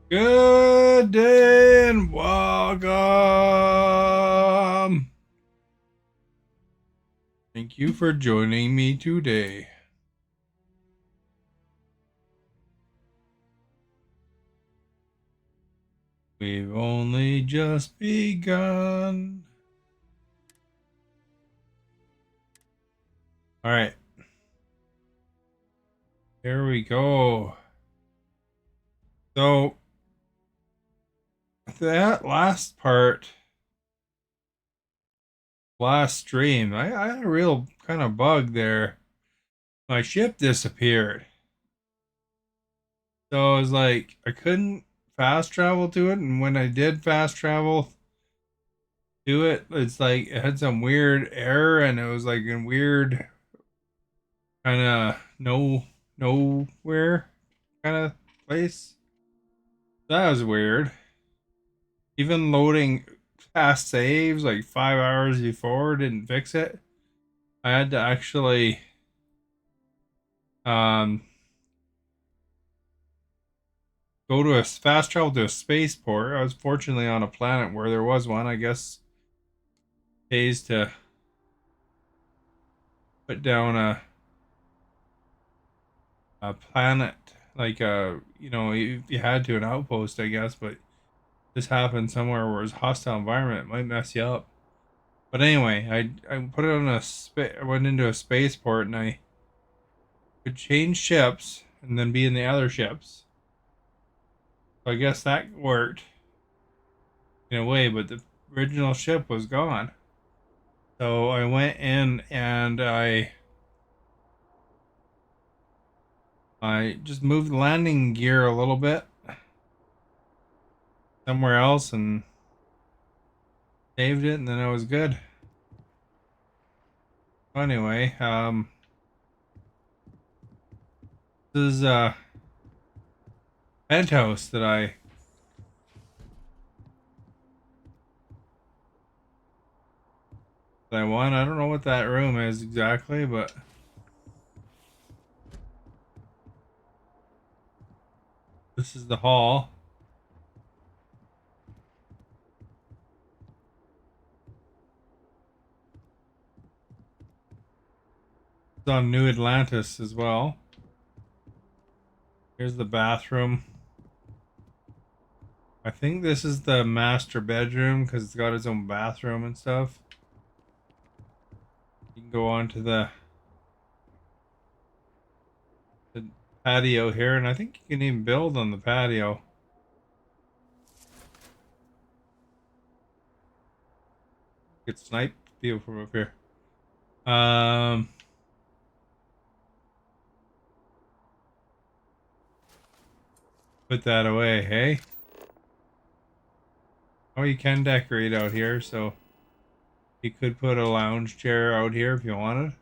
Good day and welcome. Thank you for joining me today. We've only just begun. All right, here we go. So, that last part, last stream, I had a real kind of bug there. My ship disappeared. So, I was like, I couldn't fast travel to it. And when I did fast travel, do it, it's like it had some weird error and it was like in weird kind of nowhere kind of place. That was weird. Even loading past saves like 5 hours before didn't fix it. I had to actually um go to a fast travel to a spaceport. I was fortunately on a planet where there was one. I guess pays to put down a planet like if you had to an outpost, I guess, but this happened somewhere where it's a hostile environment, it might mess you up. But anyway, I put it on I went into a spaceport and I could change ships and then be in the other ships. So I guess that worked in a way, but the original ship was gone. So I went in and I just moved the landing gear a little bit somewhere else and saved it, and then I was good. Anyway, this is a penthouse that I won. I don't know what that room is exactly, but this is the hall. It's on New Atlantis as well. Here's the bathroom. I think this is the master bedroom because it's got its own bathroom and stuff. You can go on to the patio here, and I think you can even build on the patio. Get sniped view from up here. Um, put that away, hey? Oh, you can decorate out here, so you could put a lounge chair out here if you wanted.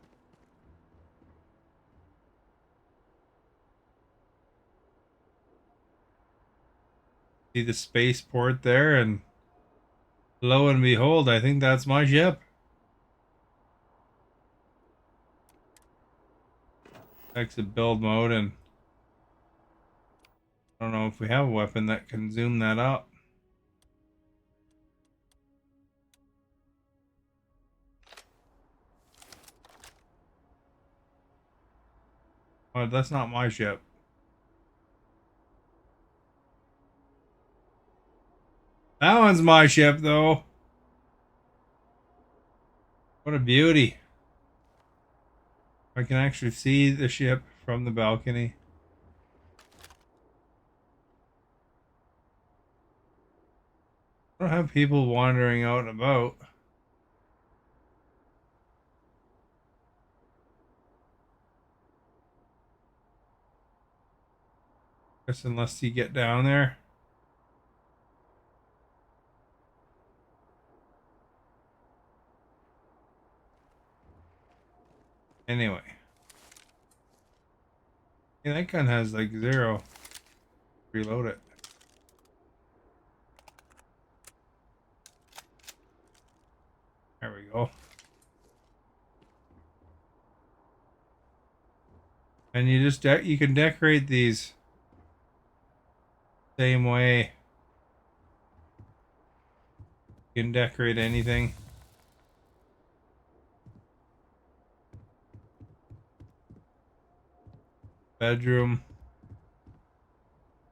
See the spaceport there, and lo and behold, I think that's my ship. Exit build mode, and I don't know if we have a weapon that can zoom that up. Oh, that's not my ship. That one's my ship, though. What a beauty. I can actually see the ship from the balcony. I don't have people wandering out and about. Guess unless you get down there. Anyway. Yeah, that gun has like zero. Reload it. There we go. And you just you can decorate these Same way. You can decorate anything. Bedroom.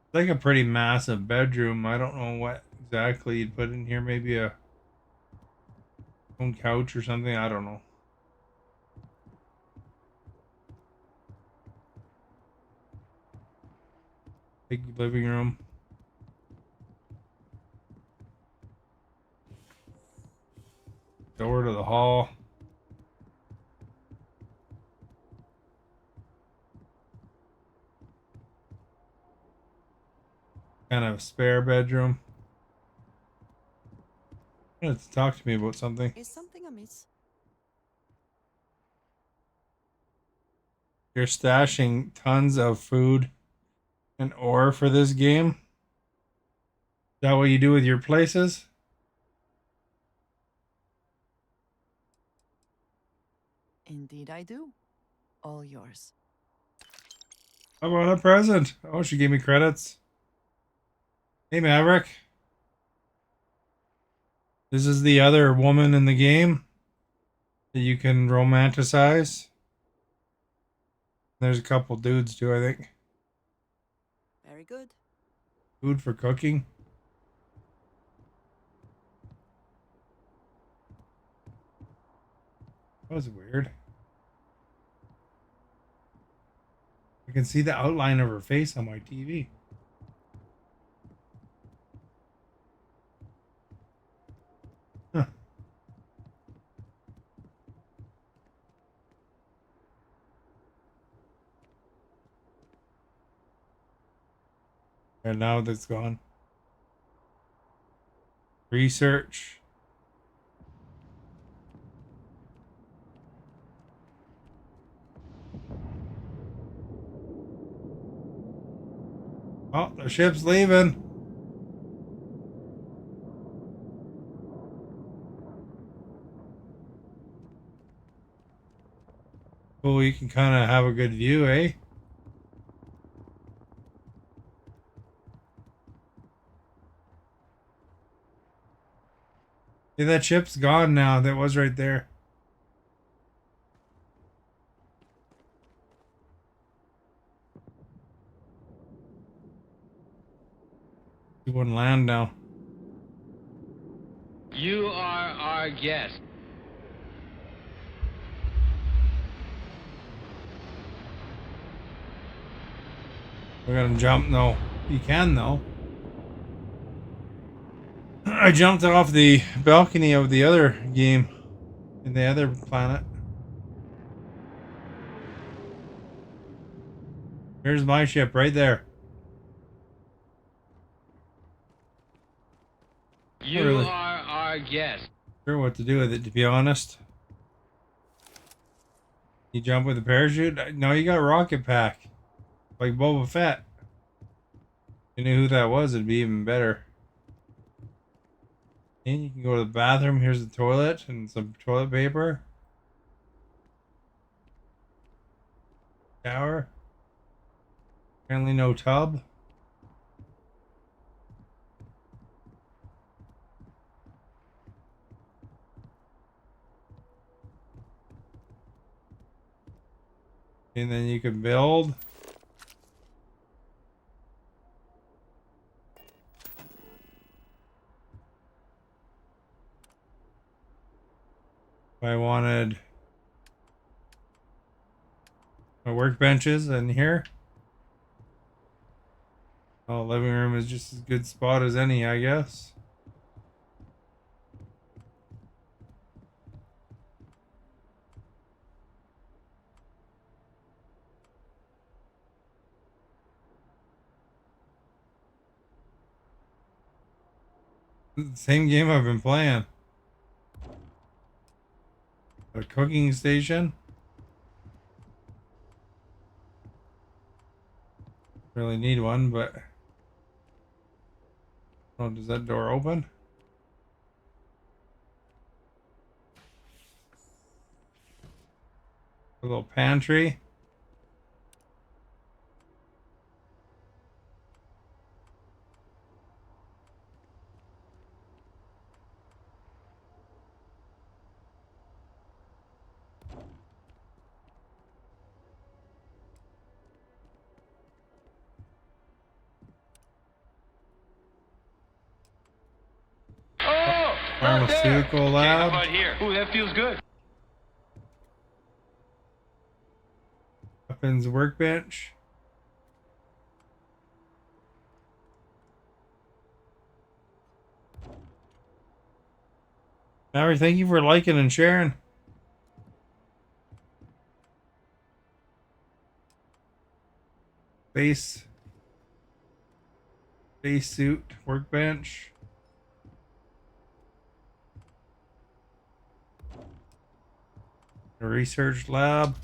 It's like a pretty massive bedroom. I don't know what exactly you'd put in here. Maybe a own couch or something. I don't know. Big living room. Door to the hall. Kind of spare bedroom. Let's talk to me about something. Is something amiss? You're stashing tons of food and ore for this game. Is that what you do with your places? Indeed, I do. All yours. How about a present? Oh, she gave me credits. Hey, Maverick. This is the other woman in the game that you can romanticize. There's a couple dudes too, I think. Very good. Food for cooking. That was weird. I can see the outline of her face on my TV. Huh. And now that's gone. Research. Oh, the ship's leaving. Cool, you can kind of have a good view, eh? Hey, that ship's gone now. That was right there. He wouldn't land now. You are our guest. We're gonna jump. No, you can though. I jumped off the balcony of the other game in the other planet. Here's my ship right there. Not You really are our guest. sure what to do with it, to be honest. You jump with a parachute? No, you got a rocket pack. Like Boba Fett. If you knew who that was, it'd be even better. And you can go to the bathroom. Here's the toilet and some toilet paper. Shower. Apparently no tub. And then you can build. If I wanted my workbenches in here. Oh, living room is just as good spot as any, I guess. Same game I've been playing. A cooking station. Really need one, but oh, does that door open? A little pantry. Not there. Pharmaceutical Okay, how lab. about here? Ooh, that feels good. Weapons workbench. Mallory, thank you for liking and sharing. Base suit workbench. A research lab.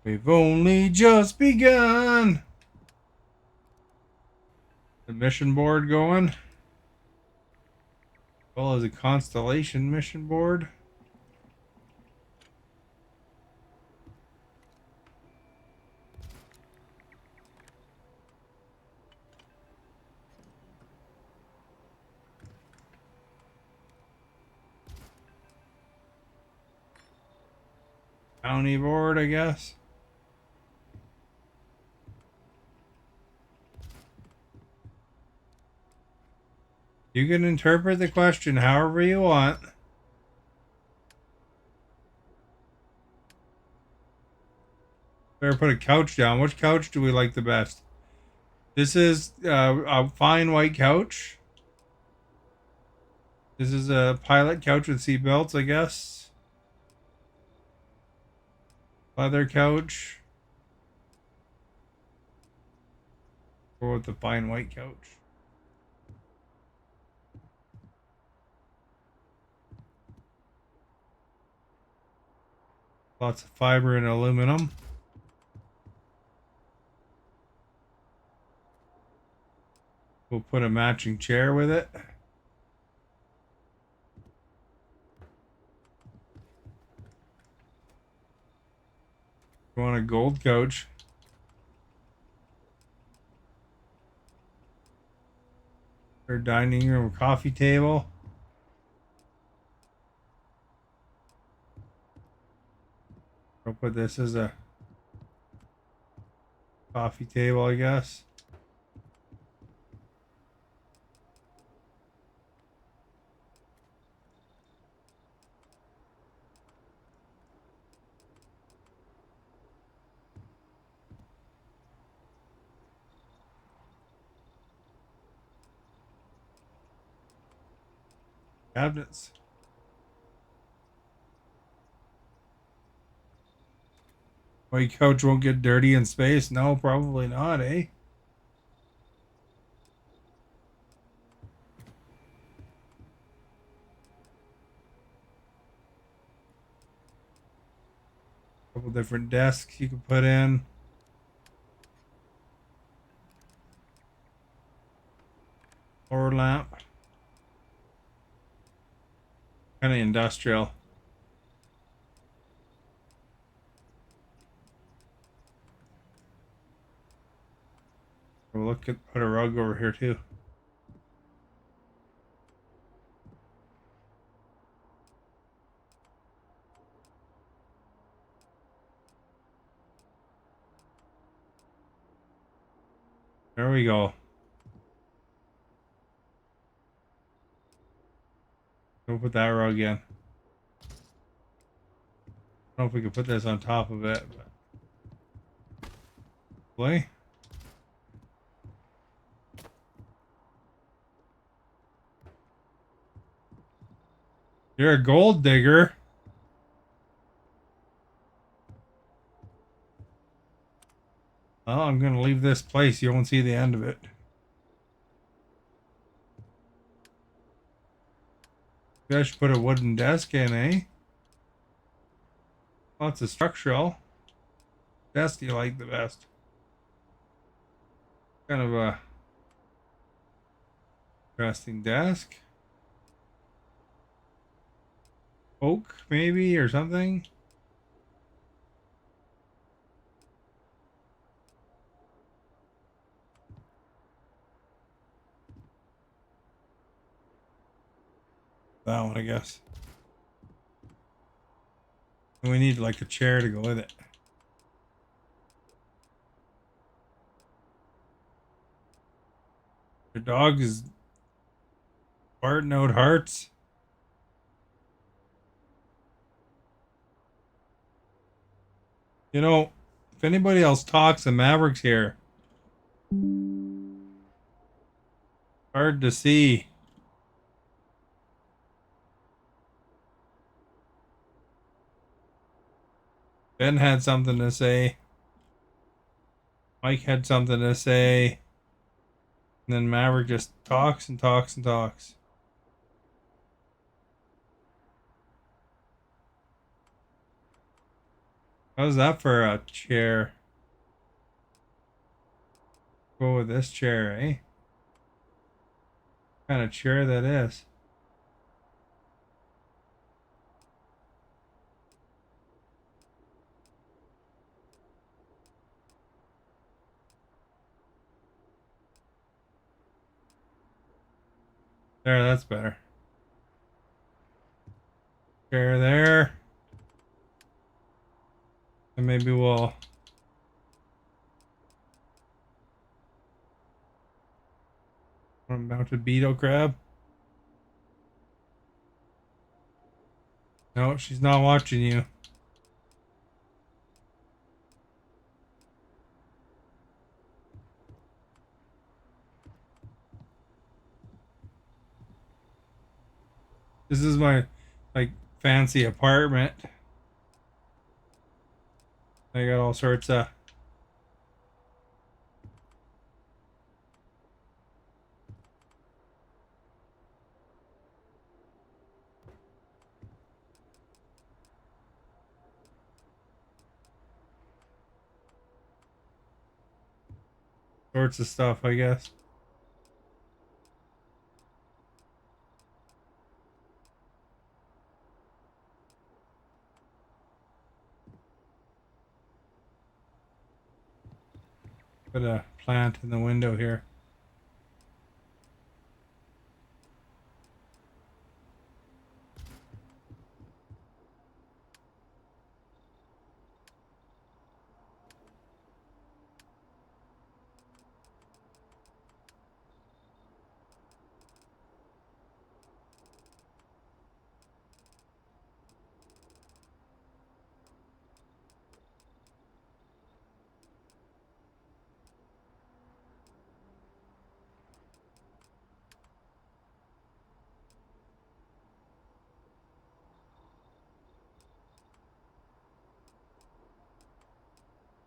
We've only just begun. The mission board going. As well as a constellation mission board. Bounty board, I guess. You can interpret the question however you want. Better put a couch down. Which couch do we like the best? This is a fine white couch. This is a pilot couch with seat belts, I guess. Leather couch. Or with the fine white couch. Lots of fiber and aluminum. We'll put a matching chair with it. You want a gold couch. Or dining room, coffee table. I'll put this as a coffee table, I guess. Cabinets. White couch won't get dirty in space? No, probably not, eh? Couple different desks you can put in. Floor lamp. Kind of industrial. We'll look at put a rug over here too. There we go. We'll put that rug in. I don't know if we can put this on top of it, but play. You're a gold digger. Well, I'm gonna leave this place. You won't see the end of it. You guys should put a wooden desk in, eh? Lots of structural. Desk do you like the best? Kind of a interesting desk. Oak, maybe, or something. That one, I guess. And we need like a chair to go with it. Your dog is Fart note hearts. You know, if anybody else talks, the Mavericks here. Hard to see. Ben had something to say. Mike had something to say. And then Maverick just talks and talks and talks. How's that for a chair? Go with this chair, eh? What kind of chair that is. There, that's better. Chair there. And maybe we'll mount a beetle crab. No, she's not watching you. This is my like fancy apartment. I got all sorts of stuff, I guess. Put a plant in the window here.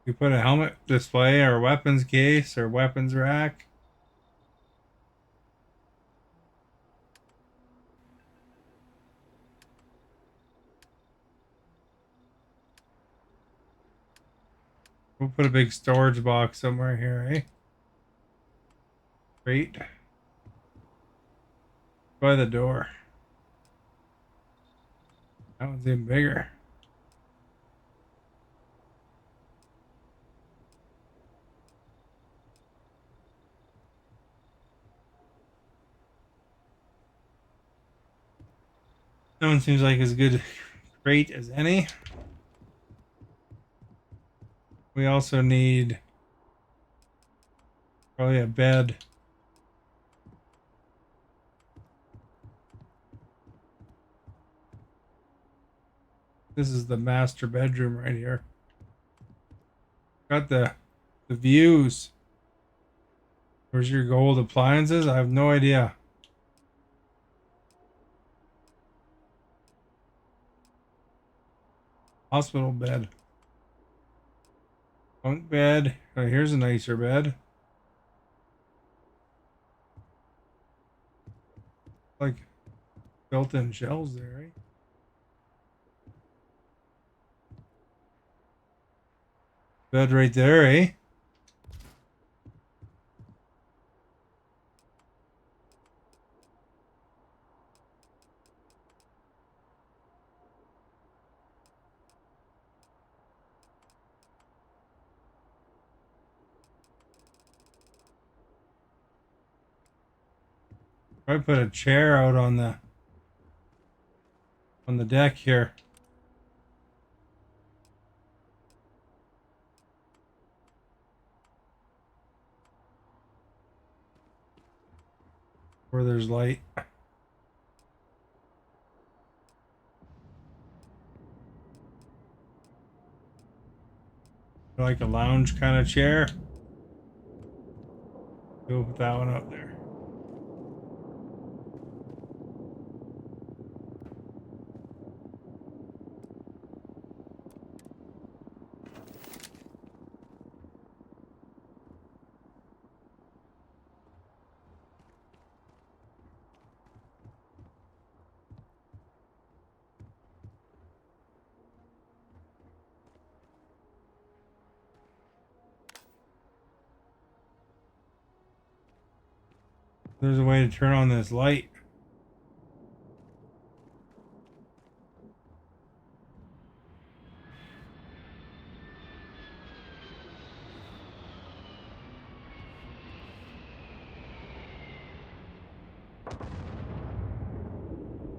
We put a helmet display or weapons case or weapons rack. We'll put a big storage box somewhere here, eh? Great. By the door. That one's even bigger. That one seems like as good crate as any. We also need probably a bed. This is the master bedroom right here. Got the views. Where's your gold appliances? I have no idea. Hospital bed. Bunk bed. Oh, here's a nicer bed. Like built-in shelves there, right? Bed right there, eh? I put a chair out on the deck here. Where there's light. Like a lounge kind of chair. Go put that one up there. There's a way to turn on this light.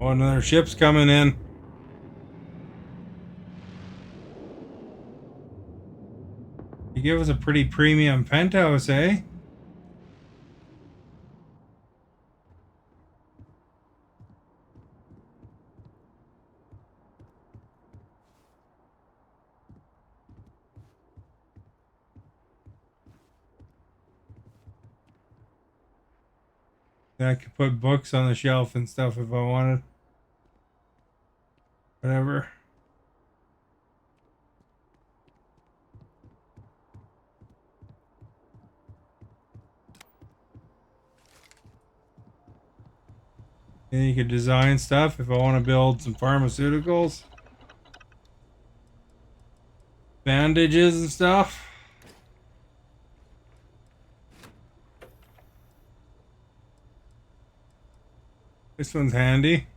Oh, another ship's coming in. You give us a pretty premium penthouse, eh? I could put books on the shelf and stuff if I wanted. Whatever. And you could design stuff if I want to build some pharmaceuticals, bandages and stuff. This one's handy.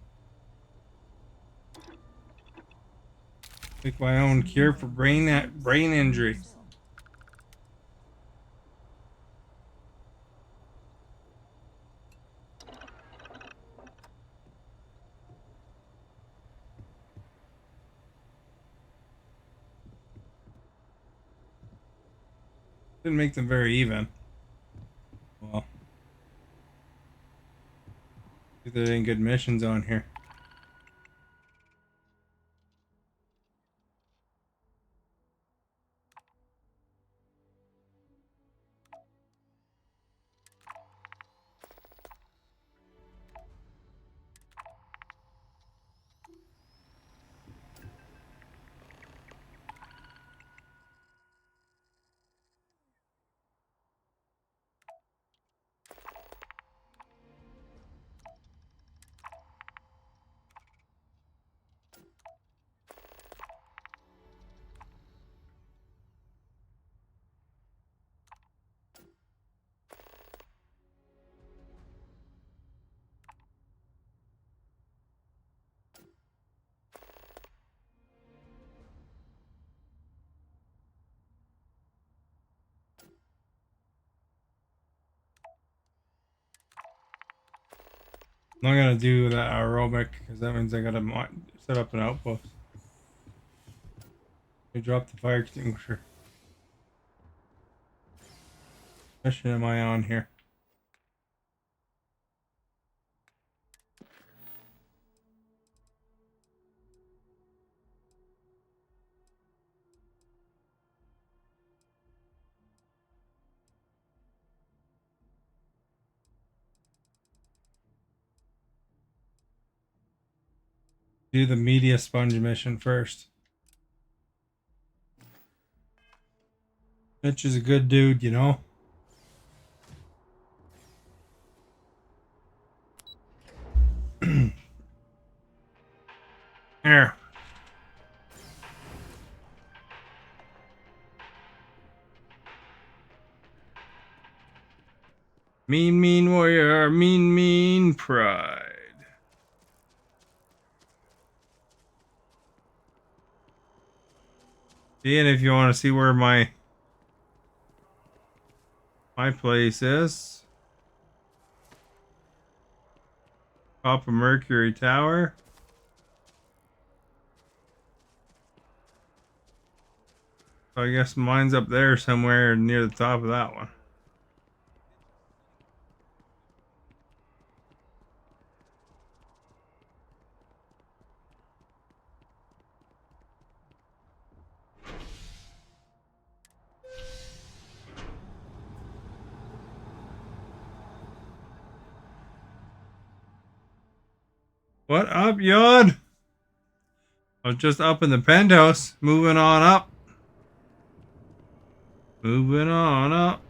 Make my own cure for brain injury. Didn't make them very even. Well, if there ain't good missions on here. I'm not gonna do that aerobic because that means I gotta set up an outpost. I dropped the fire extinguisher. What mission am I on here? Do the media sponge mission first. Mitch is a good dude, you know? Here. Mean, mean warrior, mean, mean pride. See, and if you want to see where my place is, top of Mercury Tower. So I guess mine's up there somewhere near the top of that one. What up, Yod? I was just up in the penthouse. Moving on up. Moving on up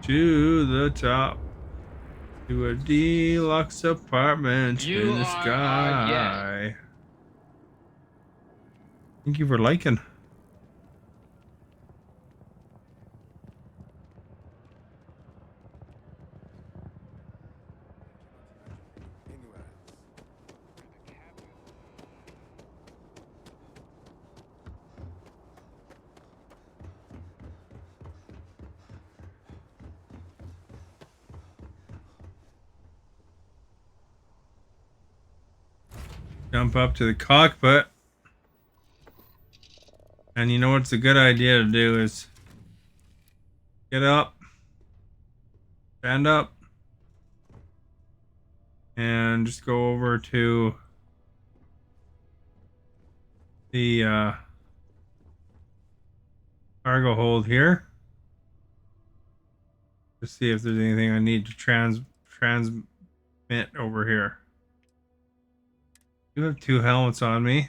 to the top. To a deluxe apartment You in the are our guest. sky. Thank you for liking. Jump up to the cockpit. And you know what's a good idea to do is get up, stand up, and just go over to the cargo hold here to see if there's anything I need to transmit over here. I do have 2 helmets on me.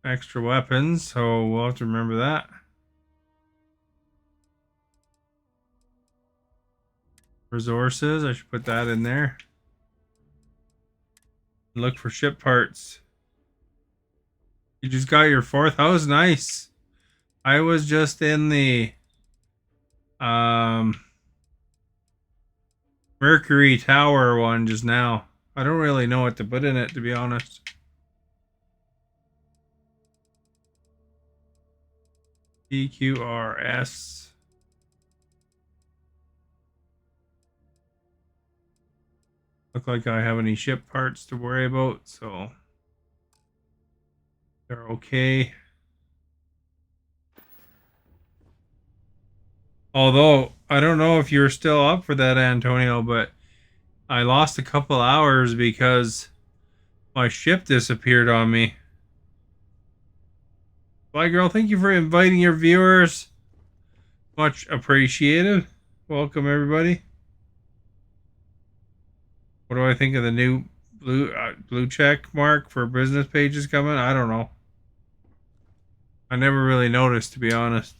Extra weapons, so we'll have to remember that. Resources, I should put that in there. Look for ship parts. You just got your 4th house, nice. I was just in the Mercury Tower one just now. I don't really know what to put in it, to be honest. EQRS. Look like I have any ship parts to worry about, so they're okay. Although, I don't know if you're still up for that, Antonio, but I lost a couple hours because my ship disappeared on me. Bye, girl. Thank you for inviting your viewers. Much appreciated. Welcome, everybody. What do I think of the new blue check mark for business pages coming? I don't know. I never really noticed, to be honest.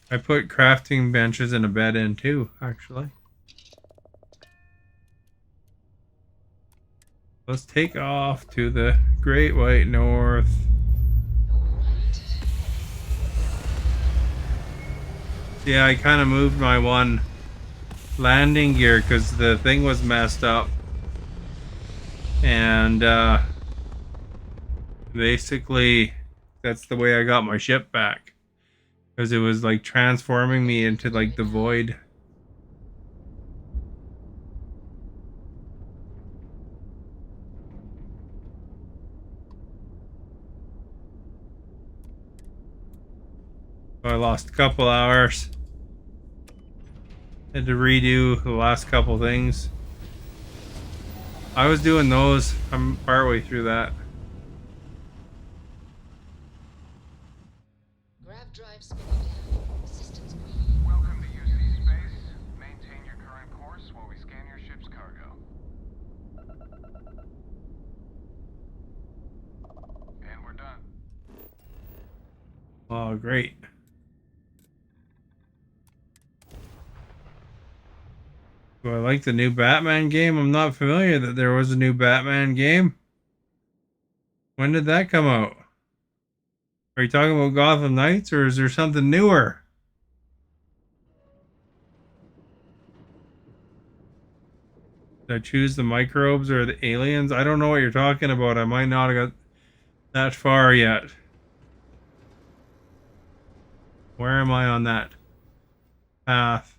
I put crafting benches and a bed in too, actually. Let's take off to the Great White North. Yeah, I kind of moved my one landing gear because the thing was messed up. And basically, that's the way I got my ship back. Because it was like transforming me into like the void. So I lost a couple hours. Had to redo the last couple things. I was doing those. I'm partway through that. Grav drive spinning down. Systems green. Welcome to UC Space. Maintain your current course while we scan your ship's cargo. And we're done. Oh, great. Do I like the new Batman game? I'm not familiar that there was a new Batman game. When did that come out? Are you talking about Gotham Knights or is there something newer? Did I choose the microbes or the aliens? I don't know what you're talking about. I might not have got that far yet. Where am I on that path?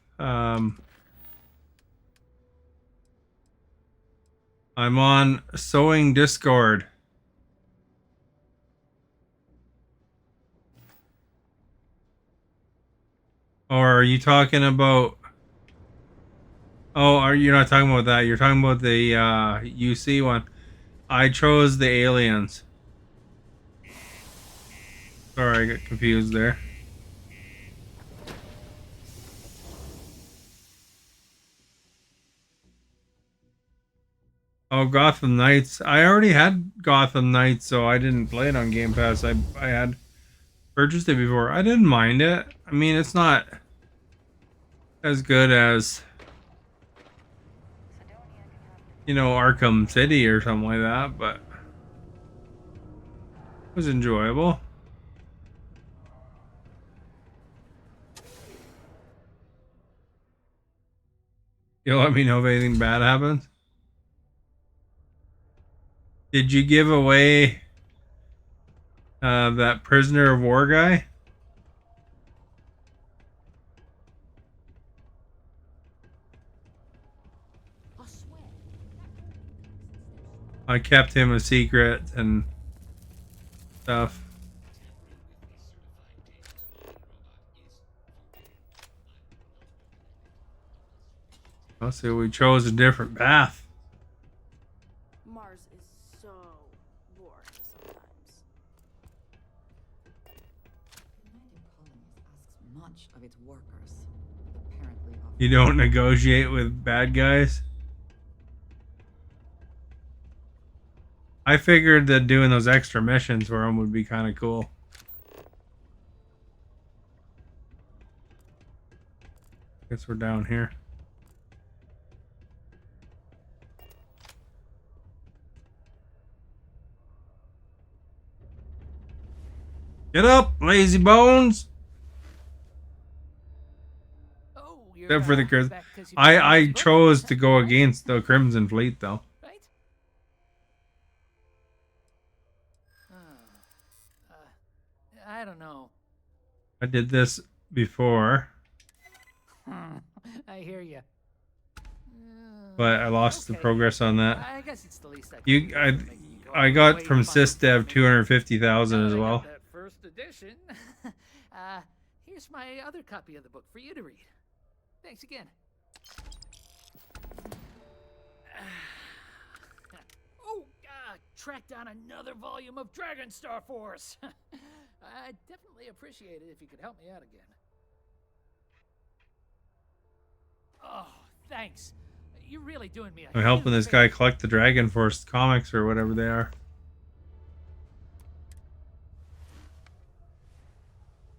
I'm on Sewing Discord. Or are you talking about... Oh, are you not talking about that? You're talking about the UC one. I chose the aliens. Sorry, I got confused there. Oh, Gotham Knights. I already had Gotham Knights, so I didn't play it on Game Pass. I had purchased it before. I didn't mind it. I mean, it's not as good as, you know, Arkham City or something like that, but it was enjoyable. You'll let me know if anything bad happens. Did you give away that prisoner of war guy? I kept him a secret and stuff. I'll see, we chose a different path. Mars is so boring sometimes. United Colonies asks much of its workers, apparently of You don't negotiate with bad guys. I figured that doing those extra missions for him would be kind of cool. Guess we're down here. Get up, lazy bones! Oh, you're Except for the Crimson. back 'cause you found this I book? chose to go against the Crimson Fleet, though. Right? I don't know. I did this before, I hear you. but I lost the progress on that. I guess it's the least I can You, do to make you go I out got of your from way to find SysDev something. 250,000 Now as that I well. got that first edition, here's my other copy of the book for you to read. Thanks again. Oh, track down another volume of Dragon Star Force. I'd definitely appreciate it if you could help me out again. Oh, thanks. You're really doing me a I'm helping huge this guy favor. collect the Dragon Force comics or whatever they are.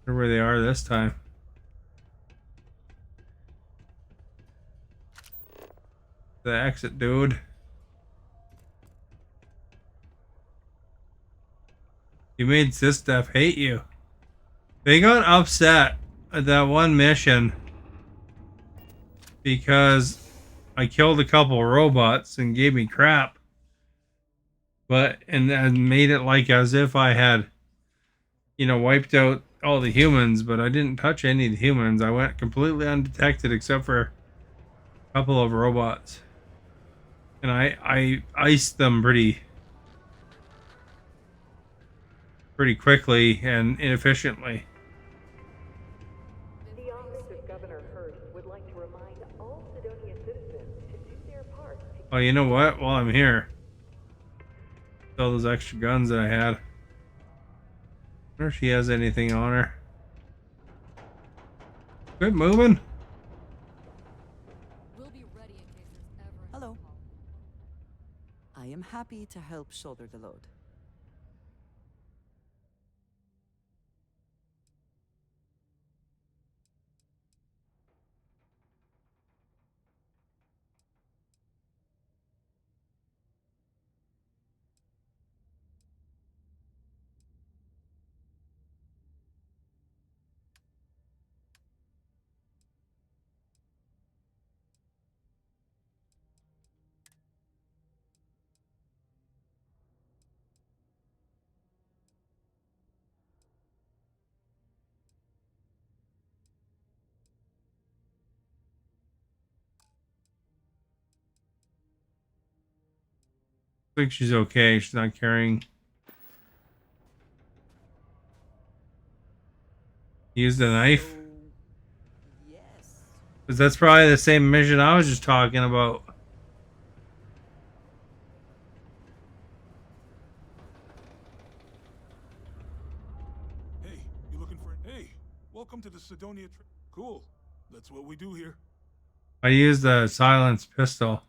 Wonder where they are this time. The exit, dude. You made SysDev hate you. They got upset at that one mission because I killed a couple robots and gave me crap. And made it like as if I had, you know, wiped out all the humans, but I didn't touch any of the humans. I went completely undetected except for a couple of robots. And I iced them pretty quickly and inefficiently. The office of Governor Hurst would like to remind all Sidonia citizens to do their part to Oh, you know what? While I'm here, all those extra guns that I had. Wonder if she has anything on her. Quit moving. We'll be ready in case there's ever a Hello. call. I am happy to help shoulder the load. I think she's okay. She's not carrying. Used a knife. So, yes. Because that's probably the same mission I was just talking about. Hey, you looking for... Hey, welcome to the Sidonia... Cool. That's what we do here. I used a silenced pistol.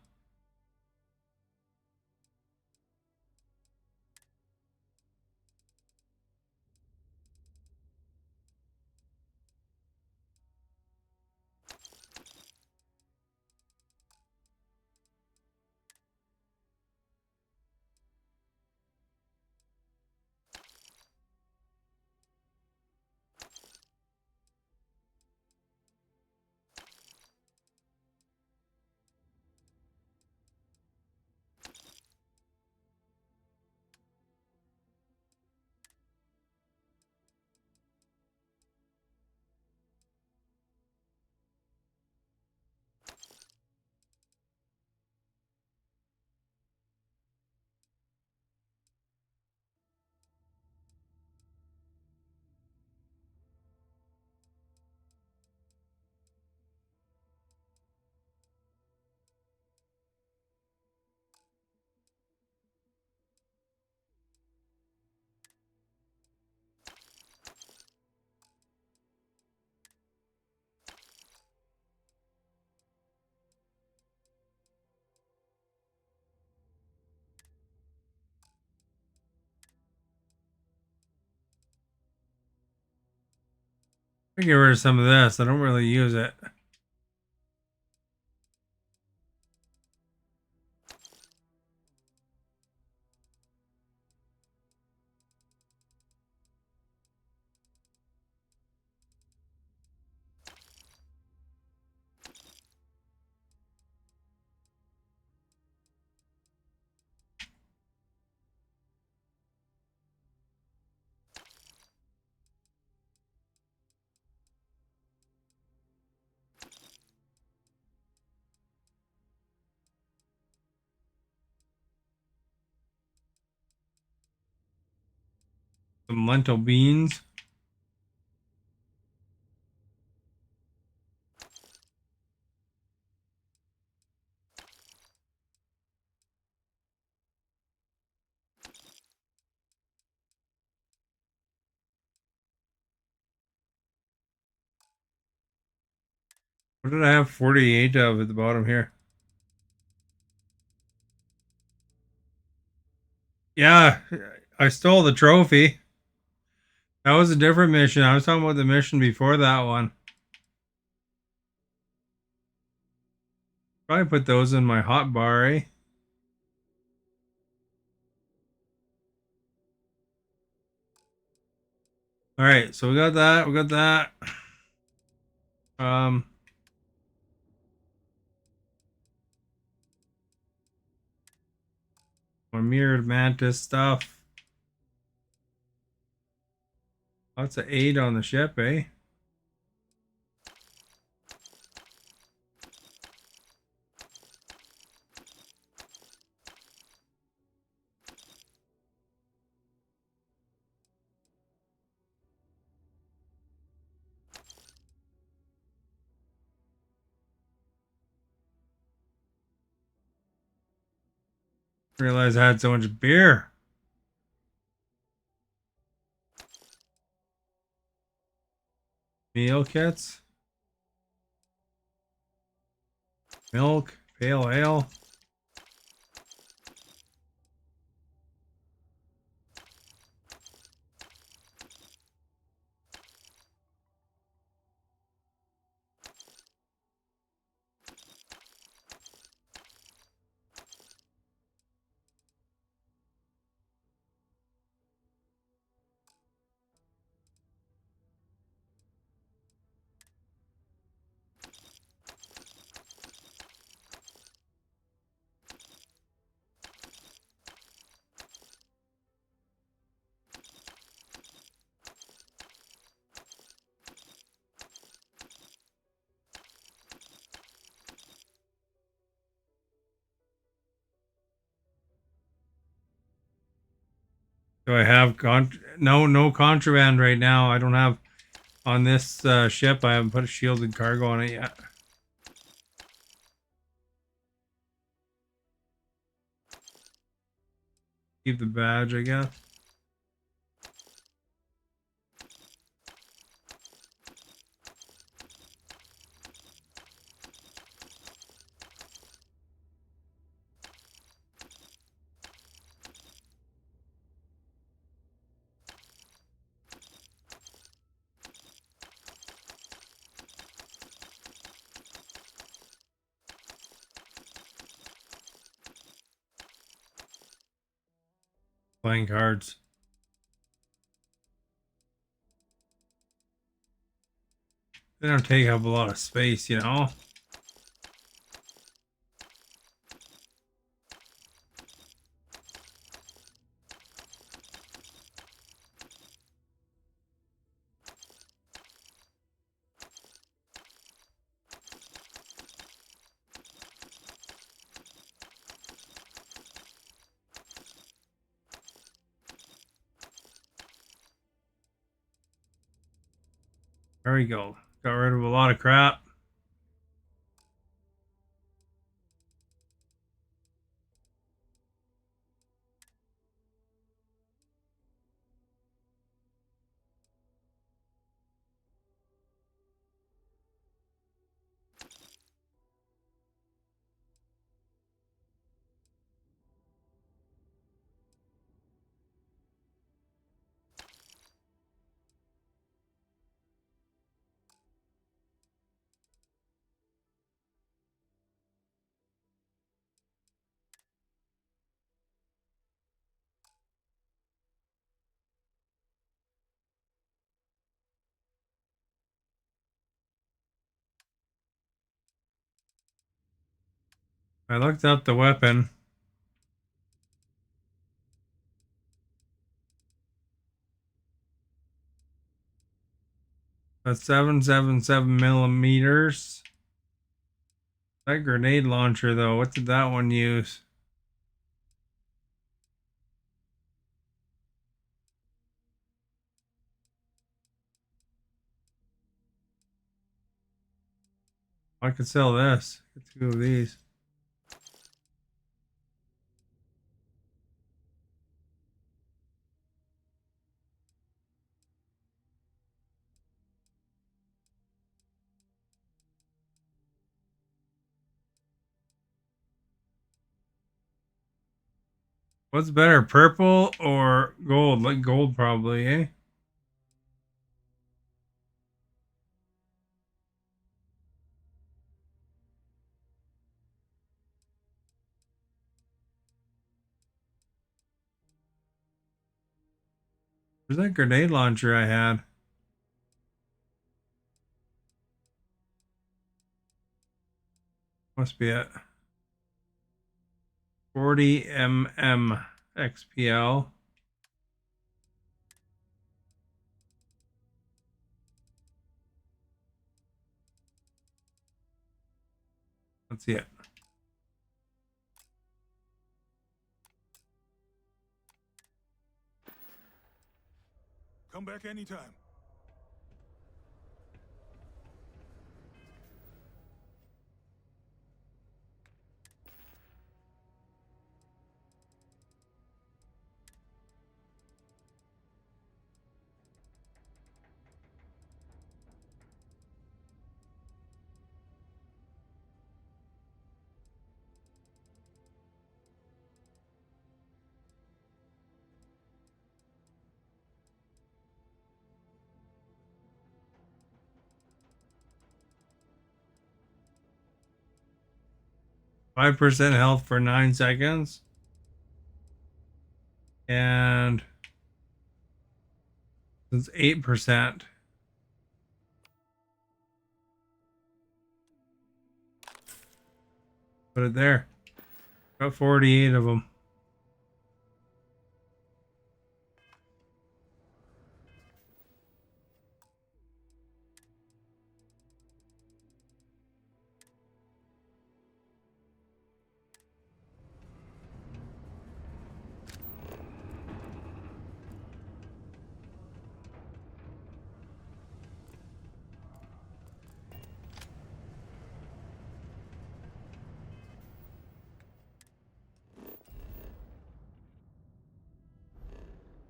I get rid of some of this. I don't really use it. Some lentil beans. What did I have 48 of at the bottom here? Yeah, I stole the trophy. That was a different mission. I was talking about the mission before that one. Probably put those in my hot bar, eh? All right, so we got that. We got that. Um, my mirrored mantis stuff. Lots of aid on the ship, eh? Realized I had so much beer. Meal kits, milk, pale ale. Do I have no contraband right now? I don't have on this ship. I haven't put a shielded cargo on it yet. Keep the badge, I guess. Playing cards. They don't take up a lot of space, you know. There we go. Got rid of a lot of crap. I looked up the weapon. That's 777 millimeters. That grenade launcher, though, what did that one use? I could sell this. Get 2 of these. What's better, purple or gold? Like gold, probably, eh? Where's that grenade launcher I had? Must be it. 40 mm XPL. Let's see it. Come back anytime. Five percent health for 9 seconds. And it's 8%. Put it there. Got 48 of them.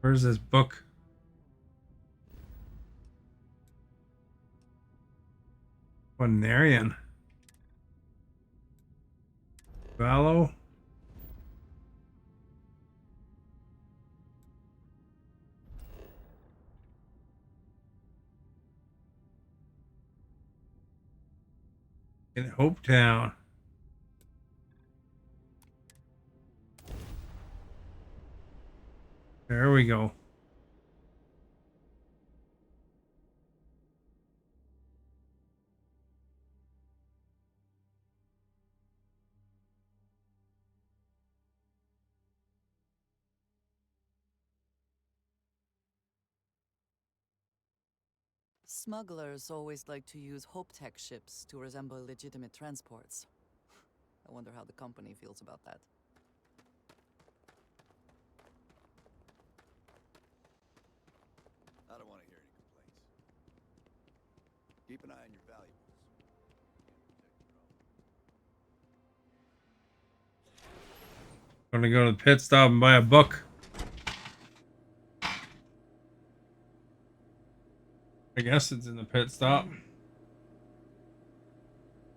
Where's this book? Quinarian. Vallow. In Hopetown. There we go. Smugglers always like to use Hope Tech ships to resemble legitimate transports. I wonder how the company feels about that. I don't want to hear any complaints. Keep an eye on your valuables. Gonna go to the pit stop and buy a book. I guess it's in the pit stop.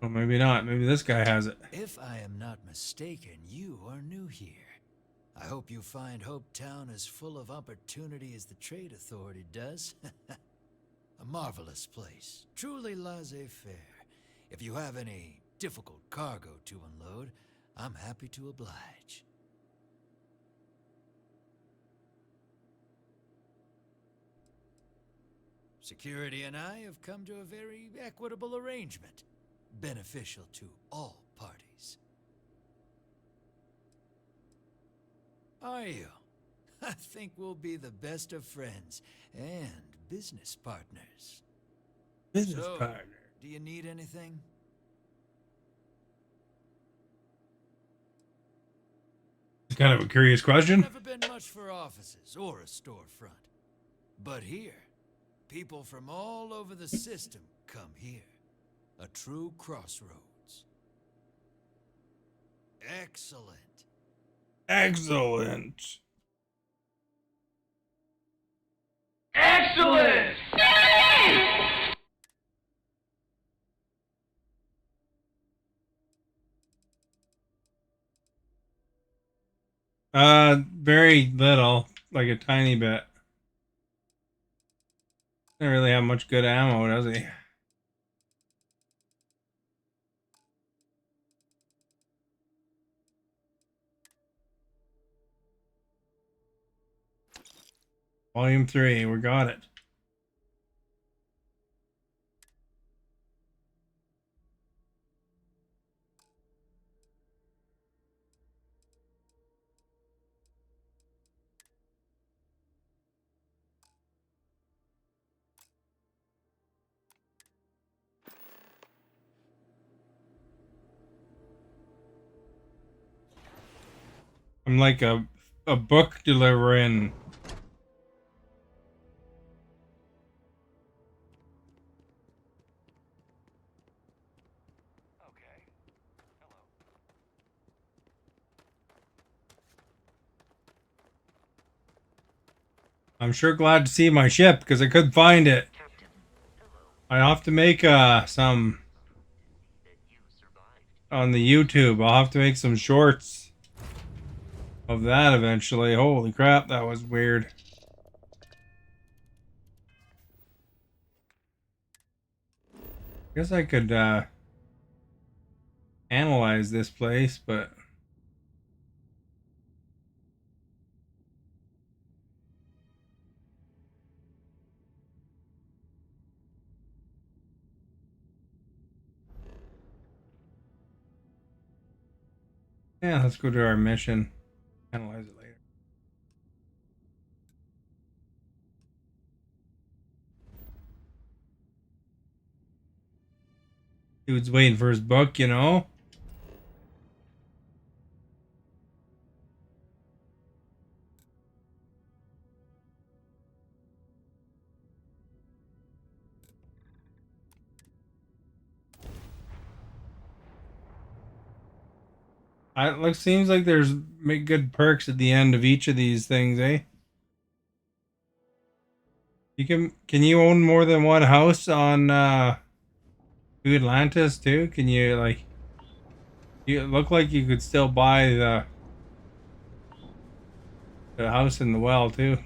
Well, maybe not. Maybe this guy has it. If I am not mistaken, you are new here. I hope you find Hope Town as full of opportunity as the Trade Authority does. A marvelous place, truly laissez-faire. If you have any difficult cargo to unload, I'm happy to oblige. Security and I have come to a very equitable arrangement, beneficial to all parties. Are you? I think we'll be the best of friends and business partners. Business So, partner. do you need anything? It's kind of a curious question. Never been much for offices or a storefront. But here, people from all over the system come here. A true crossroads. Excellent. Excellent. Excellent! Very little, like a tiny bit. Doesn't really have much good ammo, does he? Volume 3, we got it. I'm like a book delivering. I'm sure glad to see my ship because I couldn't find it. I have to make some on the YouTube. I'll have to make some shorts of that eventually. Holy crap, that was weird. Guess I could analyze this place, but yeah, let's go to our mission. Analyze it later. Dude's waiting for his book, you know? Seems like there's good perks at the end of each of these things, eh? You can you own more than one house on New Atlantis too? Can you like you look like you could still buy the house in the well too.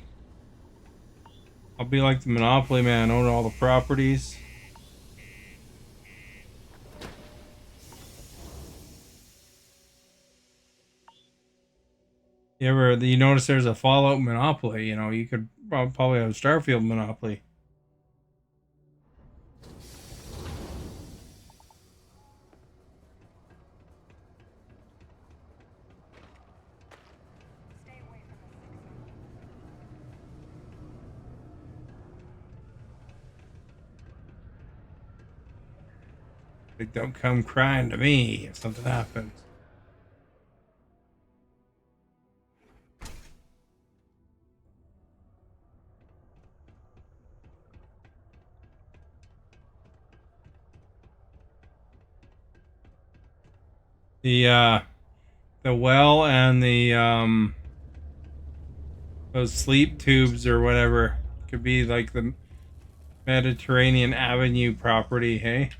I'll be like the Monopoly man, own all the properties. You notice there's a Fallout Monopoly, you know, you could probably have Starfield Monopoly. Like, don't come crying to me if something happens. The well and the those sleep tubes or whatever could be like the Mediterranean Avenue property, hey?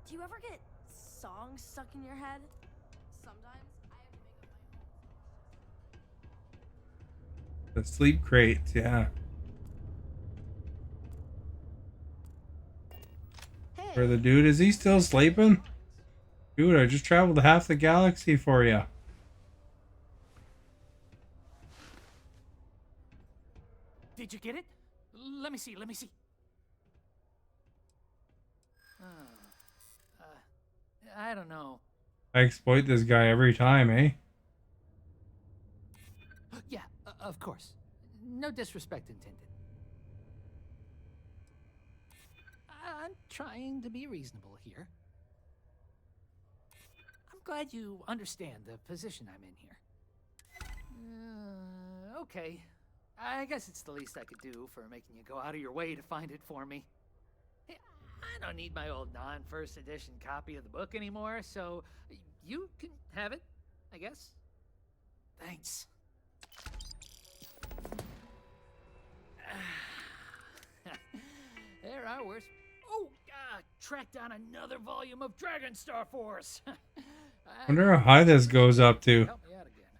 Do you ever get songs stuck in your head? Sometimes I have to make up my own. The sleep crates, yeah. For the dude, is he still sleeping? Dude, I just traveled half the galaxy for you. Did you get it? Let me see, let me see. I don't know. I exploit this guy every time, eh? Yeah, of course. No disrespect intended. I'm trying to be reasonable here. I'm glad you understand the position I'm in here. Okay. I guess it's the least I could do for making you go out of your way to find it for me. Hey, I don't need my old non-first edition copy of the book anymore, so you can have it, I guess. Thanks. There are worse. Oh, track down another volume of Dragon Star Force. Wonder how high this goes up to. Help me out again.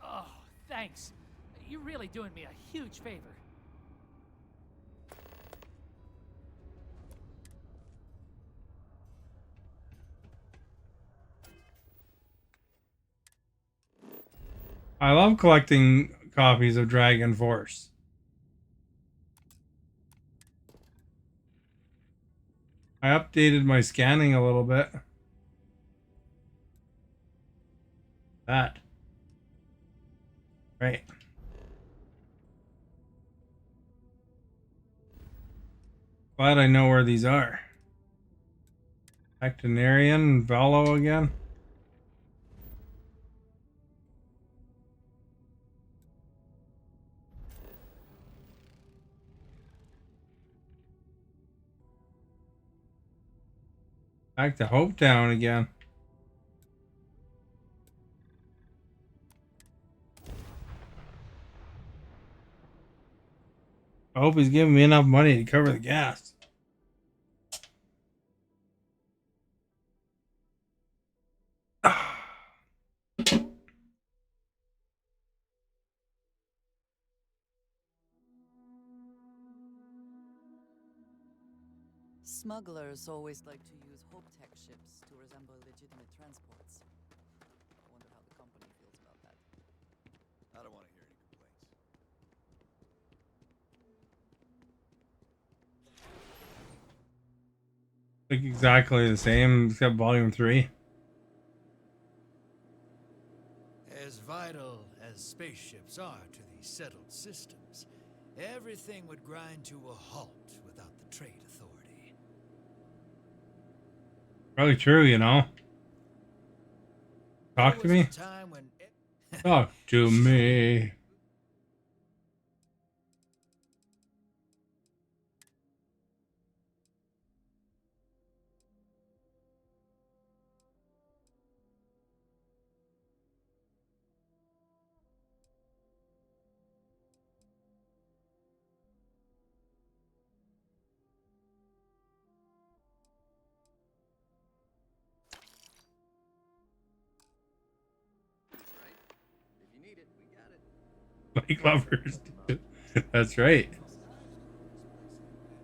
Oh, thanks. You're really doing me a huge favor. I love collecting copies of Dragon Force. I updated my scanning a little bit. That. Right. Glad I know where these are. Actinarian, Valo again. Back to Hope Town again. I hope he's giving me enough money to cover the gas. Smugglers always like to use Hope Tech ships to resemble legitimate transports. I wonder how the company feels about that. I don't want to hear any complaints. Like exactly the same, except volume 3. As vital as spaceships are to these settled systems, everything would grind to a halt without the Trade Authority. Probably true, you know. Talk to There was me. a time when Talk to me. Like lovers. That's right.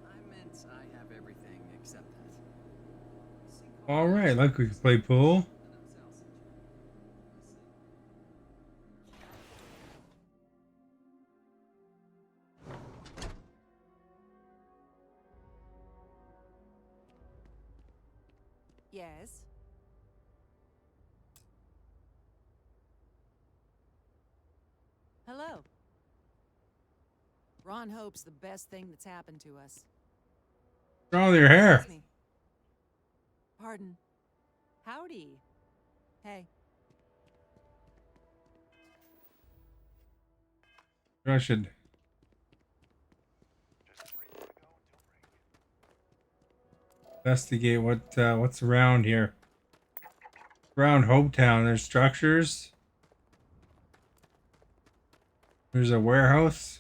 I meant I have everything except that. All right, like we can play pool. Yes? Hello. Ron hopes the best thing that's happened to us. What's wrong with your hair? Excuse me. Pardon. Howdy. Hey. I should investigate what's around here. Around Hope Town, there's structures. There's a warehouse.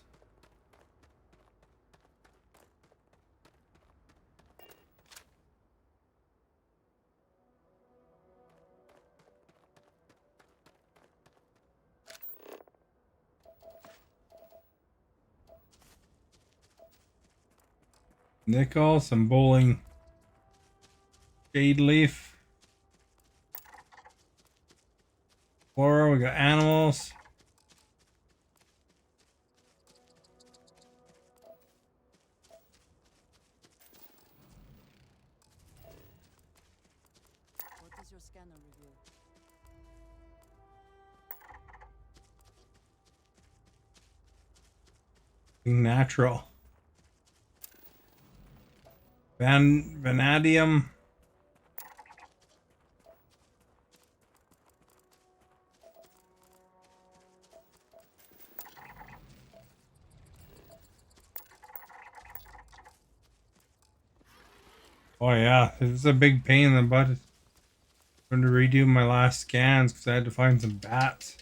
Nickel, some bowling. Jade leaf. Flora, we got animals. Being natural. Vanadium. Oh yeah, this is a big pain in the butt. I'm going to redo my last scans because I had to find some bats.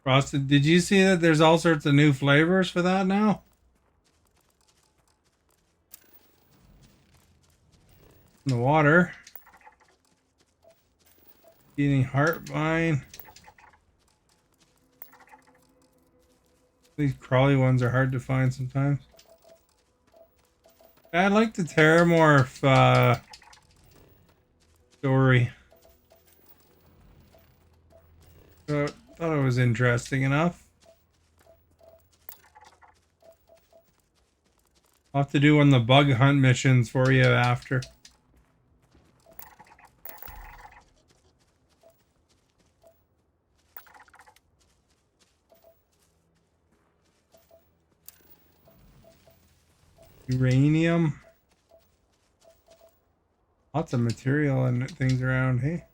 Frosted, did you see that there's all sorts of new flavors for that now? In the water. Eating heartvine. These crawly ones are hard to find sometimes. I like the Terramorph story. Thought it was interesting enough. I'll have to do one of the bug hunt missions for you after. Uranium. Lots of material and things around, hey?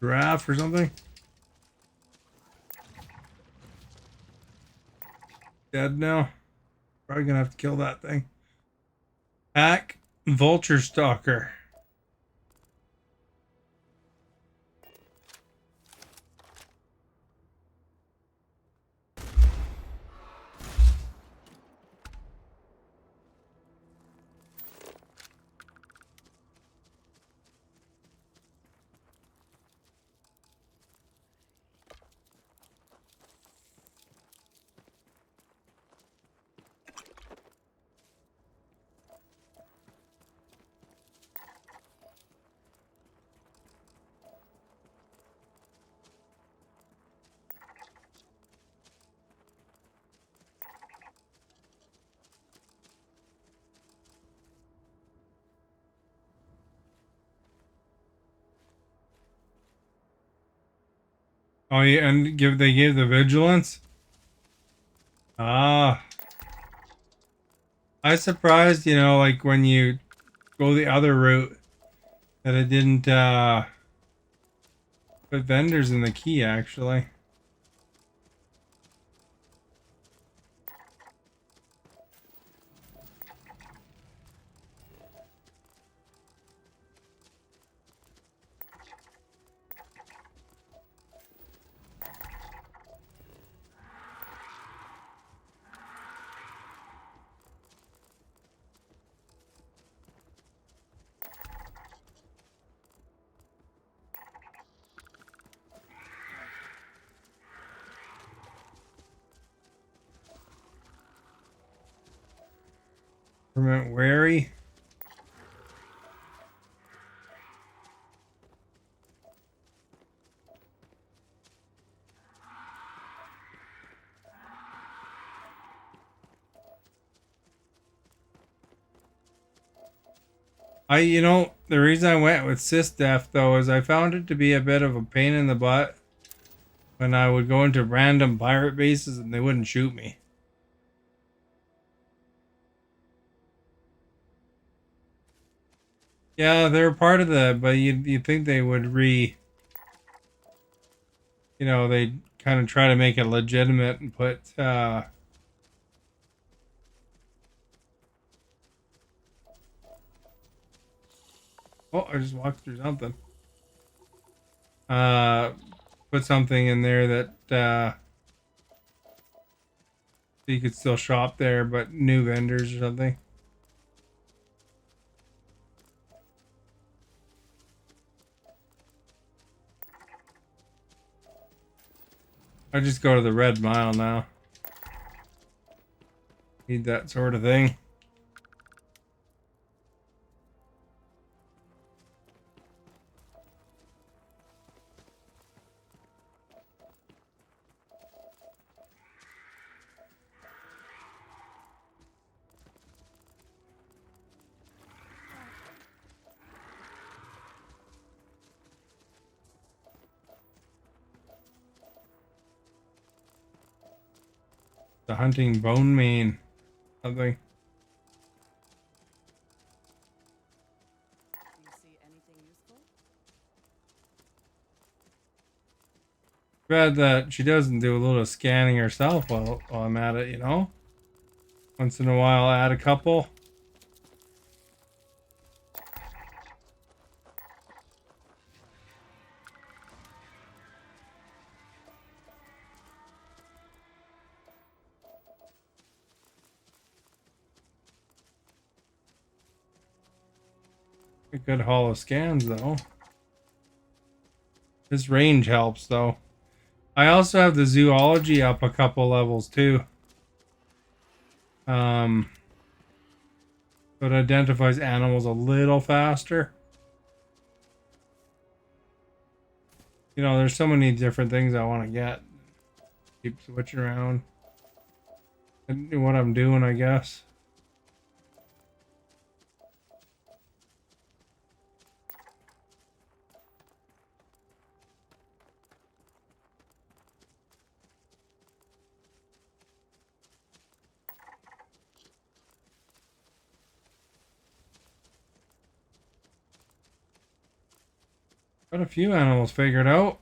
Giraffe or something? Dead now? Probably gonna have to kill that thing. Hack Vulture Stalker. Oh yeah, and they gave the vigilance? Ah. I was surprised, you know, like when you go the other route that it didn't put vendors in the key actually. Prevent wary. The reason I went with SysDef though is I found it to be a bit of a pain in the butt when I would go into random pirate bases and they wouldn't shoot me. Yeah, they're part of but you'd think they would they kind of try to make it legitimate and put oh, I just walked through something. Uh, put something in there that so you could still shop there, but new vendors or something. I just go to the Red Mile now. Need that sort of thing. The hunting bone mane. Something. Do you see anything useful? Bad that she doesn't do a little scanning herself while I'm at it, Once in a while, add a couple. A good haul of scans, though. This range helps, though. I also have the zoology up a couple levels, too. So it identifies animals a little faster. There's so many different things I want to get. Keep switching around. And what I'm doing, I guess. Got a few animals figured out.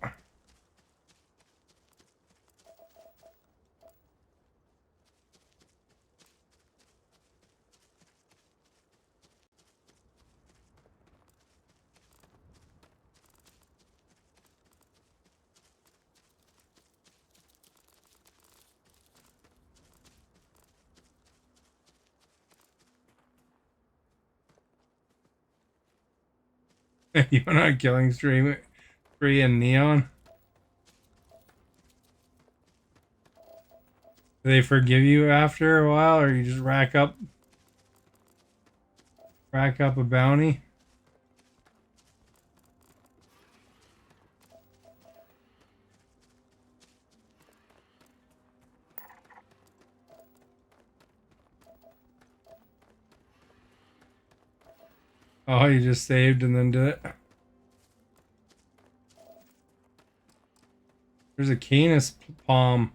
You're not killing Spree and Neon. Do they forgive you after a while, or you just rack up a bounty? Oh, you just saved and then did it. There's a Canis palm.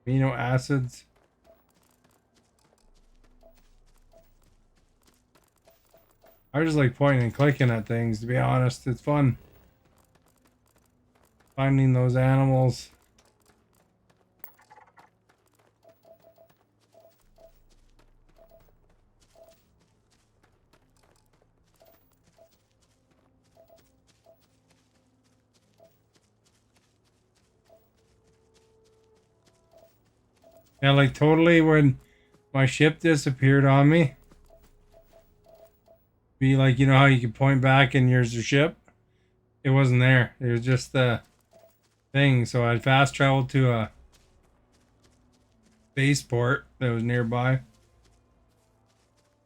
Amino acids. I just like pointing and clicking at things, to be honest. It's fun. Finding those animals. Yeah, like totally when my ship disappeared on me. Be like, how you can point back and here's your ship? It wasn't there. It was just the thing. So I fast traveled to a spaceport that was nearby.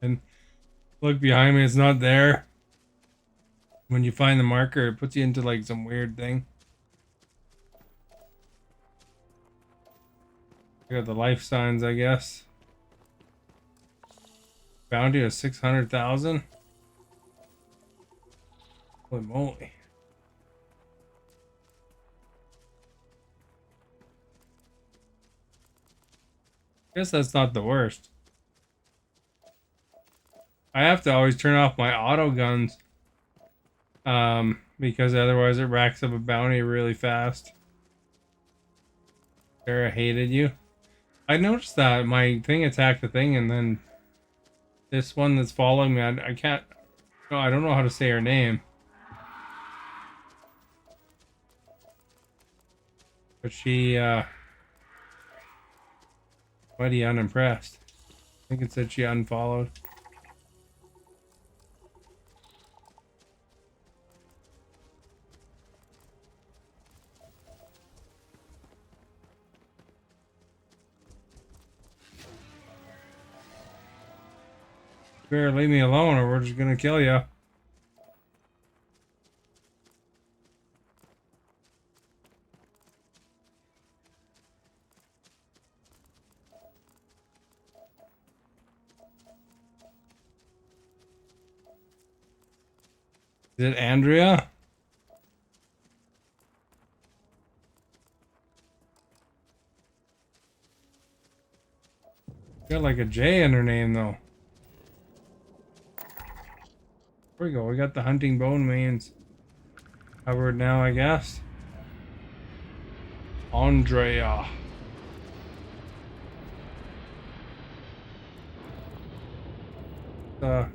And look behind me, it's not there. When you find the marker, it puts you into like some weird thing. I got the life signs, I guess. Bounty of 600,000. Holy moly. Guess that's not the worst. I have to always turn off my auto guns. Because otherwise it racks up a bounty really fast. Sarah hated you. I noticed that my thing attacked the thing, and then this one that's following me, I can't. No, I don't know how to say her name. But she, mighty unimpressed. I think it said she unfollowed. Better leave me alone or we're just gonna kill you. Is it Andrea? Got like a J in her name though. There we go. We got the hunting bone mains covered now, I guess. Andrea. Uh,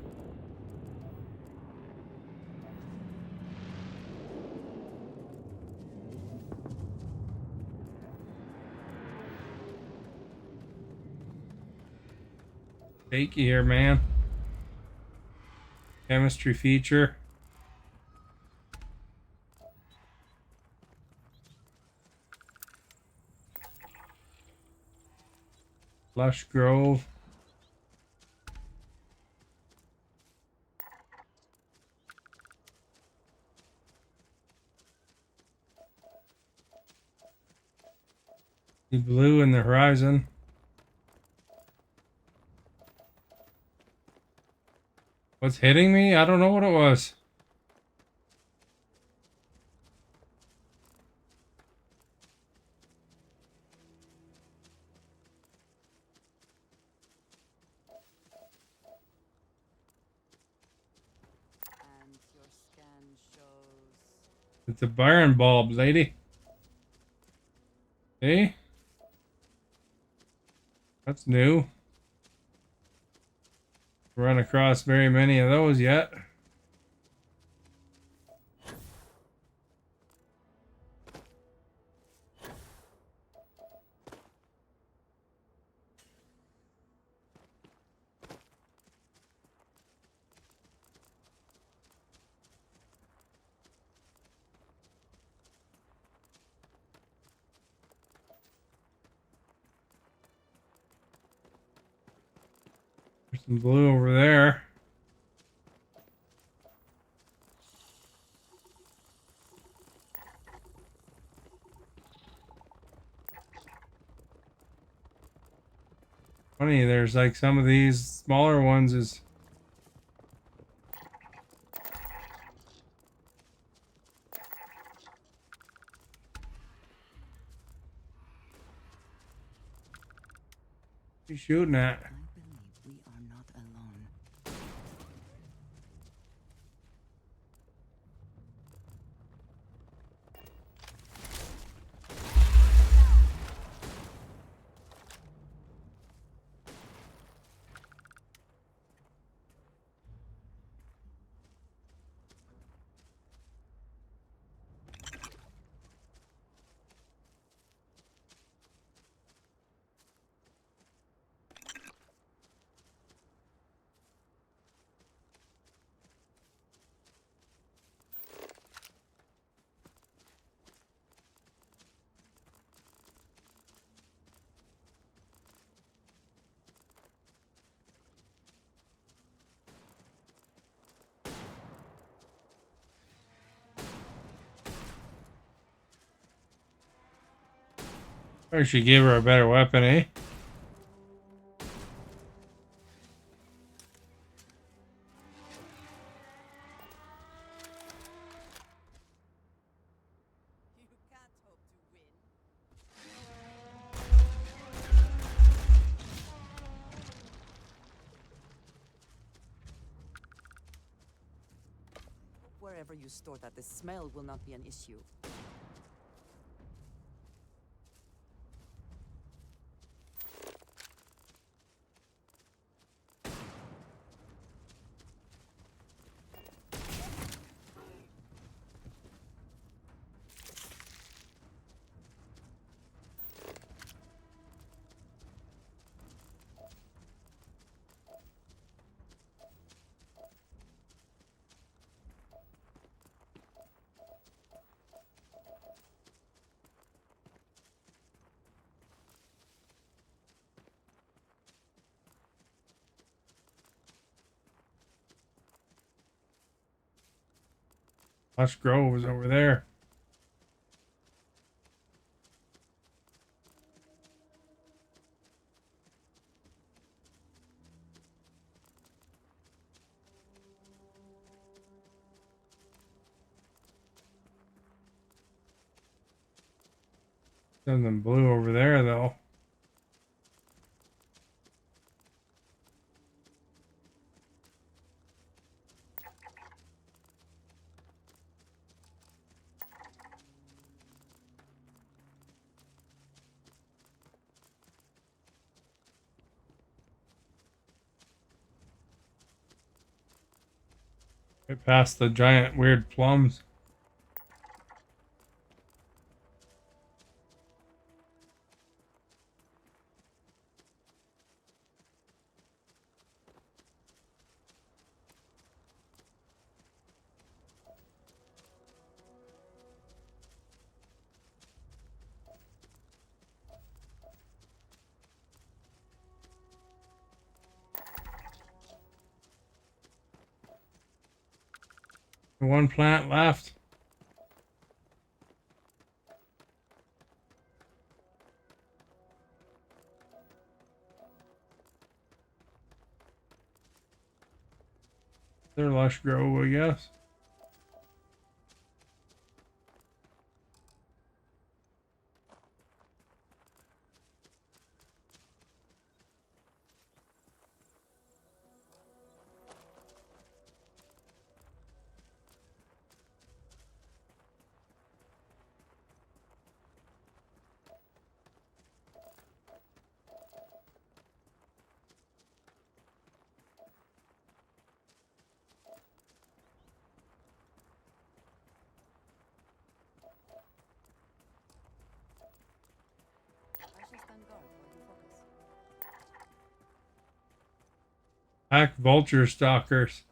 Take you here, man. Chemistry feature. Lush Grove. The blue in the horizon. What's hitting me? I don't know what it was. And your scan shows. It's a Byron bulb, lady. Hey? That's new. Run across very many of those yet. There's some blue over there. Funny, there's like some of these smaller ones is he's shooting at. I believe we are not alone. I should give her a better weapon, eh? Wherever you store that, the smell will not be an issue. Lush Grove is over there. Something blue over there, though. Right past the giant weird plums. One plant left. They're Lush Grove, I guess. I shall stand guard while you focus. Pack vulture stalkers.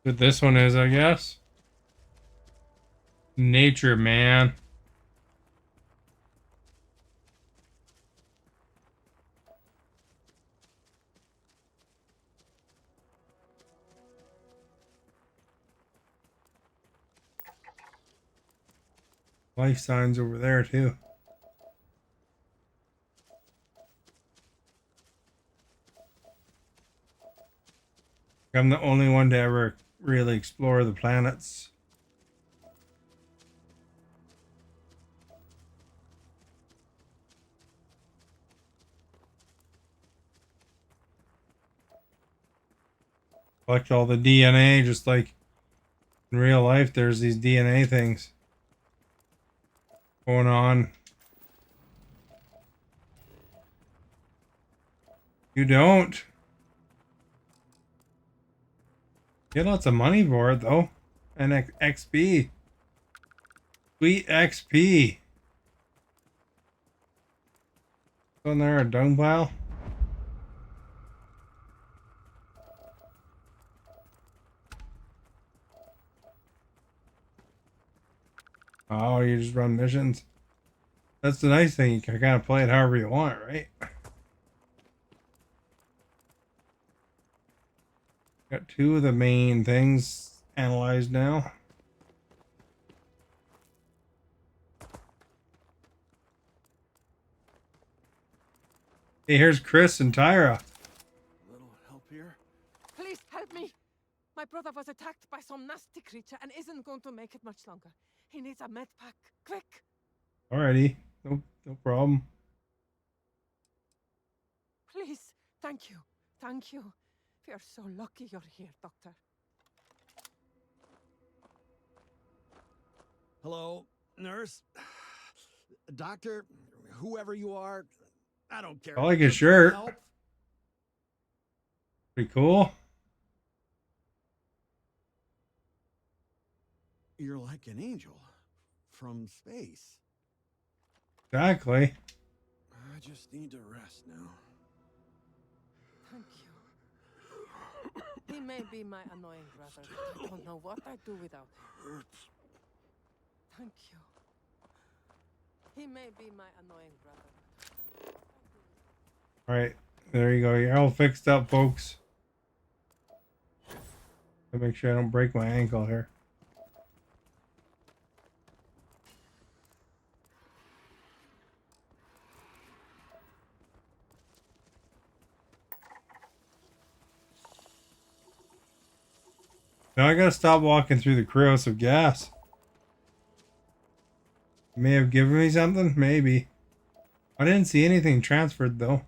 What this one is, I guess. Nature, man. Life signs over there, too. I'm the only one to ever really explore the planets. Collect all the DNA, just like in real life, there's these DNA things going on. You don't. Get lots of money for it, though. And XP. Sweet XP. Wasn't there a dung pile? Oh, you just run missions. That's the nice thing. You can kind of play it however you want, right? Got two of the main things analyzed now. Hey, here's Chris and Tyra. Little help here? Please help me! My brother was attacked by some nasty creature and isn't going to make it much longer. He needs a med pack. Quick! Alrighty. No problem. Please. Thank you. Thank you. We are so lucky you're here, Doctor. Hello, nurse, doctor, whoever you are. I don't care. I like his Just shirt. help. Pretty cool. You're like an angel from space. Exactly. I just need to rest now. Thank you. He may be my annoying brother, but I don't know what I'd do without him. Thank you. He may be my annoying brother. Alright. There you go. You're all fixed up, folks. To make sure I don't break my ankle here. Now I gotta stop walking through the corrosive gas. May have given me something? Maybe. I didn't see anything transferred though.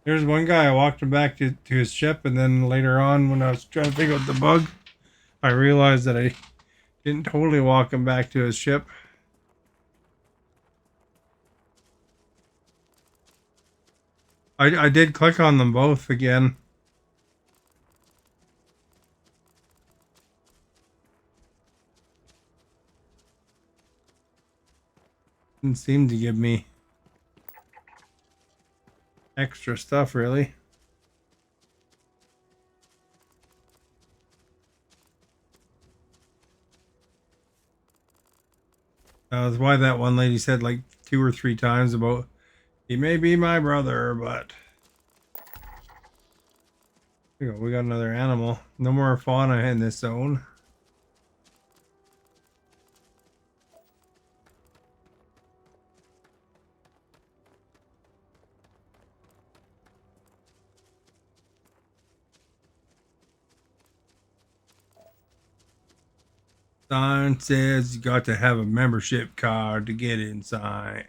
There's one guy, I walked him back to his ship, and then later on when I was trying to figure out the bug, I realized that I didn't totally walk him back to his ship. I did click on them both again. Didn't seem to give me extra stuff really. That's why that one lady said like 2 or 3 times about he may be my brother, but we got another animal. No more fauna in this zone. Sign says you got to have a membership card to get inside.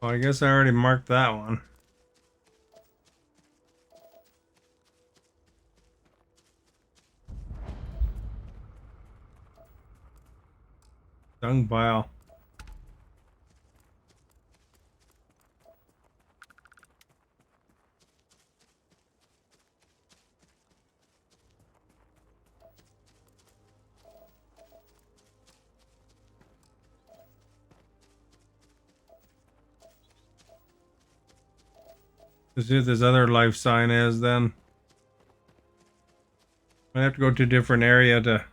Well, I guess I already marked that one. Dung pile. Let's see what this other life sign is then. I have to go to a different area to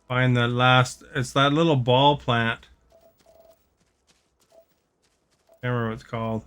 find the last. It's that little ball plant. Can't remember what it's called.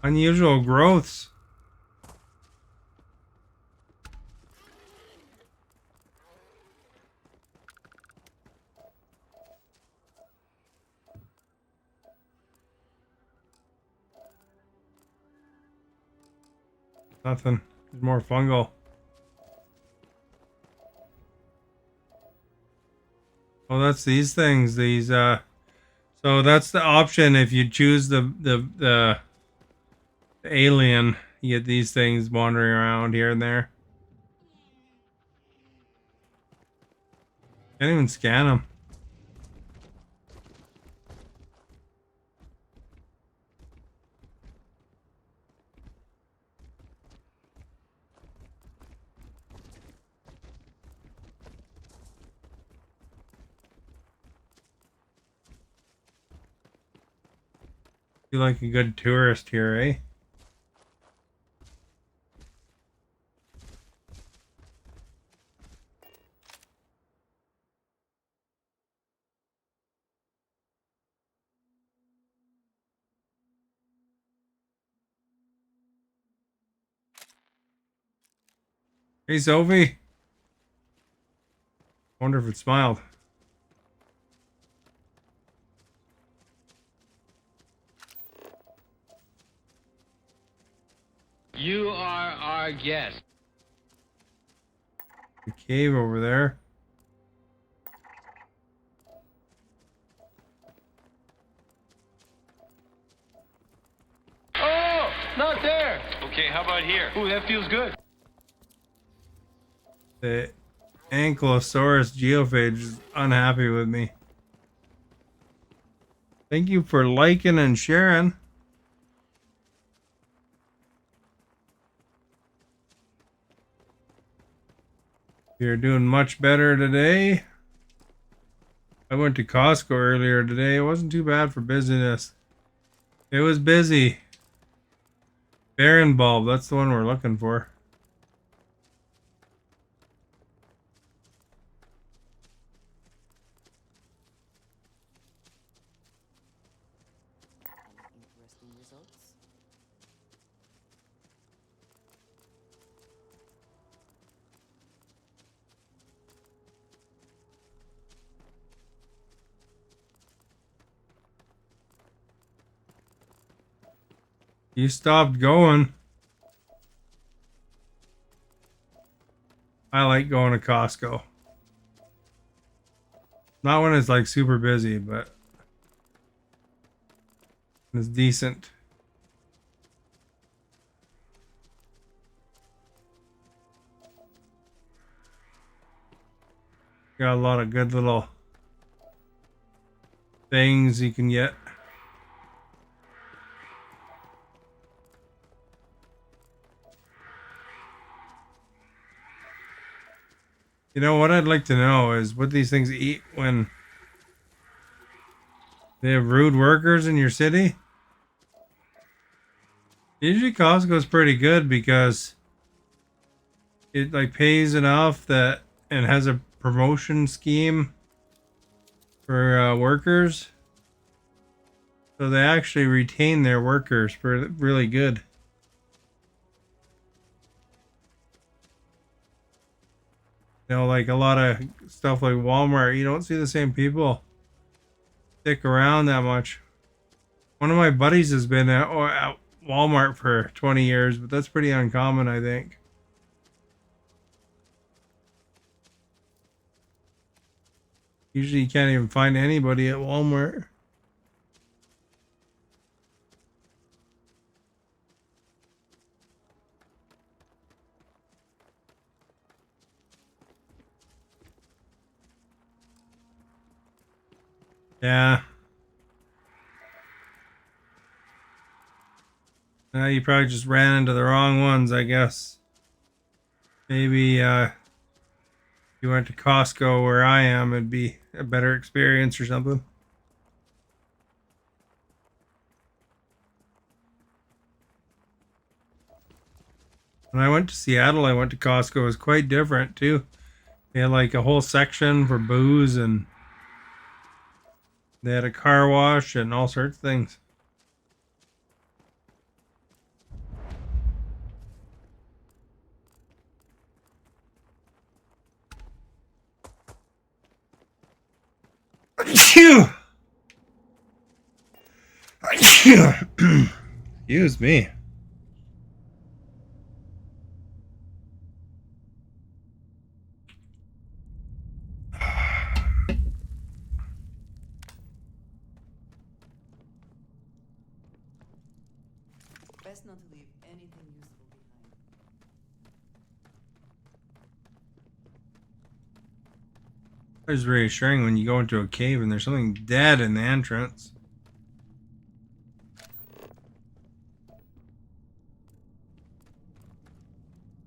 Unusual growths. Nothing. There's more fungal. Oh, that's these things. These so that's the option if you choose the alien. You get these things wandering around here and there. Can't even scan them. You like a good tourist here, eh? Hey, Sophie. Wonder if it smiled. You are our guest. The cave over there. Oh, not there. Okay, how about here? Ooh, that feels good. The Ankylosaurus geophage is unhappy with me. Thank you for liking and sharing. You're doing much better today. I went to Costco earlier today. It wasn't too bad for busyness. It was busy. Baron bulb, that's the one we're looking for. Any interesting results? You stopped going. I like going to Costco. Not when it's like super busy, but it's decent. Got a lot of good little things you can get. You know what I'd like to know is what these things eat when they have rude workers in your city. Usually Costco's pretty good because it like pays enough that and has a promotion scheme for workers. So they actually retain their workers for really good. You know, like a lot of stuff like Walmart, you don't see the same people stick around that much. One of my buddies has been at Walmart for 20 years, but that's pretty uncommon, I think. Usually you can't even find anybody at Walmart. Yeah. You probably just ran into the wrong ones, I guess. Maybe if you went to Costco where I am, it'd be a better experience or something. When I went to Seattle, I went to Costco. It was quite different too. They had like a whole section for booze and they had a car wash and all sorts of things. Excuse me. Best not to leave anything useful behind. It's reassuring when you go into a cave and there's something dead in the entrance.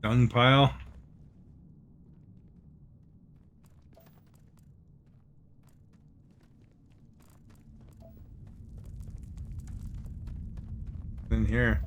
Dung pile. In here.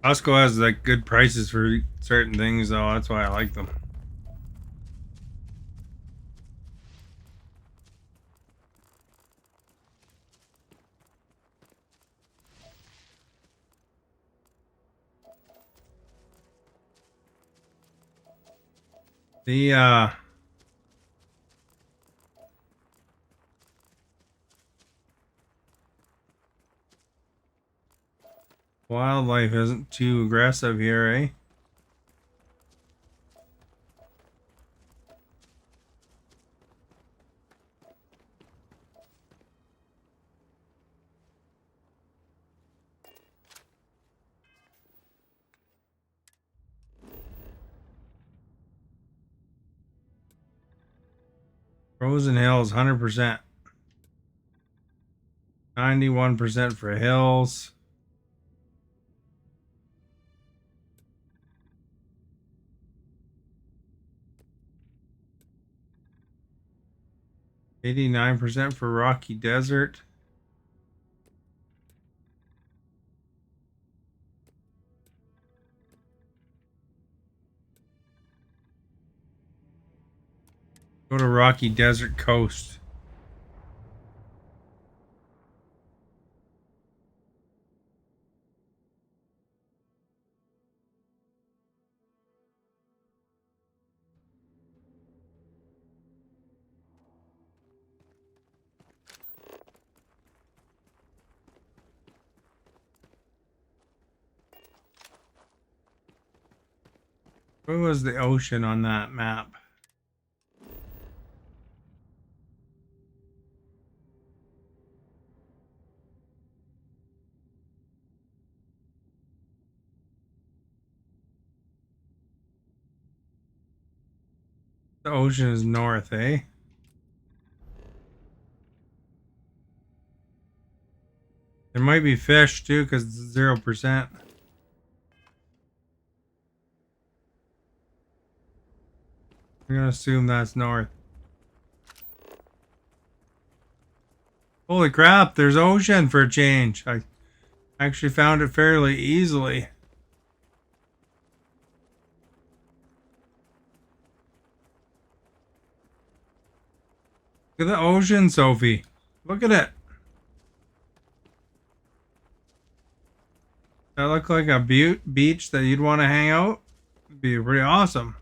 Costco has like good prices for certain things though, that's why I like them. The wildlife isn't too aggressive here, eh? Frozen Hills, 100%. 91% for hills. $89 for Rocky Desert. Go to Rocky Desert Coast. Where was the ocean on that map? The ocean is north, eh? There might be fish too, because it's 0%. I'm gonna assume that's north. Holy crap, there's ocean for a change. I actually found it fairly easily. Look at the ocean, Sophie. Look at it. That look like a beach that you'd want to hang out? It'd be pretty awesome.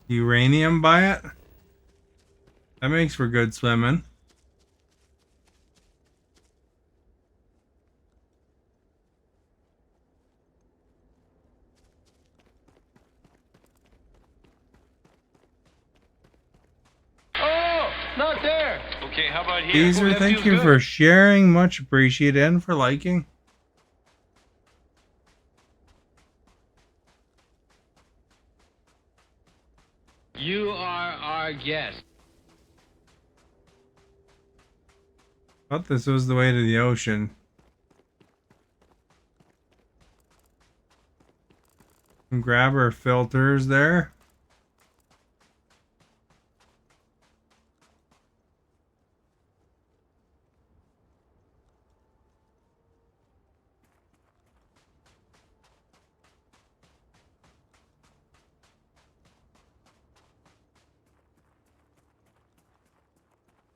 Uranium by it? That makes for good swimming. Oh, not there. Okay, how about here? Caesar, That thank feels you good. for sharing. Much appreciated and for liking. You are our guest. Thought this was the way to the ocean. Some grabber filters there.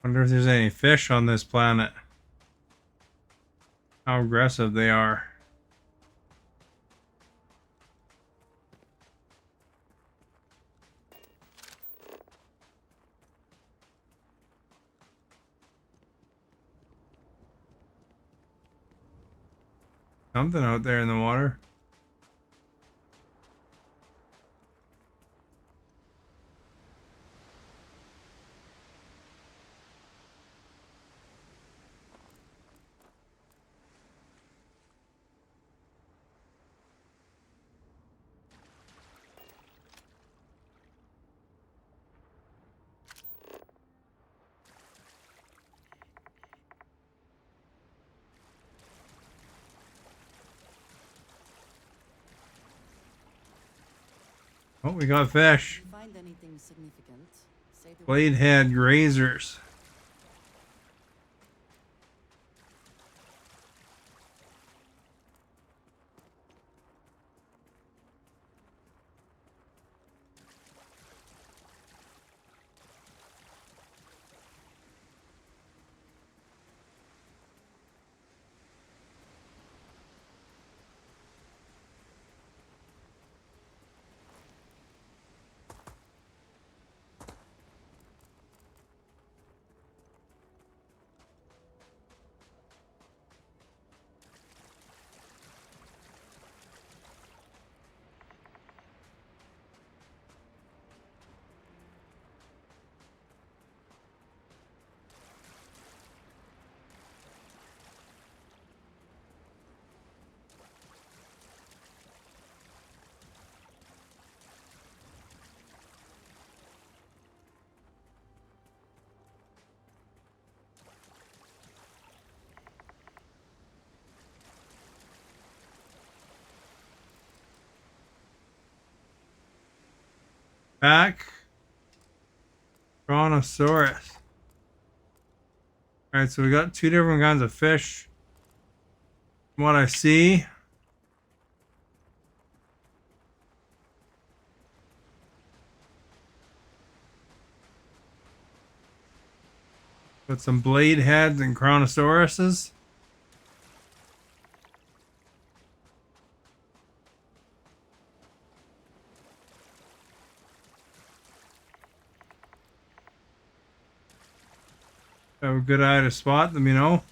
Wonder if there's any fish on this planet. How aggressive they are. Something out there in the water. Oh, we got fish. If you find anything significant, say the word. Bladehead grazers. Back. Brontosaurus. Alright, so we got two different kinds of fish. From what I see. Got some blade heads and chronosauruses. Have a good eye to spot them, you know.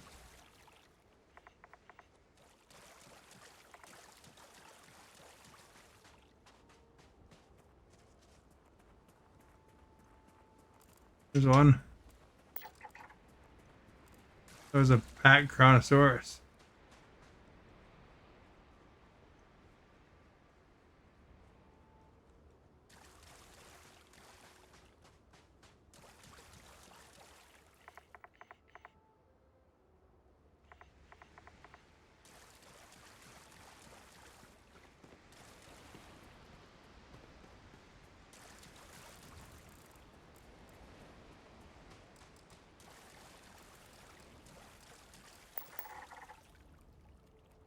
There's one. There's a packed chronosaurus.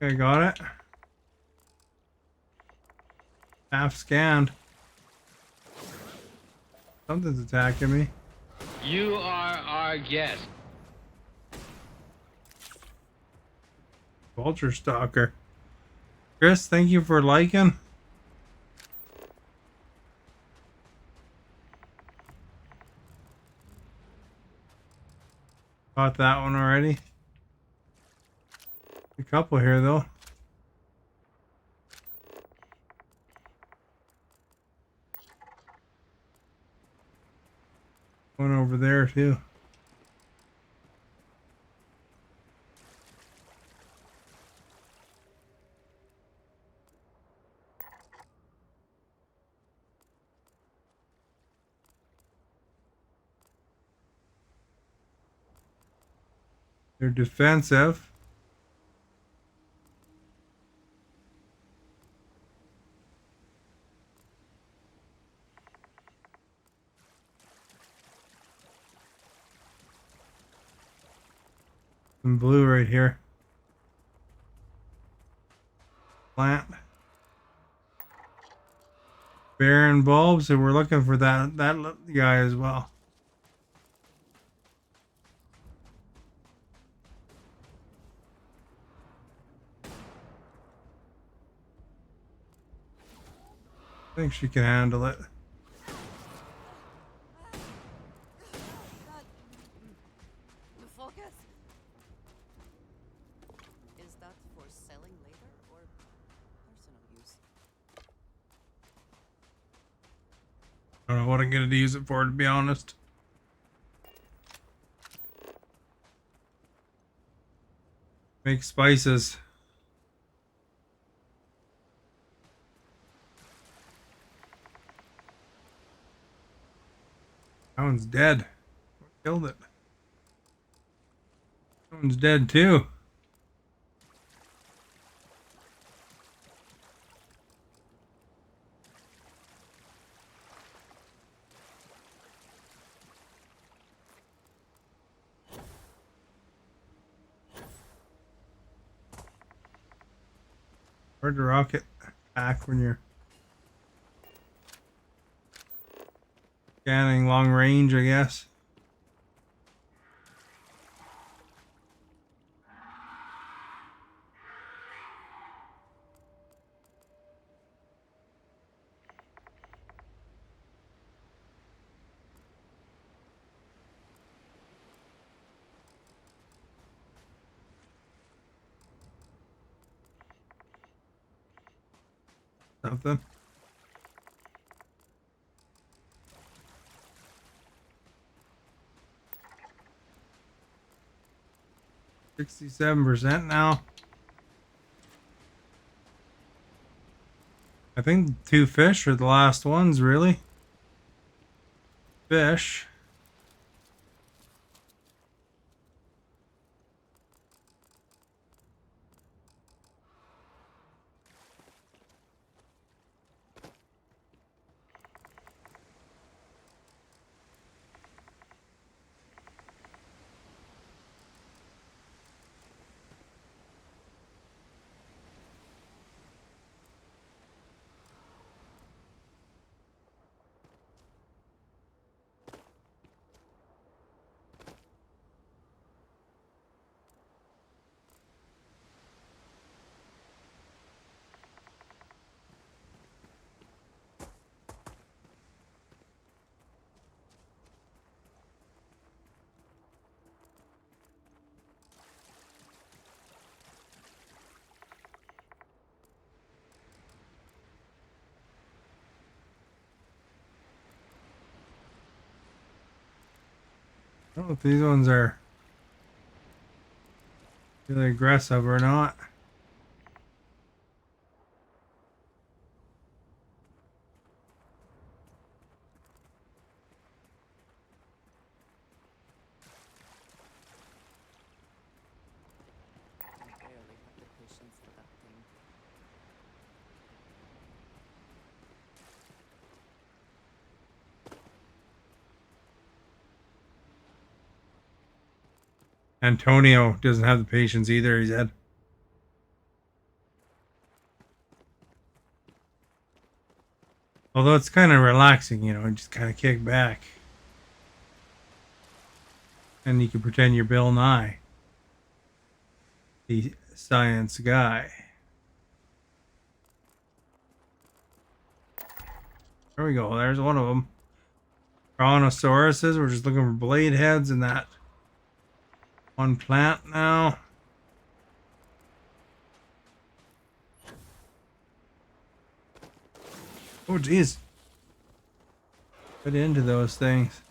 Okay, got it. Half scanned. Something's attacking me. You are our guest. Vulture stalker. Chris, thank you for liking. Got that one already. A couple here though. One over there too. They're defensive. Some blue right here. Plant. Barren bulbs, and we're looking for that guy as well. I think she can handle it. Focus. Is that for selling later or personal use? I don't know what I'm gonna use it for, to be honest. Make spices. That one's dead. What killed it? That one's dead too. Hard to rocket pack when you're scanning long range, I guess. Something. 67% now. I think 2 fish are the last ones, really. Fish. I don't know if these ones are really aggressive or not. I barely have the patience for that thing. Antonio doesn't have the patience either, he said. Although it's kind of relaxing, you know, just kind of kick back. And you can pretend you're Bill Nye, the science guy. There we go. There's one of them. Bronosauruses. We're just looking for blade heads in that one plant now. Oh, geez. Get into those things.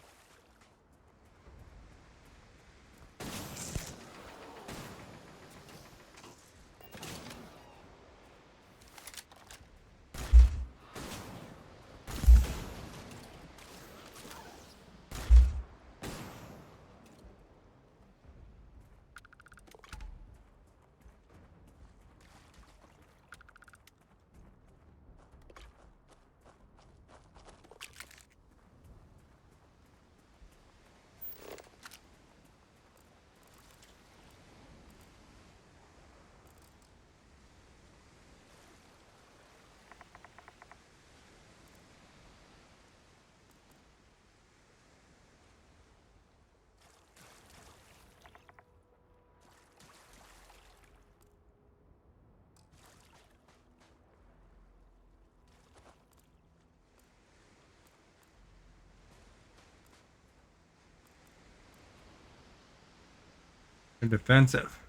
They're defensive.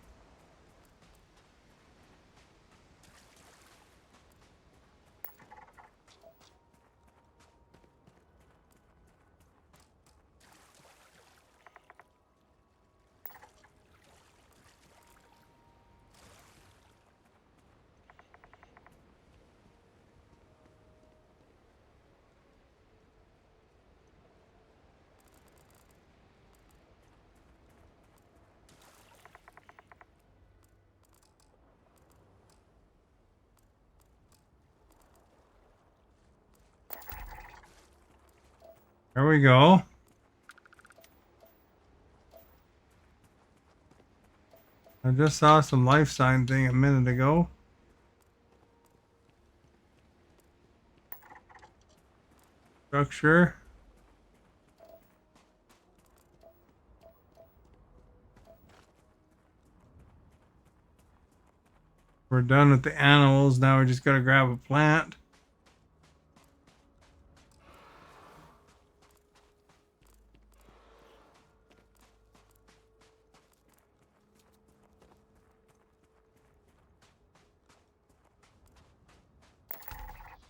There we go. I just saw some life sign thing a minute ago. Structure. We're done with the animals. Now we just gotta grab a plant.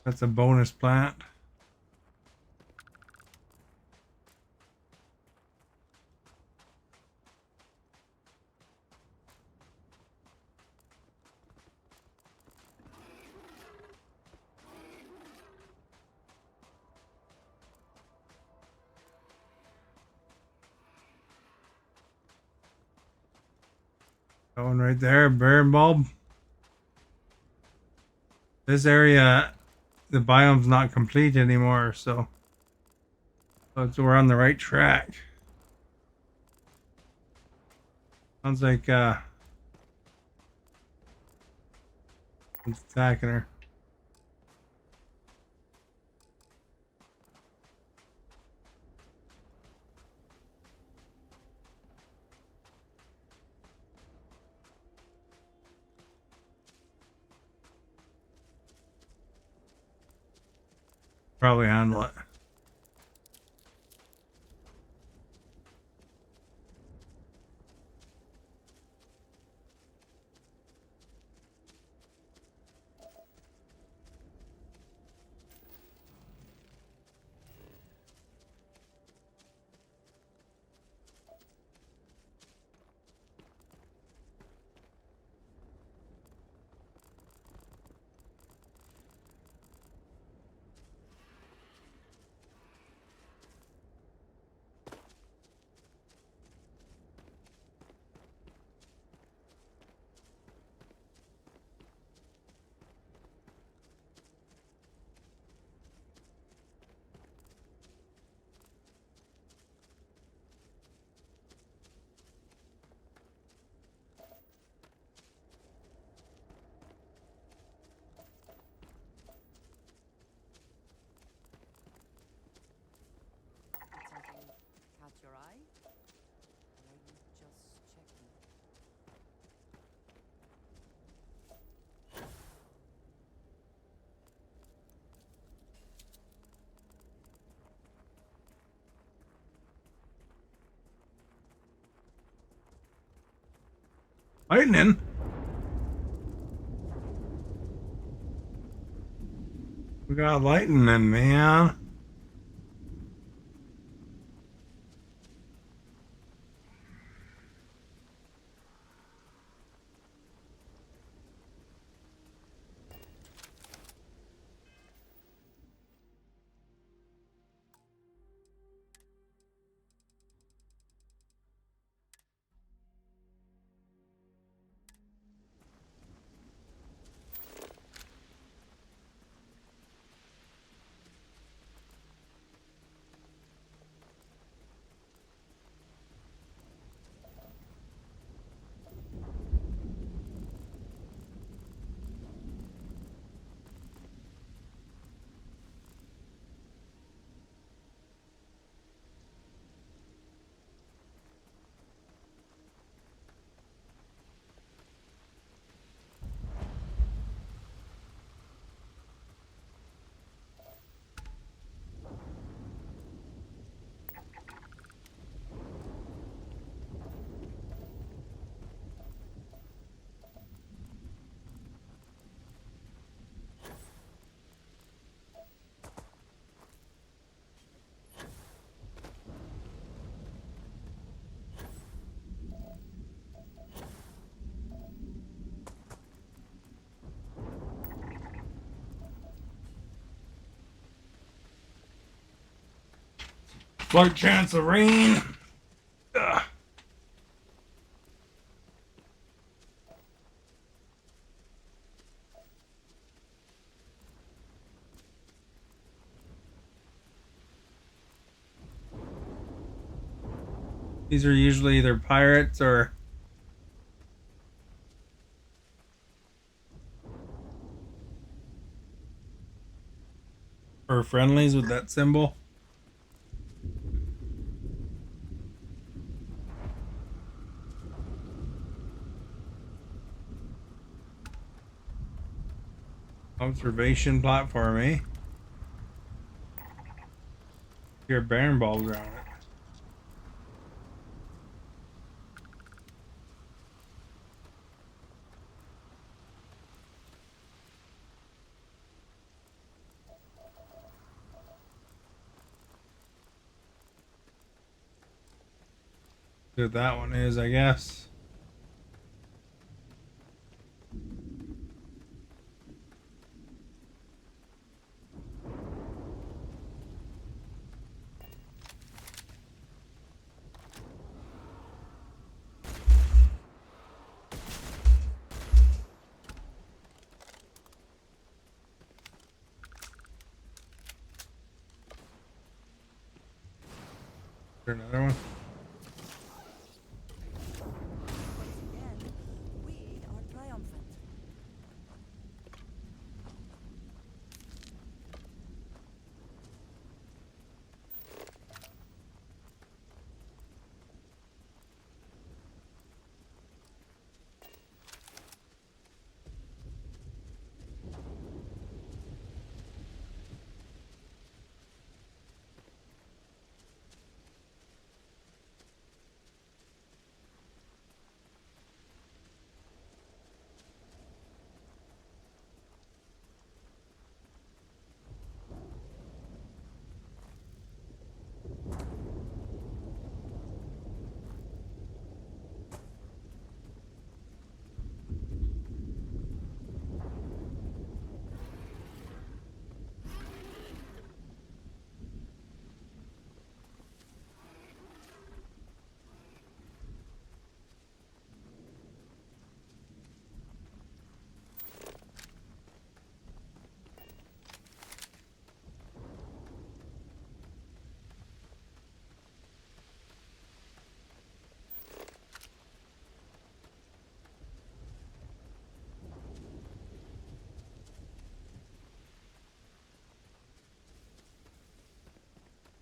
That's a bonus plant. That one right there, bear bulb. This area, the biome's not complete anymore, so we're on the right track. Sounds like it's attacking her. Probably handle it. Did something catch your eye? Or are you just checking? Lightning. We got lightning, man. Slight chance of rain. Ugh. These are usually either pirates or friendlies with that symbol. Observation platform, eh? Here, barren balls around it. See what that one is, I guess. Is there another one? Once again, we are triumphant.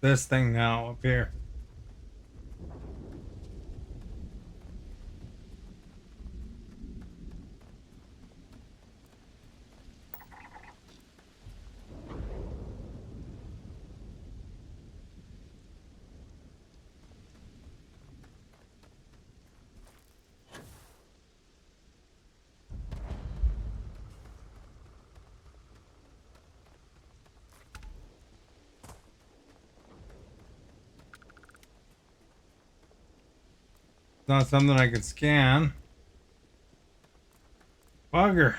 This thing now up here. It's not something I could scan. Bugger.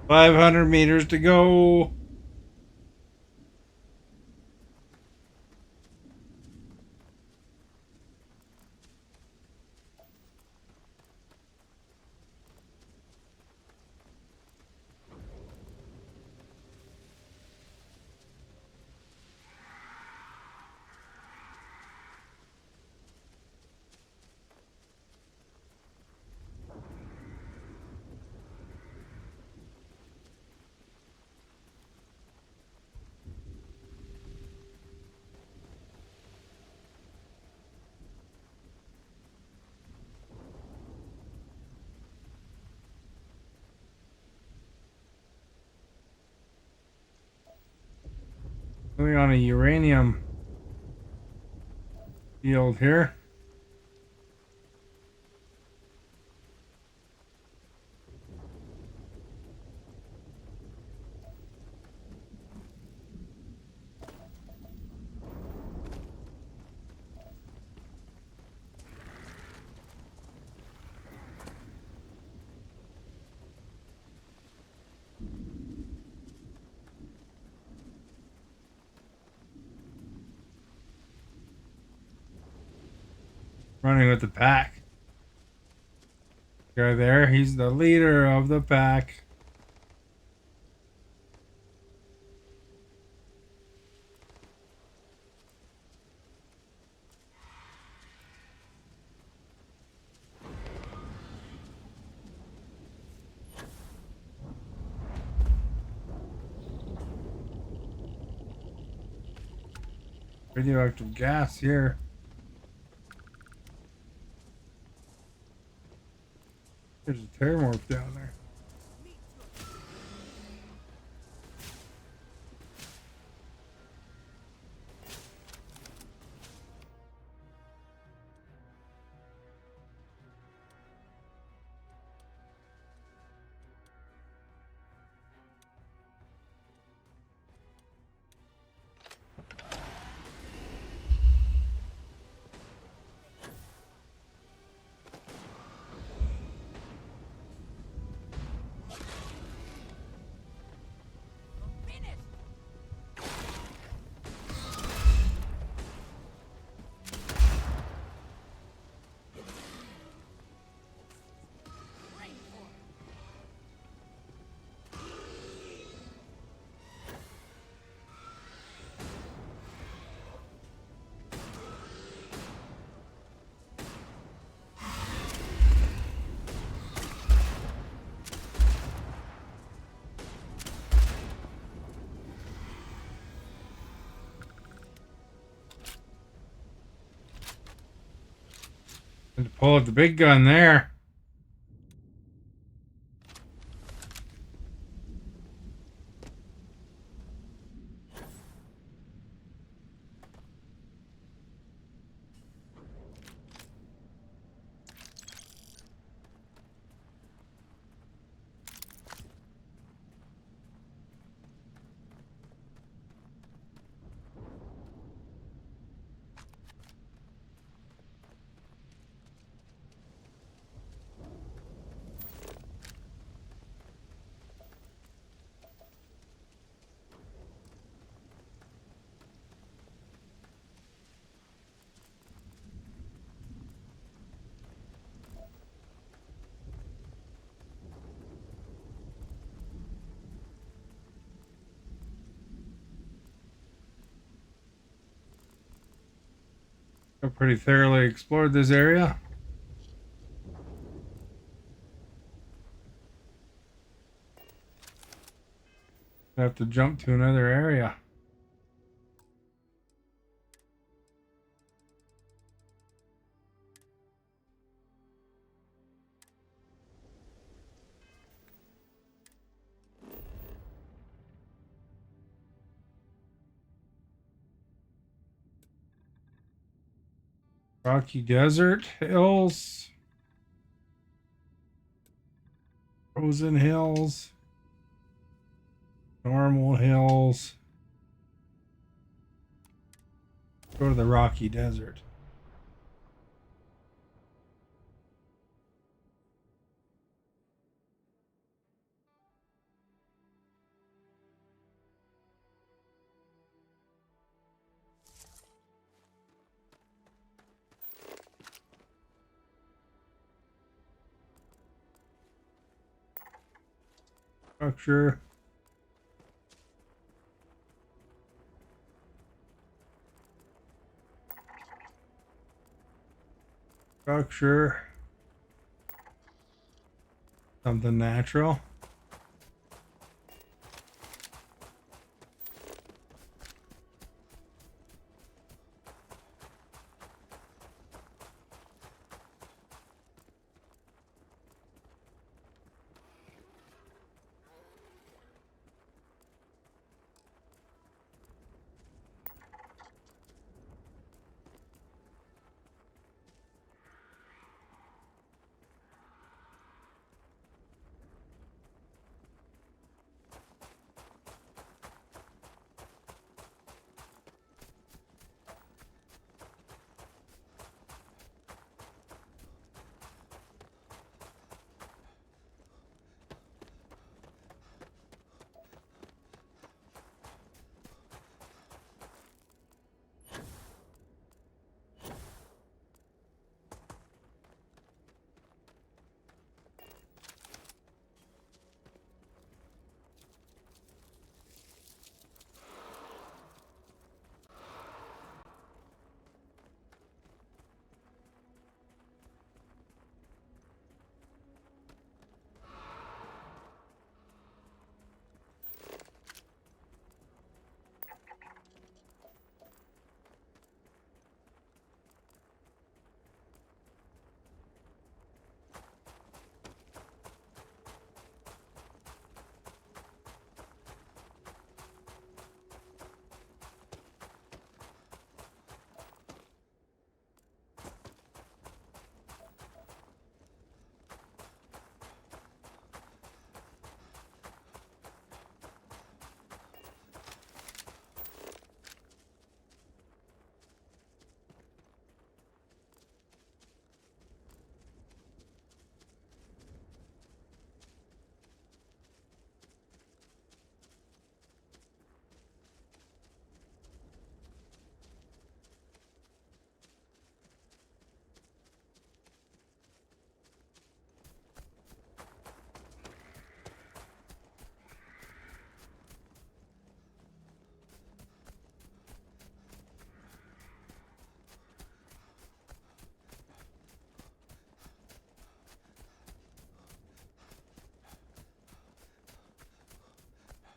500 meters to go. Going on a uranium field here. Running with the pack. Guy there, he's the leader of the pack. Radioactive gas here. There's a terramorph down there. And to pull out the big gun there. I've pretty thoroughly explored this area. I have to jump to another area. Rocky Desert Hills. Frozen Hills. Normal Hills. Go to the Rocky Desert. Structure. Structure. Something natural.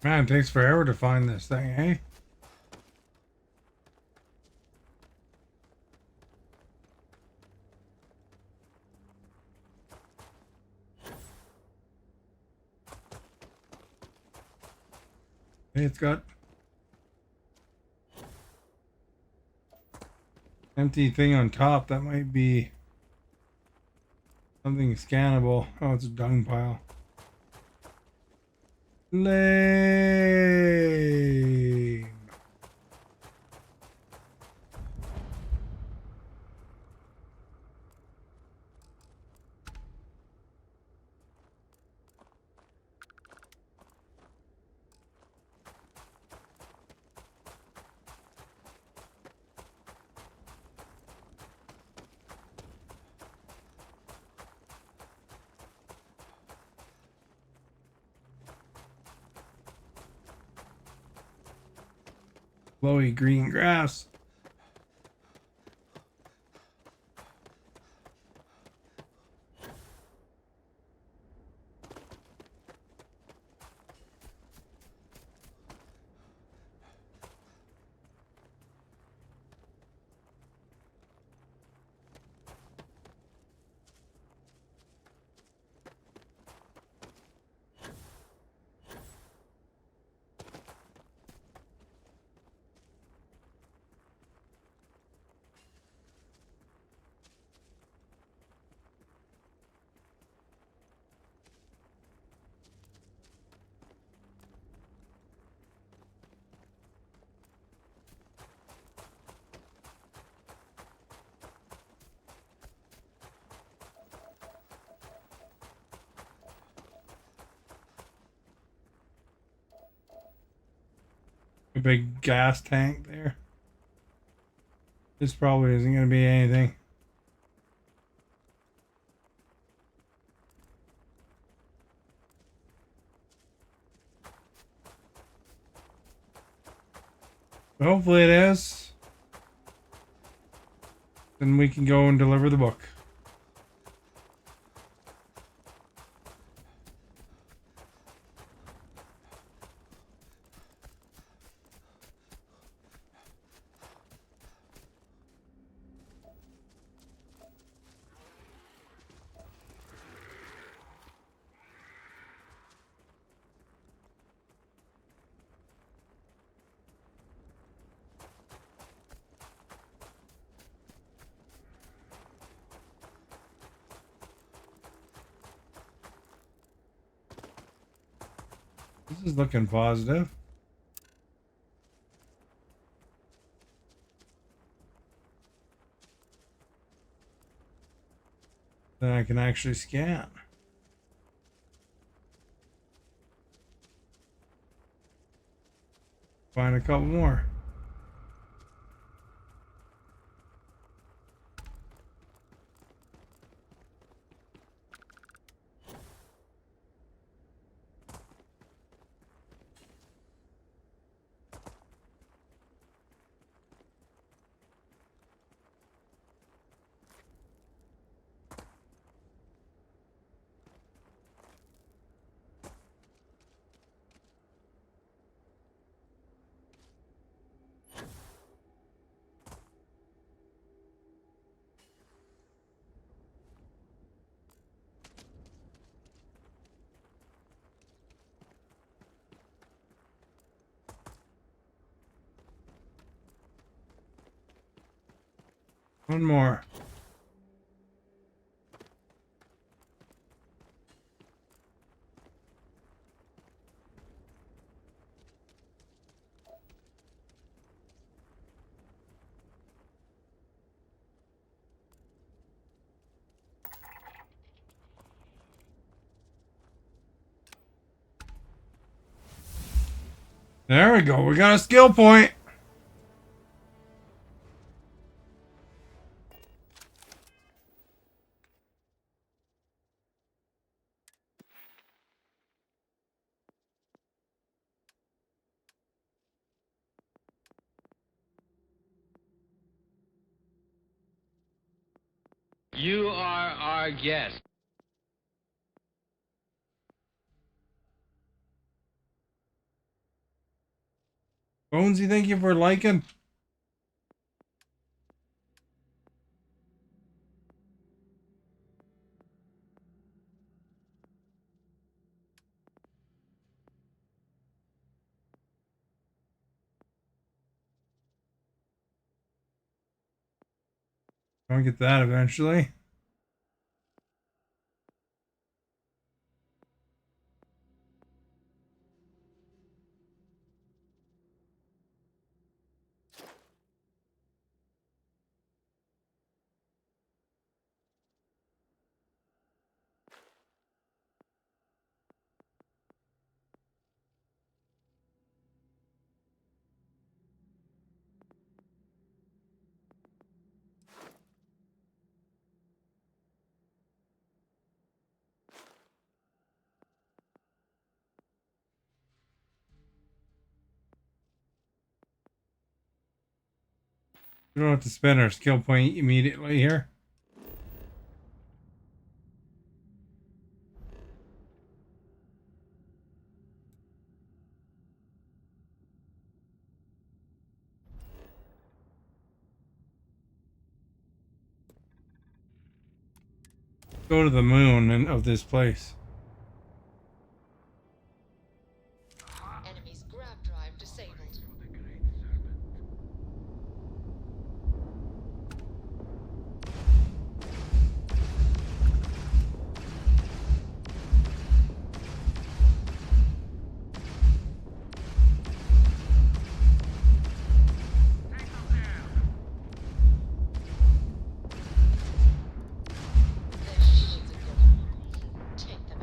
Man, it takes forever to find this thing, hey? Hey, it's got empty thing on top. That might be something scannable. Oh, it's a dung pile. Lame. Flowy green grass. A big gas tank there. This probably isn't going to be anything. Hopefully it is. Then we can go and deliver the book. This is looking positive. Then I can actually scan. Find a couple more. One more. There we go. We got a skill point. You are our guest. Bonesy, thank you for liking. I'll get that eventually. We don't have to spend our skill point immediately here. Go to the moon and of this place. Enemy's grab drive disabled. Their shields are gone. Take them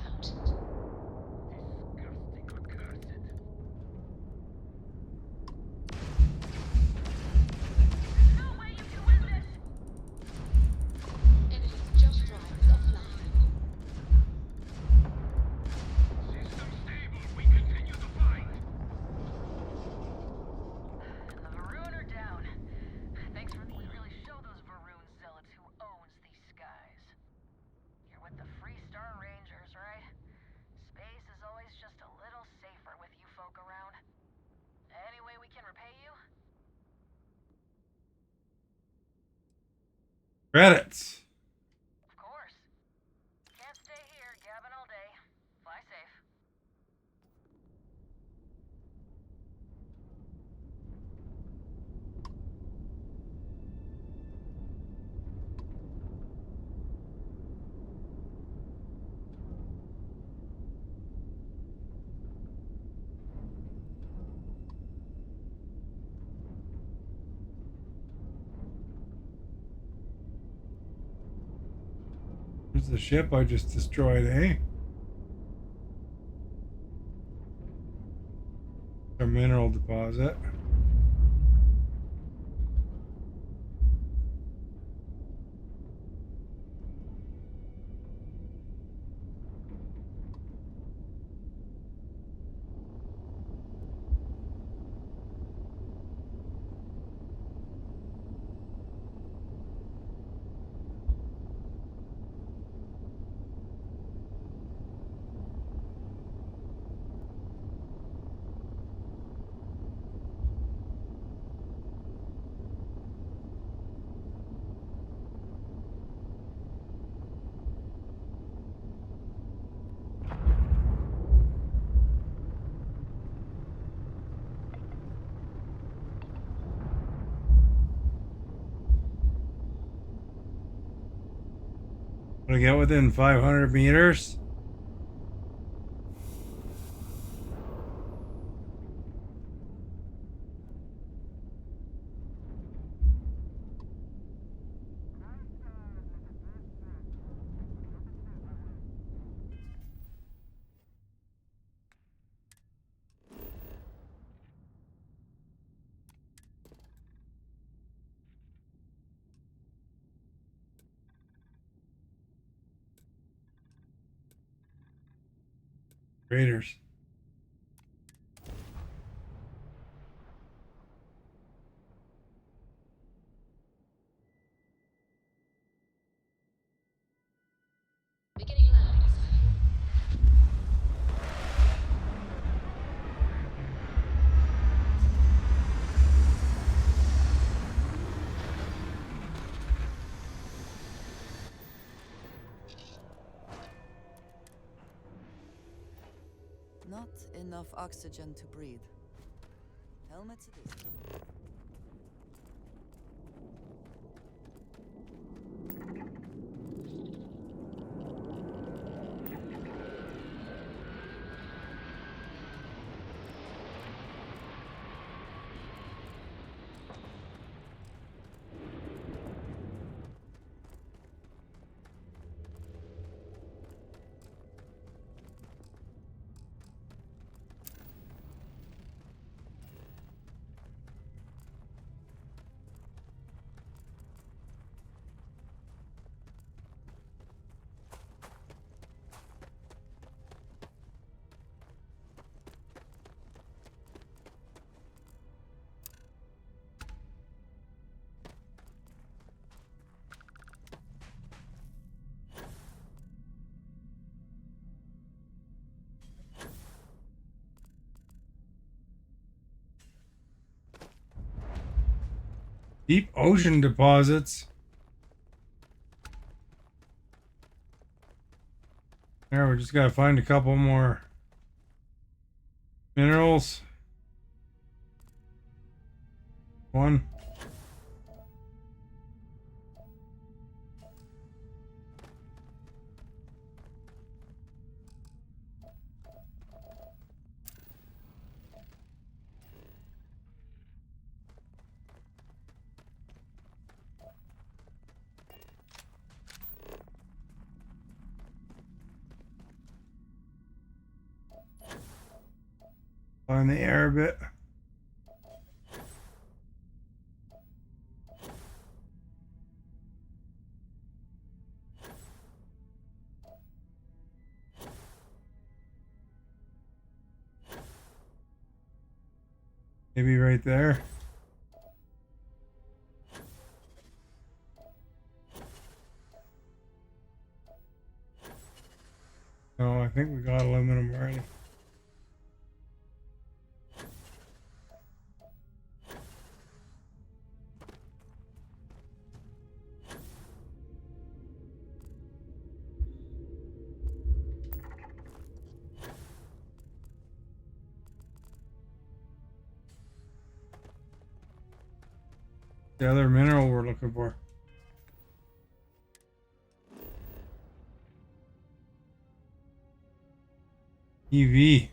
Credits. Of course. Can't stay here gabbing all day. Fly safe. There's the ship I just destroyed, eh? A mineral deposit. When I get within 500 meters. Raiders. Beginning landing. Not enough oxygen to breathe. Helmets it is. Deep ocean deposits. There, we just gotta find a couple more minerals. One. Find the air a bit. Maybe right there. No, I think we got aluminum already. The other mineral we're looking for. EV.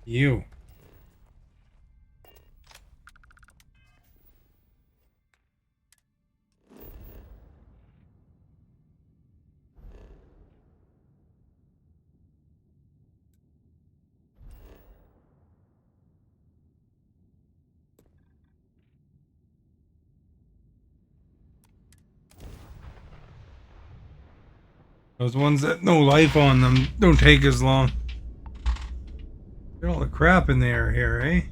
You. Those ones that no life on them don't take as long. Get all the crap in there here, eh?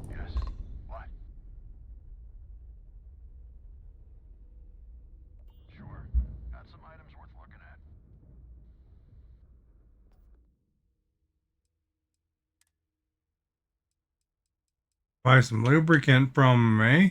Yes. What? Sure. Got some items worth looking at. Buy some lubricant from 'em, eh?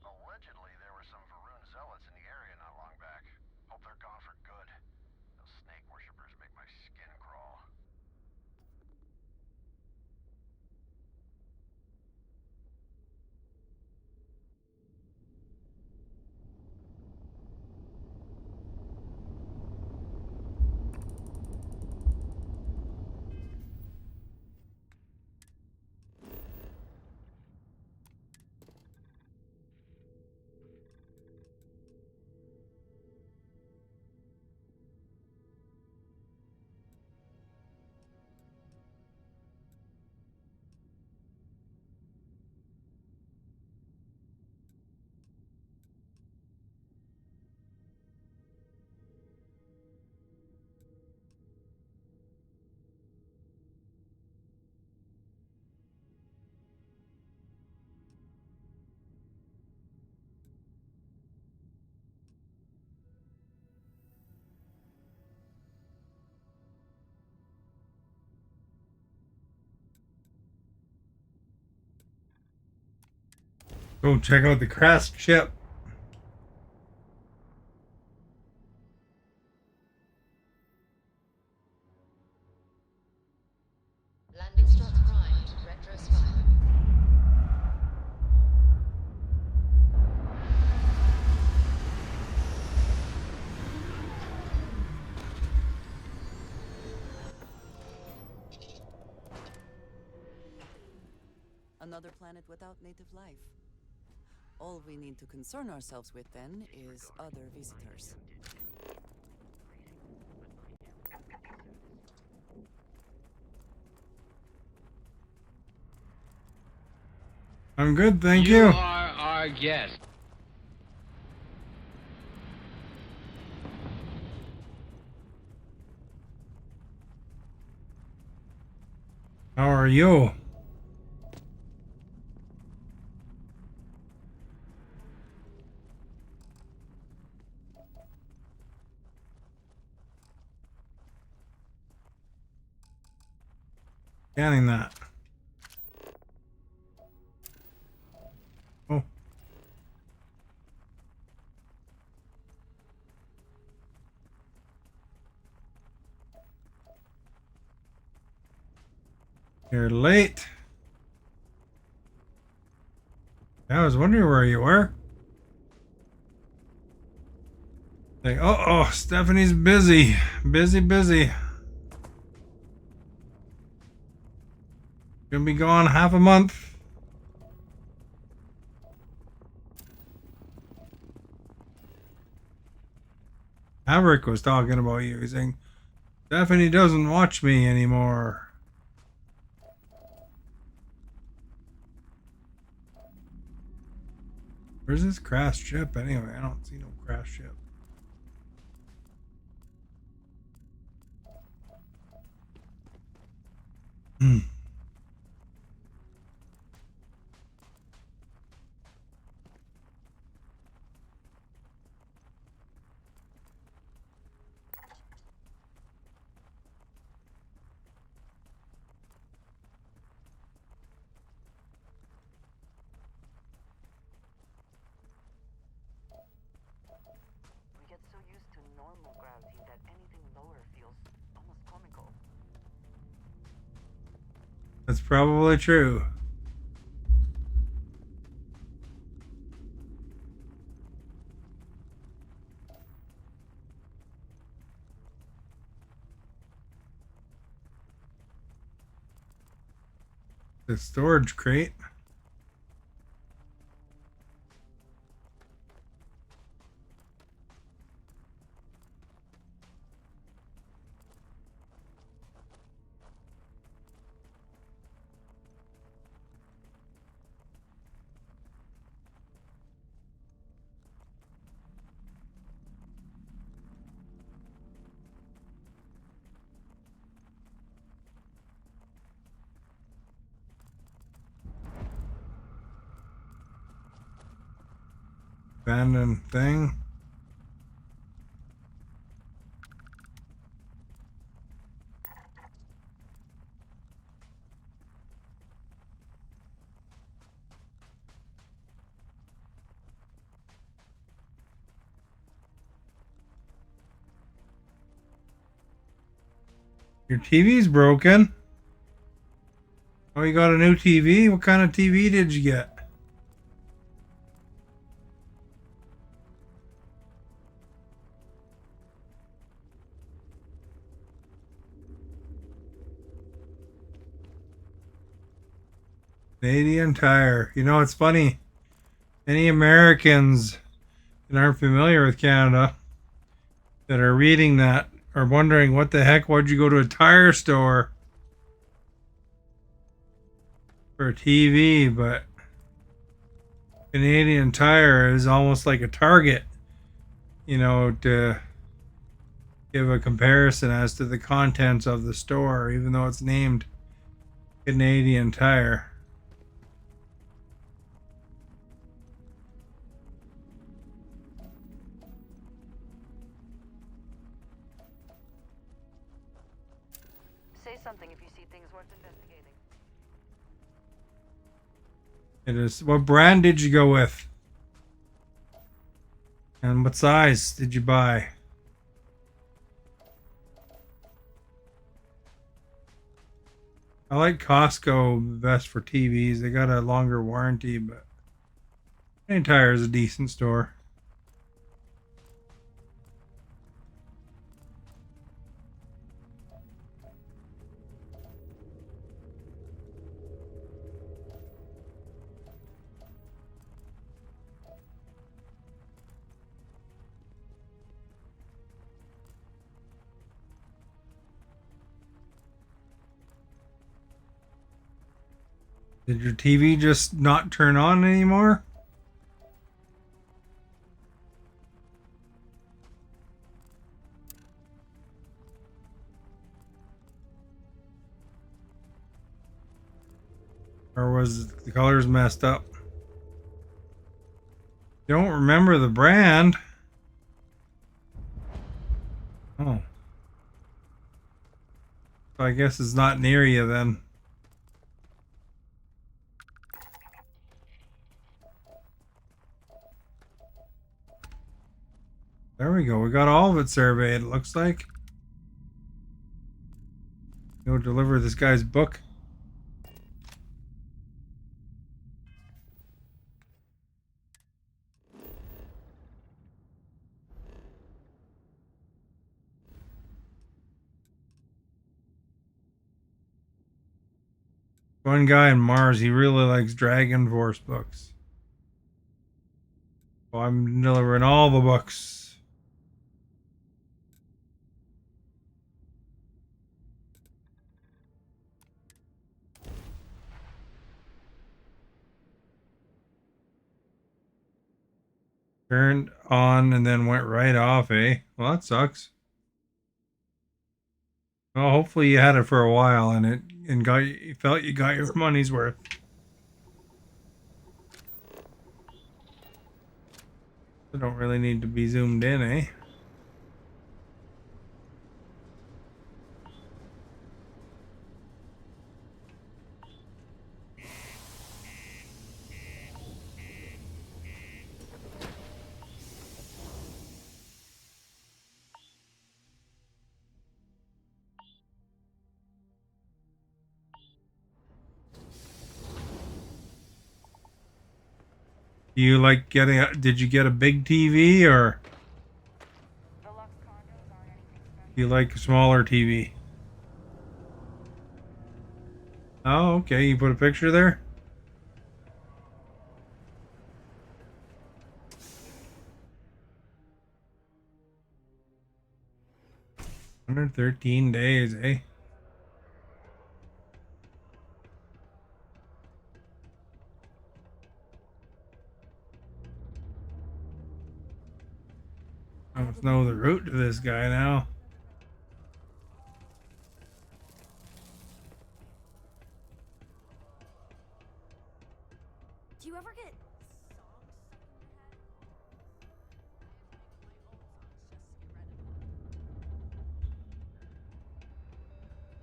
Allegedly, there were some Varun zealots in the area not long back. Hope they're gone for good. Those snake worshippers make my skin crawl. Go check out the crashed ship. Landing struts primed. Retros firing. Another planet without native life. All we need to concern ourselves with then is other visitors. I'm good, thank You you. are our guest. How are you? Scanning that. Oh. You're late. I was wondering where you were. Like, oh, Stephanie's busy. Busy. Gonna be gone half a month. Maverick was talking about you. He's saying, Stephanie doesn't watch me anymore. Where's this crashed ship anyway? I don't see no crashed ship. We get so used to normal gravity that anything lower feels almost comical. That's probably true. The storage crate. Abandoned thing. Your TV's broken. Oh, you got a new TV? What kind of TV did you get? Canadian Tire. You know, it's funny. Any Americans that aren't familiar with Canada that are reading that are wondering what the heck, why'd you go to a tire store for a TV? But Canadian Tire is almost like a Target, you know, to give a comparison as to the contents of the store, even though it's named Canadian Tire. Say something if you see things worth investigating. It is. What brand did you go with? And what size did you buy? I like Costco best for TVs. They got a longer warranty, but Canadian Tire is a decent store. Did your TV just not turn on anymore? Or was the colors messed up? You don't remember the brand? Oh. So I guess it's not near you then. There we go. We got all of it surveyed, it looks like. Go deliver this guy's book. One guy in Mars, he really likes Dragon Force books. So I'm delivering all the books. Turned on and then went right off, eh? Well, that sucks. Well, hopefully you had it for a while and you felt you got your money's worth. I don't really need to be zoomed in, eh? Do you like getting did you get a big TV or do you like a smaller TV? Oh, okay. You put a picture there? 113 days, eh? I must know the route to this guy now. Do you ever get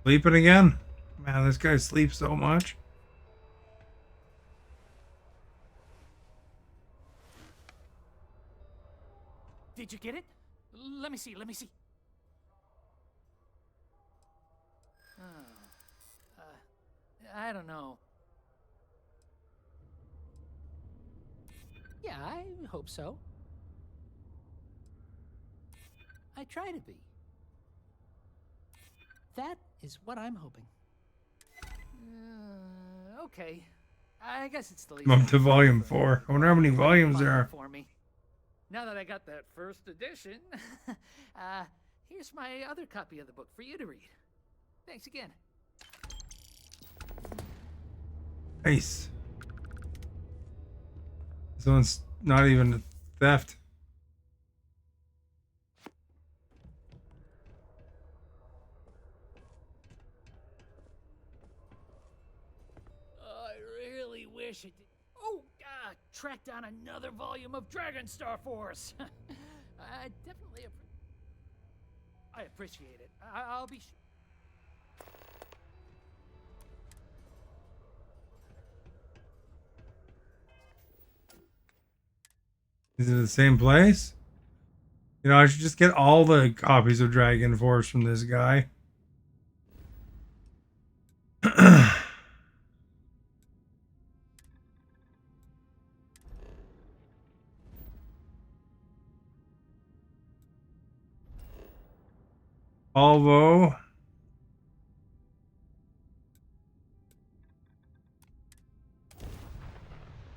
Sleeping again? Man, this guy sleeps so much. Did you get it? Let me see, let me see. Oh, I don't know. Yeah, I hope so. I try to be. That is what I'm hoping. Okay. I guess it's the least. I'm up to volume 4. I wonder how many volumes there are. For me. Now that I got that first edition, here's my other copy of the book for you to read. Thanks again. Nice. This one's not even a theft. I really wish it did. Oh, track down another volume of Dragon Star Force. I definitely I appreciate it. I'll be sure. Is it the same place? You know, I should just get all the copies of Dragon Force from this guy. Volvo.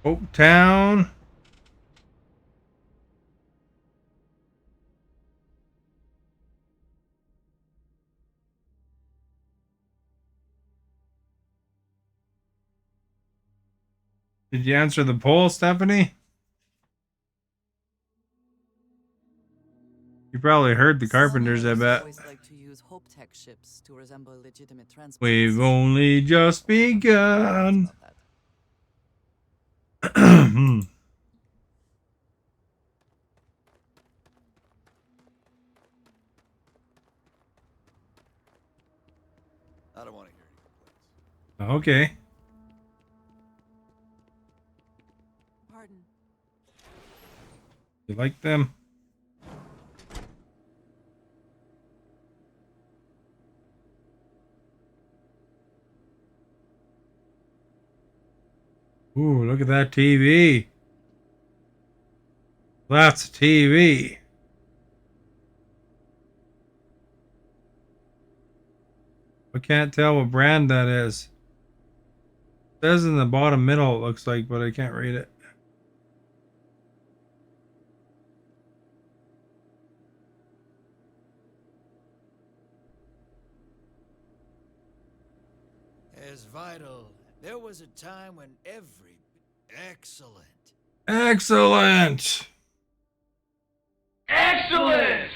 Hope Town. Did you answer the poll, Stephanie? You probably heard the carpenters, I bet. Always like to use Hope Tech ships to resemble legitimate transports. We've only just begun. I don't want to hear any complaints. Okay. Pardon. You like them? Ooh, look at that TV. That's a TV. I can't tell what brand that is. It says in the bottom middle, it looks like, but I can't read it. As vital, there was a time when every... Excellent. Excellent. Excellent!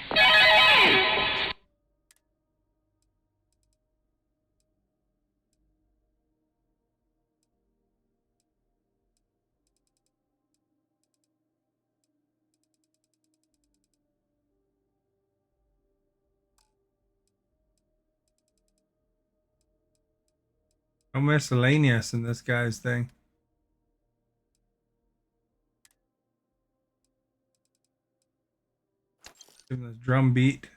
No miscellaneous in this guy's thing. Give him this drum beat.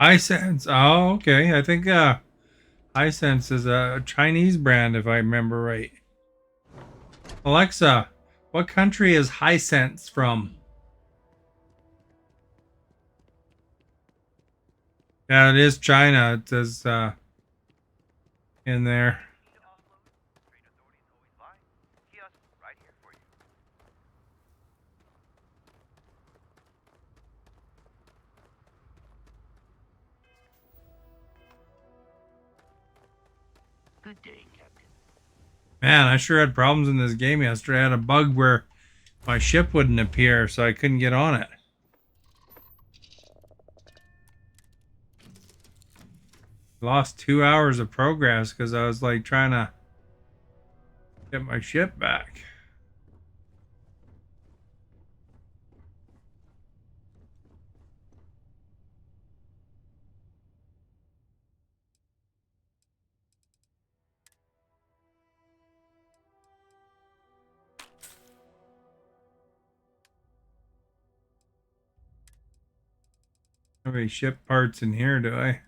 Hisense. Oh, okay. I think Hisense is a Chinese brand, if I remember right. Alexa, what country is Hisense from? Yeah, it is China. It says in there. Good day, Captain. Man, I sure had problems in this game yesterday. I had a bug where my ship wouldn't appear, so I couldn't get on it. Lost 2 hours of progress because I was like trying to get my ship back. Have any ship parts in here, do I?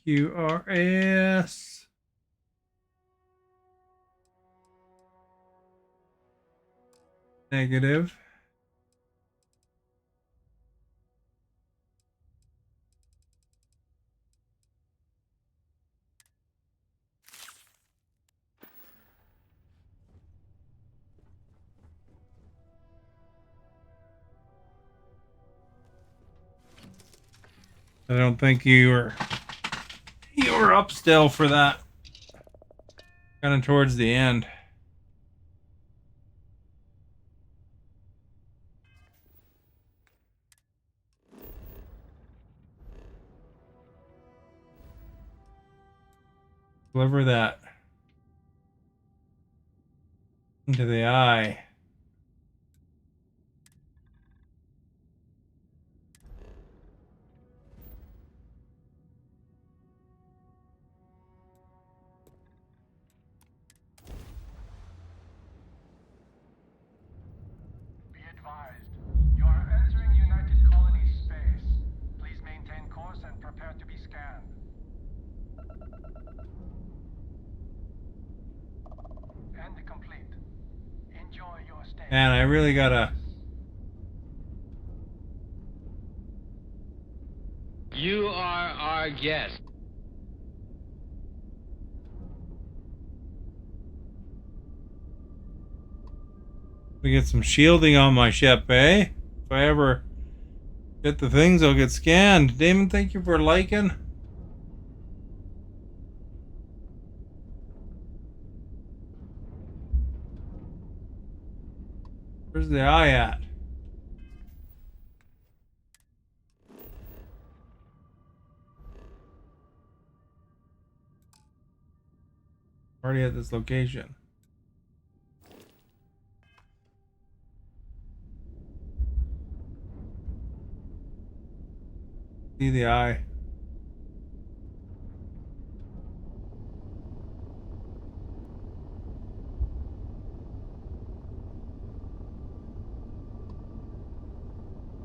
EQRS. Negative. I don't think you were up still for that. Kind of towards the end. Deliver that into the eye. Man, I really gotta. You are our guest. We get some shielding on my ship, eh? If I ever get the things, I'll get scanned. Damon, thank you for liking. Where's the eye at? Already at this location. See the eye.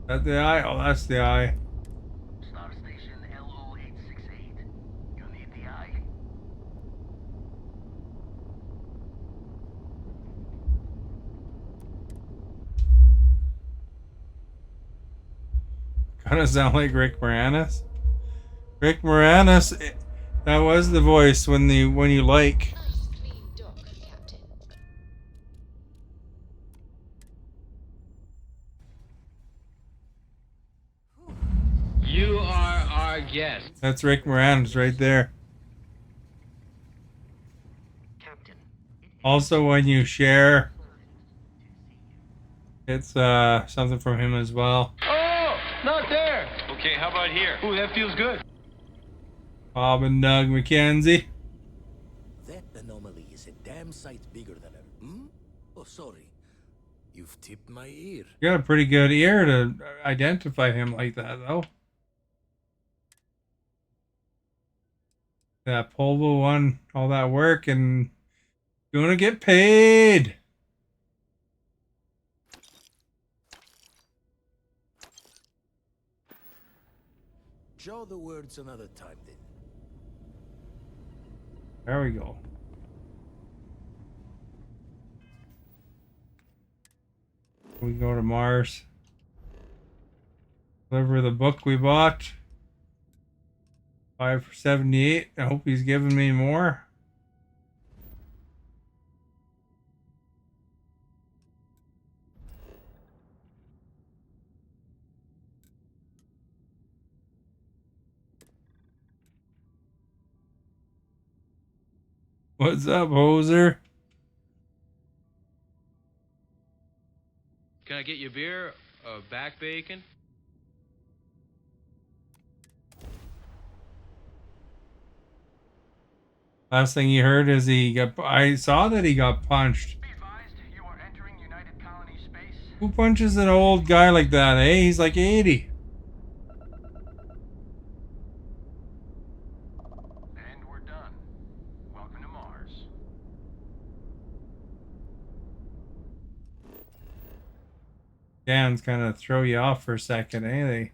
Is that the eye? Oh, that's the eye. Star Station LO868. You need the eye? Kind of sound like Rick Moranis. Rick Moranis, that was the voice when you like. Nice clean dock, Captain. You are our guest. That's Rick Moranis right there. Also, when you share, it's something from him as well. Oh, not there. Okay, how about here? Ooh, that feels good. Bob and Doug McKenzie. That anomaly is a damn sight bigger than ever. Hmm? Oh, sorry. You've tipped my ear. You got a pretty good ear to identify him like that, though. That Polvo one, all that work, and gonna get paid. Show the words another time, then. There we go. We go to Mars. Deliver the book we bought. 5 for 78. I hope he's giving me more. What's up, hoser? Can I get you a beer? Back bacon? Last thing you heard is I saw that he got punched. Who punches an old guy like that, eh? He's like 80. And we're done. Welcome to Mars. Scans kind of throw you off for a second, eh? They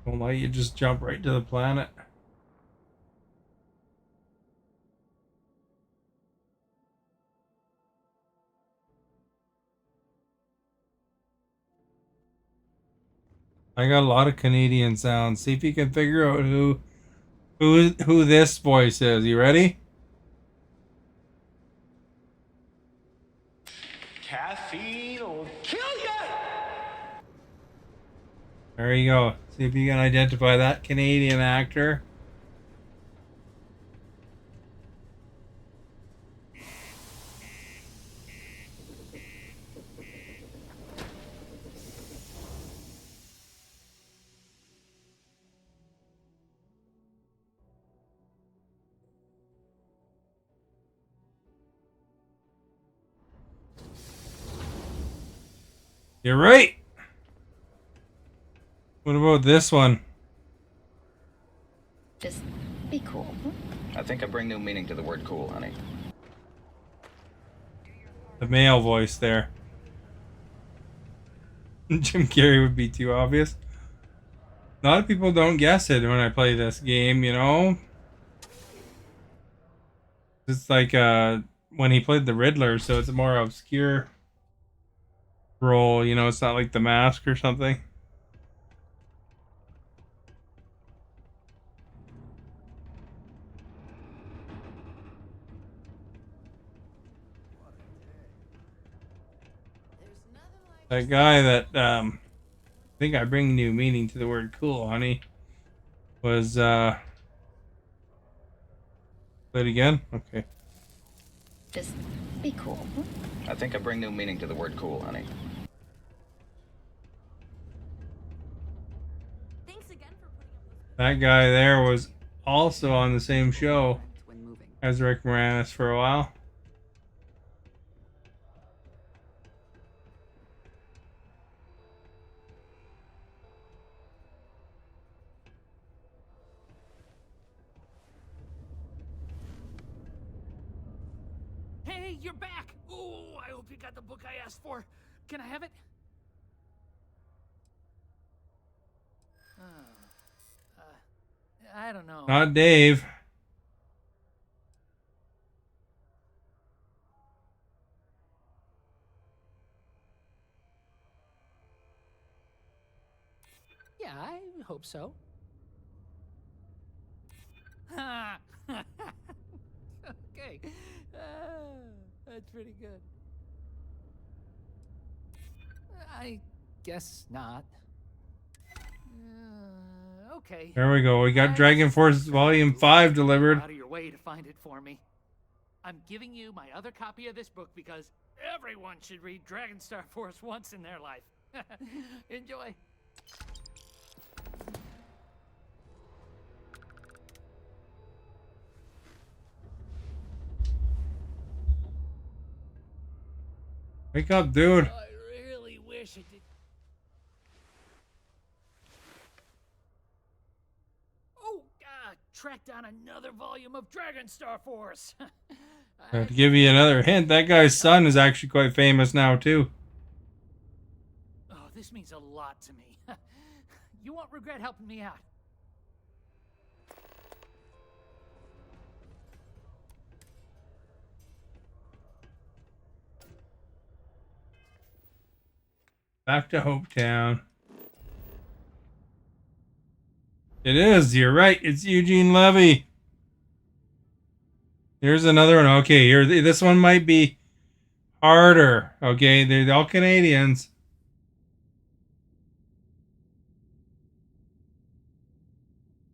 don't let you just jump right to the planet. I got a lot of Canadian sounds. See if you can figure out who this voice is. You ready? Caffeine will kill ya! There you go. See if you can identify that Canadian actor. You're right. What about this one? Just be cool. I think I bring new meaning to the word cool, honey. The male voice there. Jim Carrey would be too obvious. A lot of people don't guess it when I play this game, you know? It's like when he played the Riddler, so it's a more obscure role. You know, it's not like The Mask or something. That guy that I think I bring new meaning to the word cool, honey, was play it again? Okay. Just be cool. I think I bring new meaning to the word cool, honey. That guy there was also on the same show as Rick Moranis for a while. Hey, you're back! Oh, I hope you got the book I asked for. Can I have it? I don't know. Not Dave. Yeah, I hope so. Okay. That's pretty good. I guess not. Okay. There we go. We got Dragon Force Volume 5 delivered. Out of your way to find it for me. I'm giving you my other copy of this book because everyone should read Dragon Star Force once in their life. Enjoy. Wake up, dude. I really wish it did. Oh, track down another volume of Dragon Star Force. To give you another hint, that guy's son is actually quite famous now, too. Oh, this means a lot to me. You won't regret helping me out. Back to Hopetown. It is. You're right. It's Eugene Levy. Here's another one. Okay, here. This one might be harder. Okay, they're all Canadians.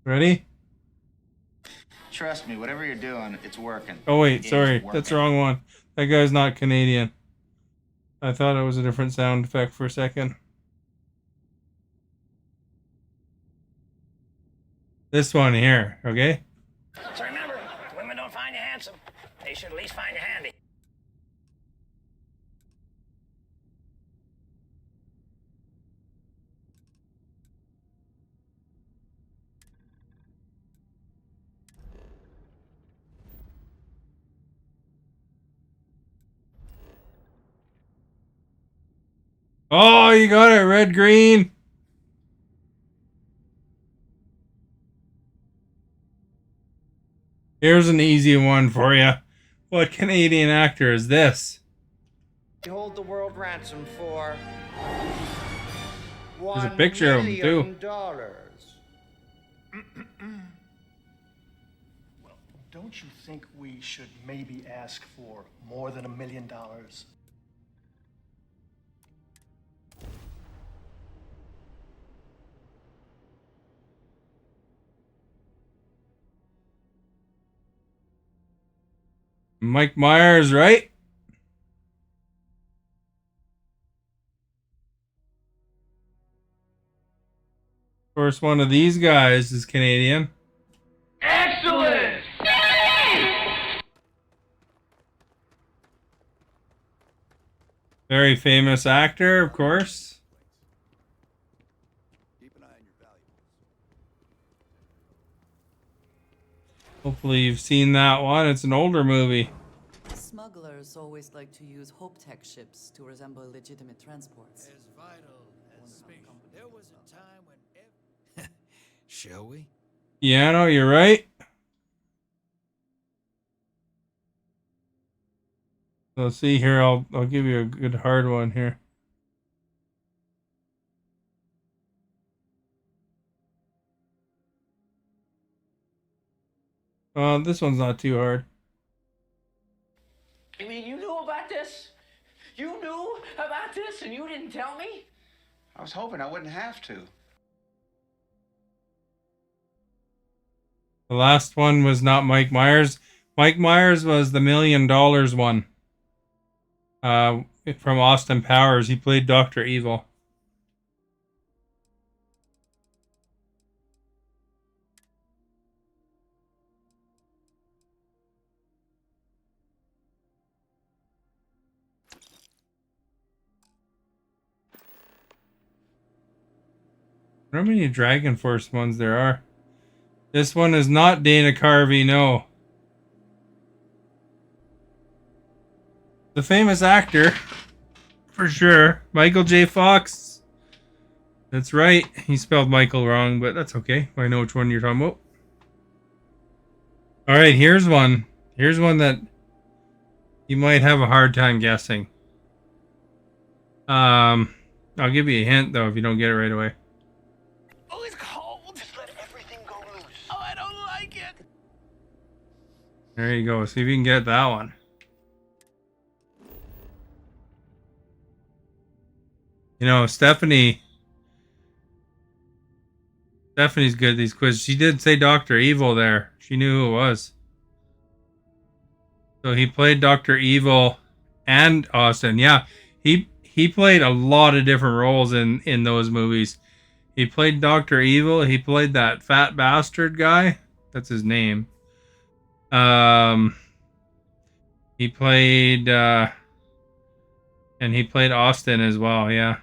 Ready? Trust me, whatever you're doing, it's working. Oh wait, It sorry. is That's the working. wrong one. That guy's not Canadian. I thought it was a different sound effect for a second. This one here, okay? So remember, if women don't find you handsome, they should at least find you handy. Oh, you got it, red green. Here's an easy one for you. What Canadian actor is this? You hold the world ransom for There's a picture of him too. Well, don't you think we should maybe ask for more than $1 million? Mike Myers, right? Of course, one of these guys is Canadian. Excellent! Very famous actor, of course. Hopefully you've seen that one. It's an older movie. Smugglers always like to use Hope Tech ships to resemble legitimate transports. As vital as space. There was a time when shall we? Yeah, no, you're right. So let's see here. I'll give you a good hard one here. This one's not too hard. I mean, you knew about this? You knew about this and you didn't tell me? I was hoping I wouldn't have to. The last one was not Mike Myers. Mike Myers was the $1 million one. From Austin Powers. He played Dr. Evil. I don't know how many Dragon Force ones there are. This one is not Dana Carvey, no. The famous actor, for sure. Michael J. Fox. That's right. He spelled Michael wrong, but that's okay. I know which one you're talking about. Alright, here's one. Here's one that you might have a hard time guessing. I'll give you a hint, though, if you don't get it right away. Oh, it's cold. Just let everything go loose. Oh, I don't like it. There you go. See if you can get that one. You know, Stephanie's good at these quizzes. She did say Dr. Evil there. She knew who it was. So he played Dr. Evil and Austin. Yeah, he played a lot of different roles in those movies. He played Dr. Evil. He played that fat bastard guy. That's his name. He played and he played Austin as well. Yeah.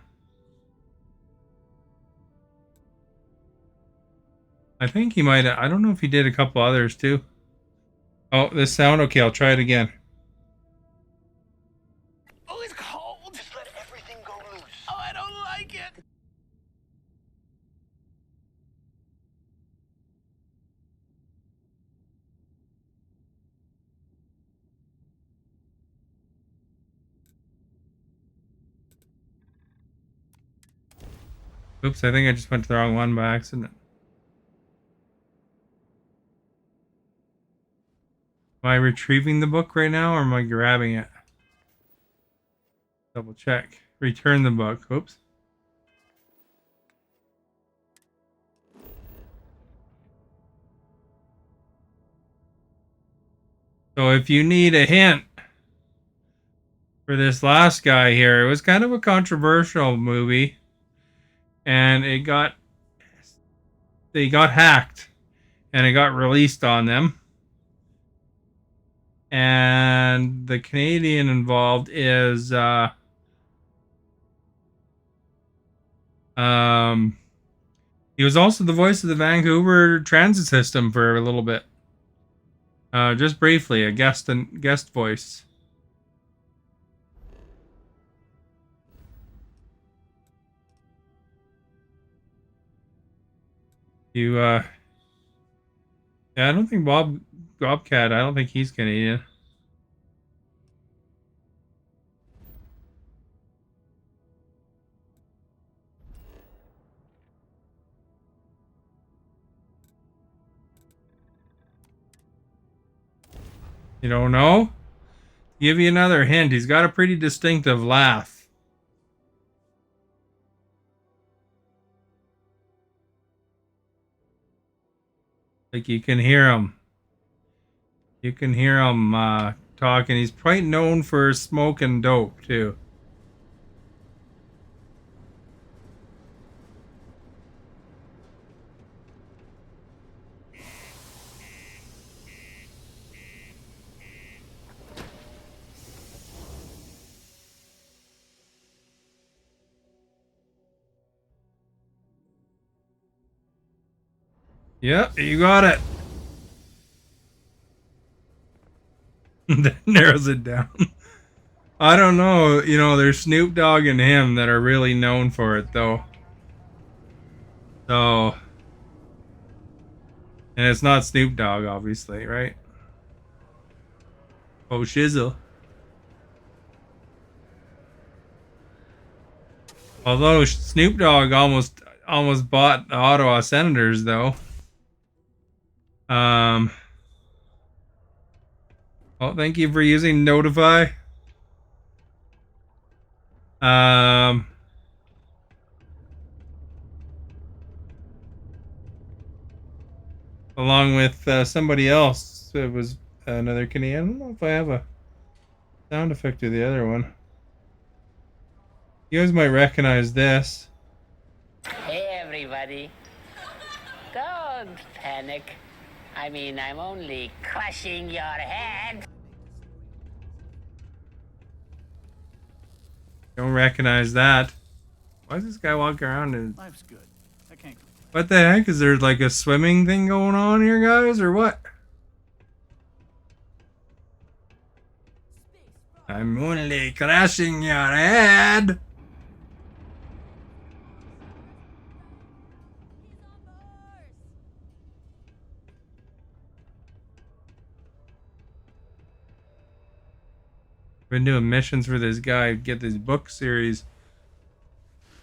I think he might. I don't know if he did a couple others too. Oh, this sound? Okay, I'll try it again. Oh, it's cold. Just let everything go loose. Oh, I don't like it. Oops, I think I just went to the wrong one by accident. Am I retrieving the book right now, or am I grabbing it? Double check. Return the book. Oops. So if you need a hint for this last guy here, it was kind of a controversial movie, and they got hacked, and it got released on them. And the Canadian involved is he was also the voice of the Vancouver transit system for a little bit. Just briefly, a guest voice. Yeah, I don't think Bobcat. I don't think he's Canadian. You don't know? Give you another hint. He's got a pretty distinctive laugh. Like you can hear him. You can hear him talking. He's quite known for smoking dope too. Yep, you got it. That narrows it down. I don't know. You know, there's Snoop Dogg and him that are really known for it, though. So, and it's not Snoop Dogg, obviously, right? Oh, shizzle. Although Snoop Dogg almost bought the Ottawa Senators, though. Well, thank you for using Notify. Along with somebody else. It was another Canadian. I don't know if I have a sound effect of the other one. You guys might recognize this. Hey, everybody. Don't panic. I mean, I'm only crushing your head. Don't recognize that. Why is this guy walking around and... Life's good. I can't. What the heck? Is there like a swimming thing going on here, guys, or what? I'm only crashing your head. Been doing missions for this guy, get this book series.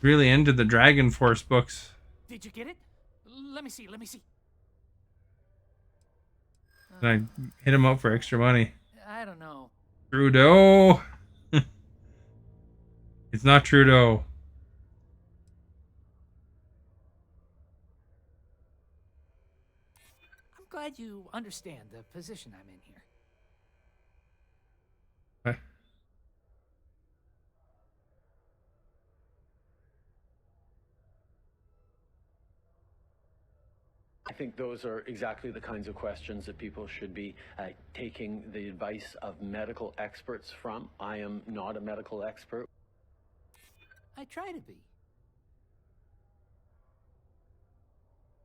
Really into the Dragon Force books. Did you get it? Let me see. Let me see. And I hit him up for extra money. I don't know. Trudeau. It's not Trudeau. I'm glad you understand the position I'm in here. What? I think those are exactly the kinds of questions that people should be taking the advice of medical experts from. I am not a medical expert. I try to be.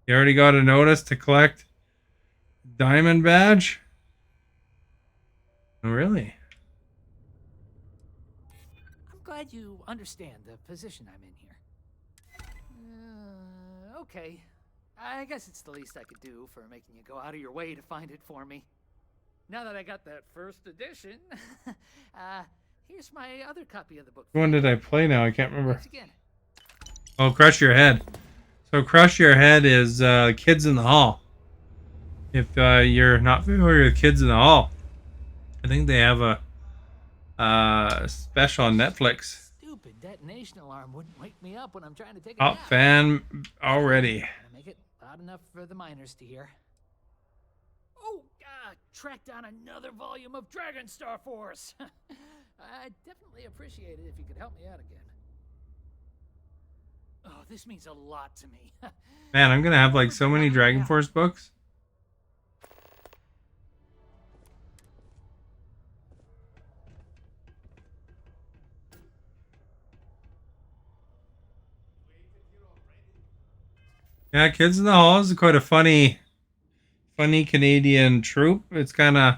You already got a notice to collect Diamond Badge? Oh, really? I'm glad you understand the position I'm in here. Okay. I guess it's the least I could do for making you go out of your way to find it for me. Now that I got that first edition, here's my other copy of the book. Which one did I play now? I can't remember. Thanks again. Oh, Crush Your Head. So Crush Your Head is Kids in the Hall. If you're not familiar with Kids in the Hall, I think they have a special on Netflix. Stupid detonation alarm wouldn't wake me up when I'm trying to take a Top nap. fan already. Gonna make it loud enough for the miners to hear. Oh, track down another volume of Dragon Star Force. I'd definitely appreciate it if you could help me out again. Oh, this means a lot to me. Man, I'm gonna have like so many Dragon Force books. Yeah, Kids in the Hall is quite a funny Canadian troupe. It's kind of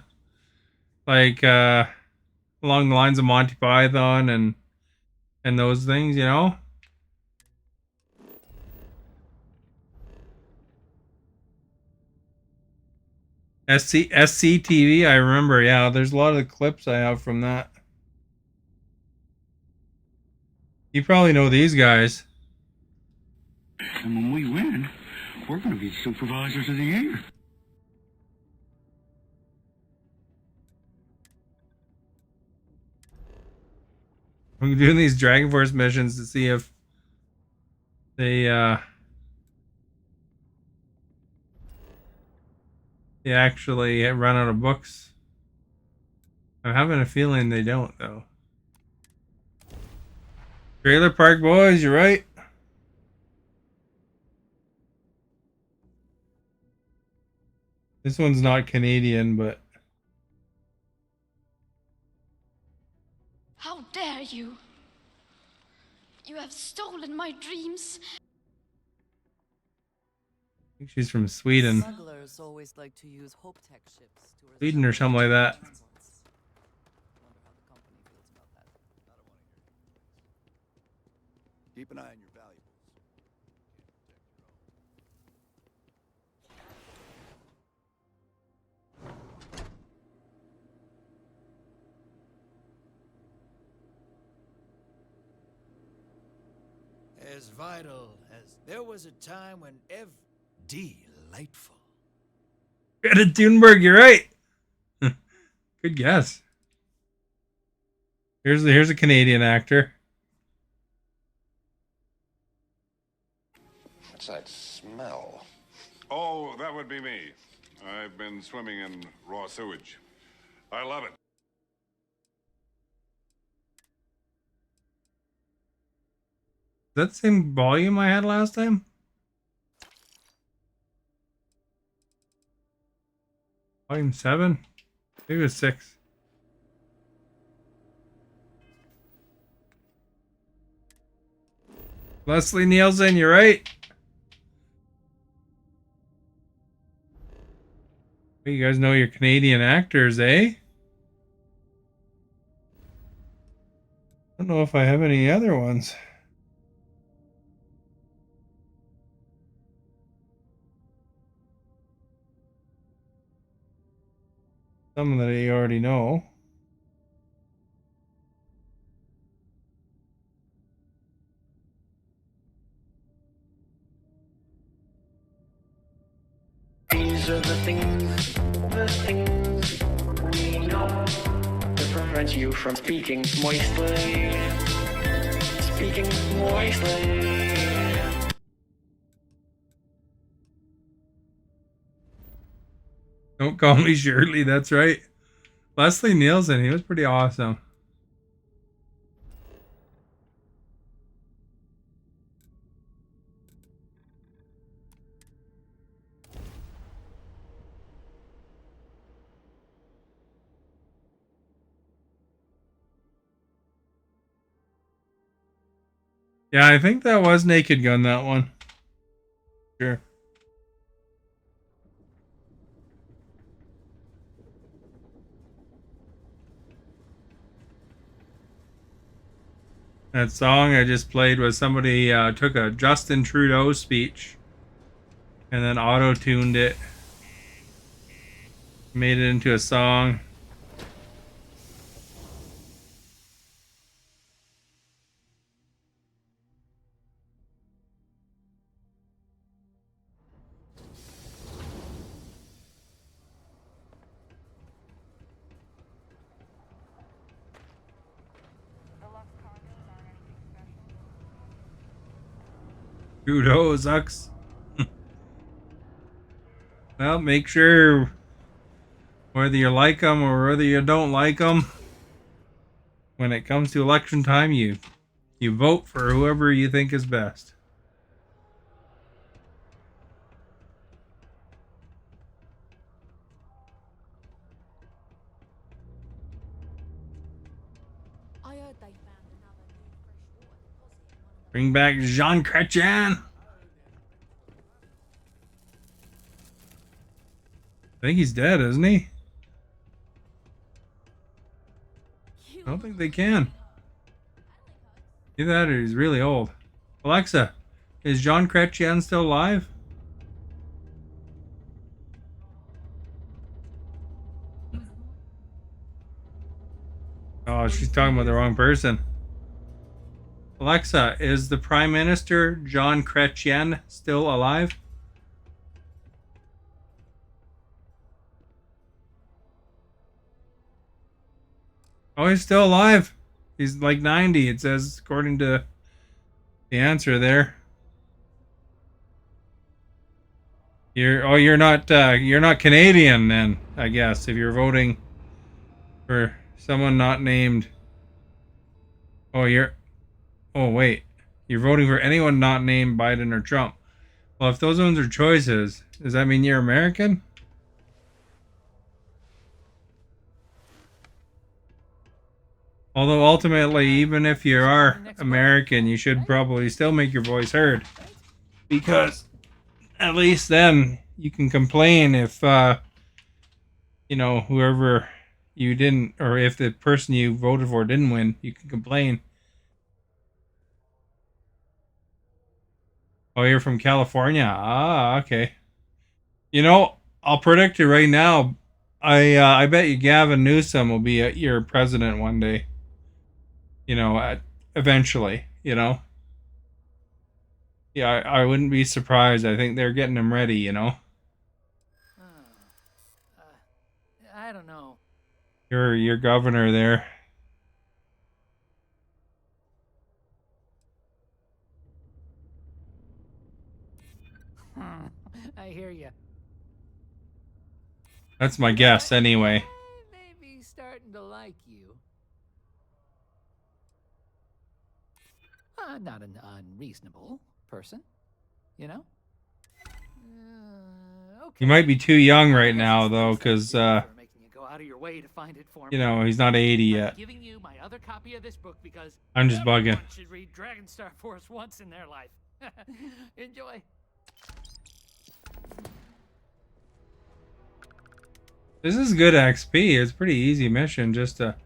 like along the lines of Monty Python and those things, you know. SCTV, I remember. Yeah, there's a lot of the clips I have from that. You probably know these guys. And when we win, we're going to be supervisors of the year. I'm doing these Dragon Force missions to see if they actually run out of books. I'm having a feeling they don't, though. Trailer Park Boys, you're right. This one's not Canadian, but... How dare you? You have stolen my dreams. I think she's from Sweden. Smugglers always like to use Hope Tech ships to Sweden or something like that. Keep an eye on your valuables. as vital as there was a time when delightful. Greta Thunberg, you're right. Good guess. Here's a Canadian actor. What's that smell? Oh, that would be me. I've been swimming in raw sewage. I love it. Is that the same volume I had last time? Volume 7? Maybe it was 6. Leslie Nielsen, you're right. You guys know your Canadian actors, eh? I don't know if I have any other ones. Some that you already know. These are the things we know that prevent you from speaking moistly. Speaking moistly. Don't call me Shirley, that's right. Leslie Nielsen, he was pretty awesome. Yeah, I think that was Naked Gun, that one. Sure. That song I just played was somebody took a Justin Trudeau speech and then auto-tuned it. Made it into a song. Trudeau sucks. Well, make sure whether you like them or whether you don't like them, when it comes to election time, you vote for whoever you think is best. I heard they found another new freshwater deposit. Bring back Jean Chrétien. I think he's dead, isn't he? I don't think they can. Either that or he's really old. Alexa, is Jean Chrétien still alive? Oh, she's talking about the wrong person. Alexa, is the Prime Minister Jean Chrétien still alive? Oh, he's still alive. He's like 90, it says, according to the answer there. You're not Canadian then, I guess, if you're voting for someone not named. Oh wait. You're voting for anyone not named Biden or Trump. Well, if those ones are choices, does that mean you're American? Although ultimately, even if you are American, you should probably still make your voice heard. Because at least then you can complain if, whoever you didn't, or if the person you voted for didn't win, you can complain. Oh, you're from California? Ah, okay. I'll predict it right now. I bet you Gavin Newsom will be your president one day. Eventually. Yeah, I wouldn't be surprised. I think they're getting him ready, you know? I don't know. Your governor there. I hear you. That's my guess, anyway. Maybe starting to like you. Not an unreasonable person, you know? He might be too young right now, though, because, For making you go out of your way to find it for you me. know, he's not 80 yet. I'm giving you my other copy of this book because I'm just bugging. everyone should read Dragon Star Force once in their life. Enjoy. This is good XP. It's a pretty easy mission, just to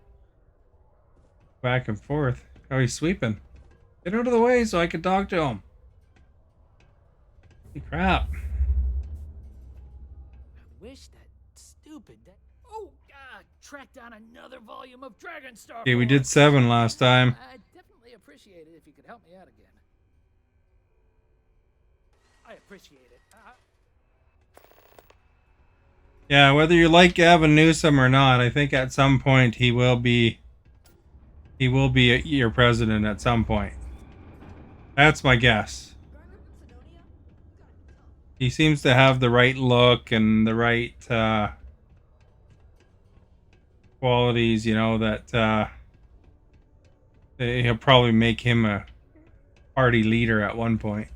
back and forth. Oh, he's sweeping. Get out of the way so I can talk to him. Holy crap. Wish that stupid track down another volume of Dragon Star. Okay, we did 7 last time. I'd definitely appreciate it if you could help me out again. I appreciate it. Yeah, whether you like Gavin Newsom or not, I think at some point he will be your president at some point. That's my guess. He seems to have the right look and the right qualities, you know, that he'll probably make him a party leader at one point.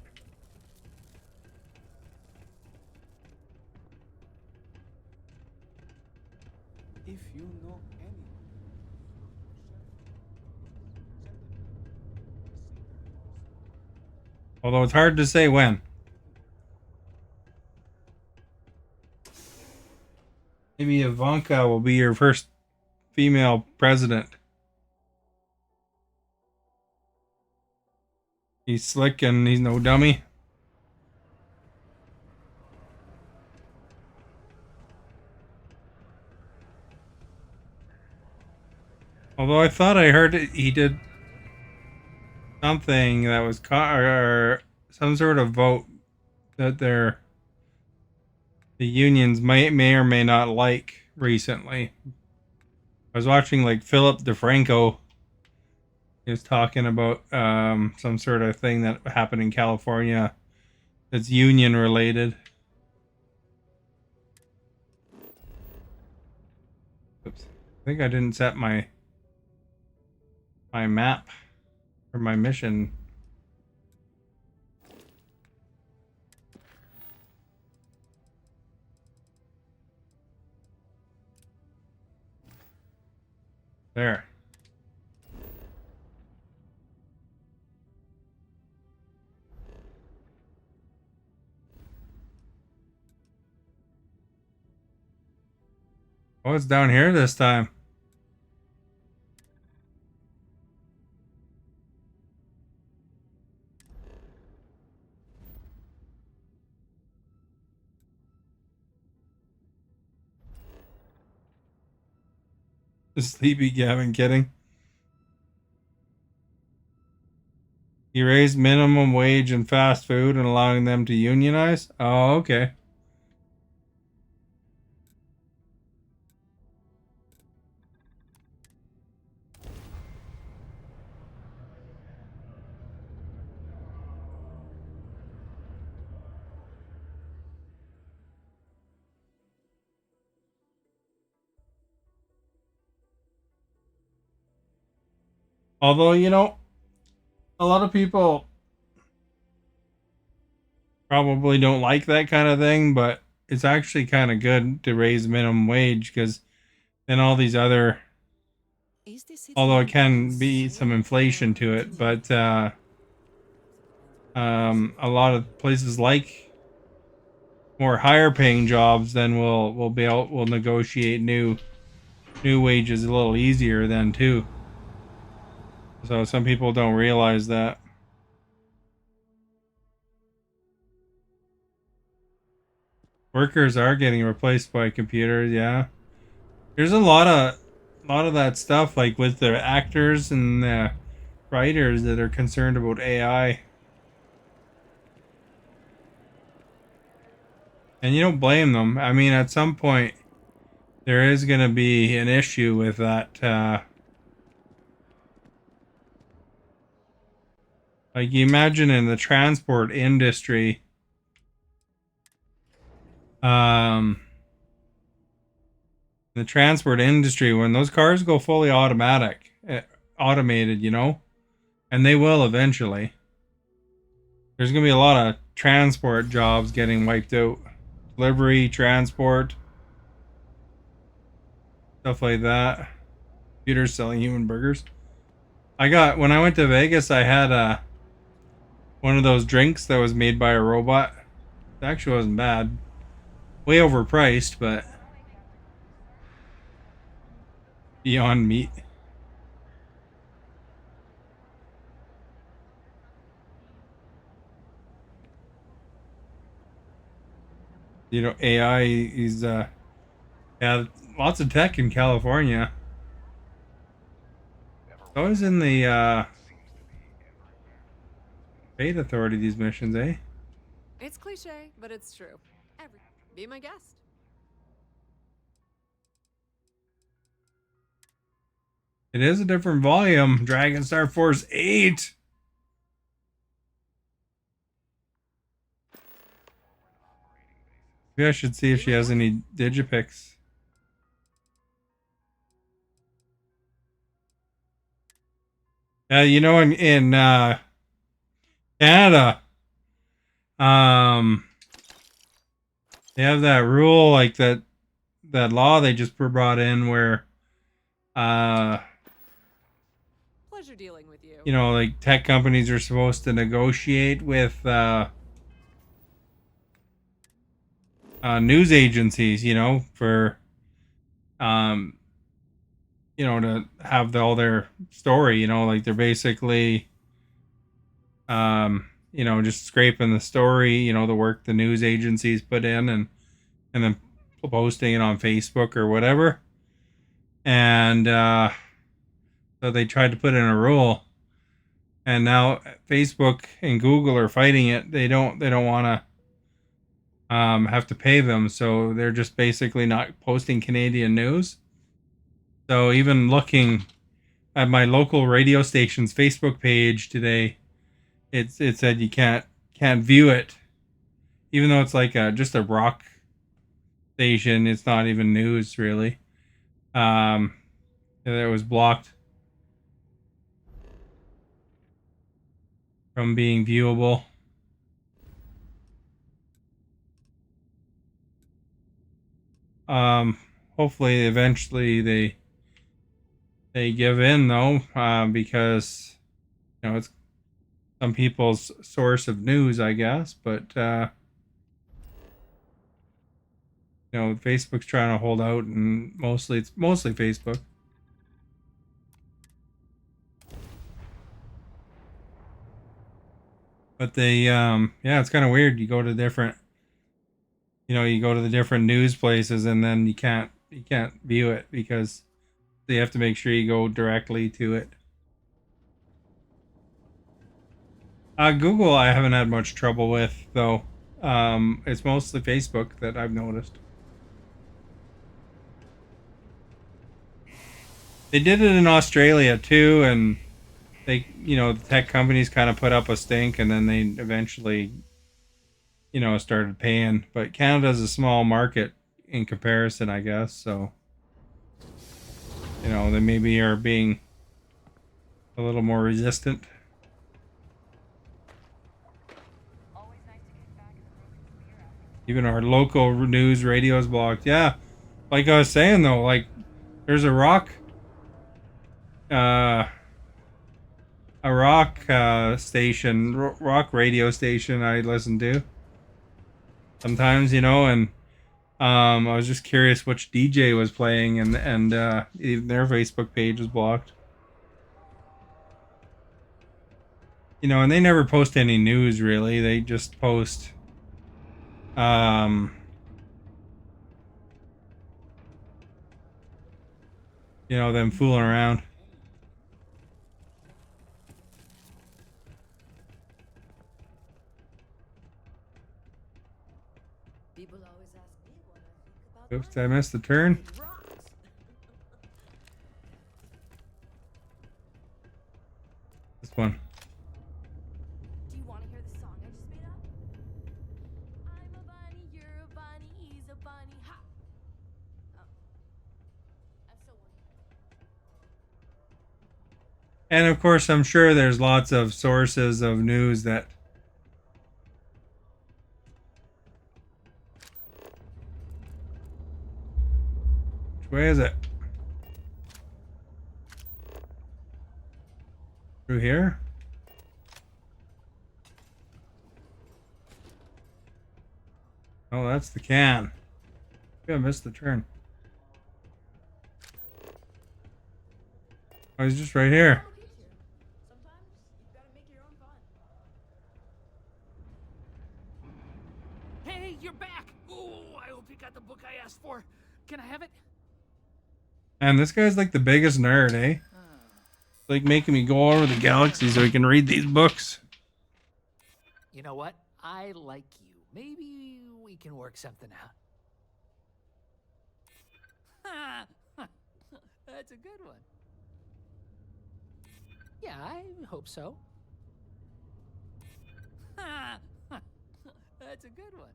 If you know anyone. Although it's hard to say when. Maybe Ivanka will be your first female president. He's slick and he's no dummy. Although I thought I heard he did something that was or some sort of vote that the unions may or may not like recently. I was watching like Philip DeFranco. He was talking about some sort of thing that happened in California that's union related. Oops. I think I didn't set my map or my mission. There. Oh, it's down here this time. Sleepy Gavin kidding. He raised minimum wage in fast food and allowing them to unionize? Oh, okay. Although, you know, a lot of people probably don't like that kind of thing, but it's actually kind of good to raise minimum wage because then all these other, although it can be some inflation to it, but a lot of places like more higher paying jobs then will negotiate new wages a little easier then too. So some people don't realize that. Workers are getting replaced by computers, yeah. There's a lot of that stuff, like with the actors and the writers that are concerned about AI. And you don't blame them. I mean, at some point, there is going to be an issue with that. Like, you imagine in the transport industry, um, when those cars go fully automated, you know, and they will eventually, there's going to be a lot of transport jobs getting wiped out. Delivery, transport, stuff like that. Computers selling human burgers. When I went to Vegas, I had one of those drinks that was made by a robot. It actually wasn't bad. Way overpriced, but beyond meat. You know, AI is yeah, lots of tech in California. It's always in the Fate Authority, these missions, eh? It's cliche, but it's true. Be my guest. It is a different volume. Dragon Star Force 8. Maybe I should see if she has any Digipics. You know, in Canada, um, they have that rule, like that law they just brought in where, Pleasure dealing with you. you know, like tech companies are supposed to negotiate with news agencies, you know, for you know, to have all their story, you know, like they're basically you know, just scraping the story, you know, the work the news agencies put in and then posting it on Facebook or whatever. And so they tried to put in a rule, and now Facebook and Google are fighting it. They don't want to have to pay them, so they're just basically not posting Canadian news. So even looking at my local radio station's Facebook page today, it said you can't view it, even though it's like just a rock station. It's not even news really. Um, it was blocked from being viewable. Hopefully, eventually they give in though, because you know it's some people's source of news, I guess. But you know, Facebook's trying to hold out, and it's mostly Facebook. But yeah, it's kind of weird. You go to the different news places, and then you can't view it because they have to make sure you go directly to it. Google, I haven't had much trouble with though. It's mostly Facebook that I've noticed. They did it in Australia too, and the tech companies kind of put up a stink, and then they eventually, started paying. But Canada's a small market in comparison, I guess. So, they maybe are being a little more resistant. Even our local news radio is blocked. Yeah, like I was saying though, like there's uh, rock station, rock radio station I listen to sometimes, and I was just curious which DJ was playing, and even their Facebook page was blocked. And they never post any news really. They just post um them fooling around. People always Oops, did I miss the turn? This one. Do you want to hear the song I just made up? I'm a bunny, you're a bunny, he's a bunny, ha! Oh. I'm still working. And of course, I'm sure there's lots of sources of news that which way is it? Through here? Oh, that's the can. I missed the turn. I was just right here. Sometimes you gotta make your own fun. Hey, you're back! Oh, I hope you got the book I asked for. Can I have it? And this guy's like the biggest nerd, eh? Like making me go over the galaxy so he can read these books. You know what? I like you. Maybe we can work something out. That's a good one. Yeah, I hope so. That's a good one.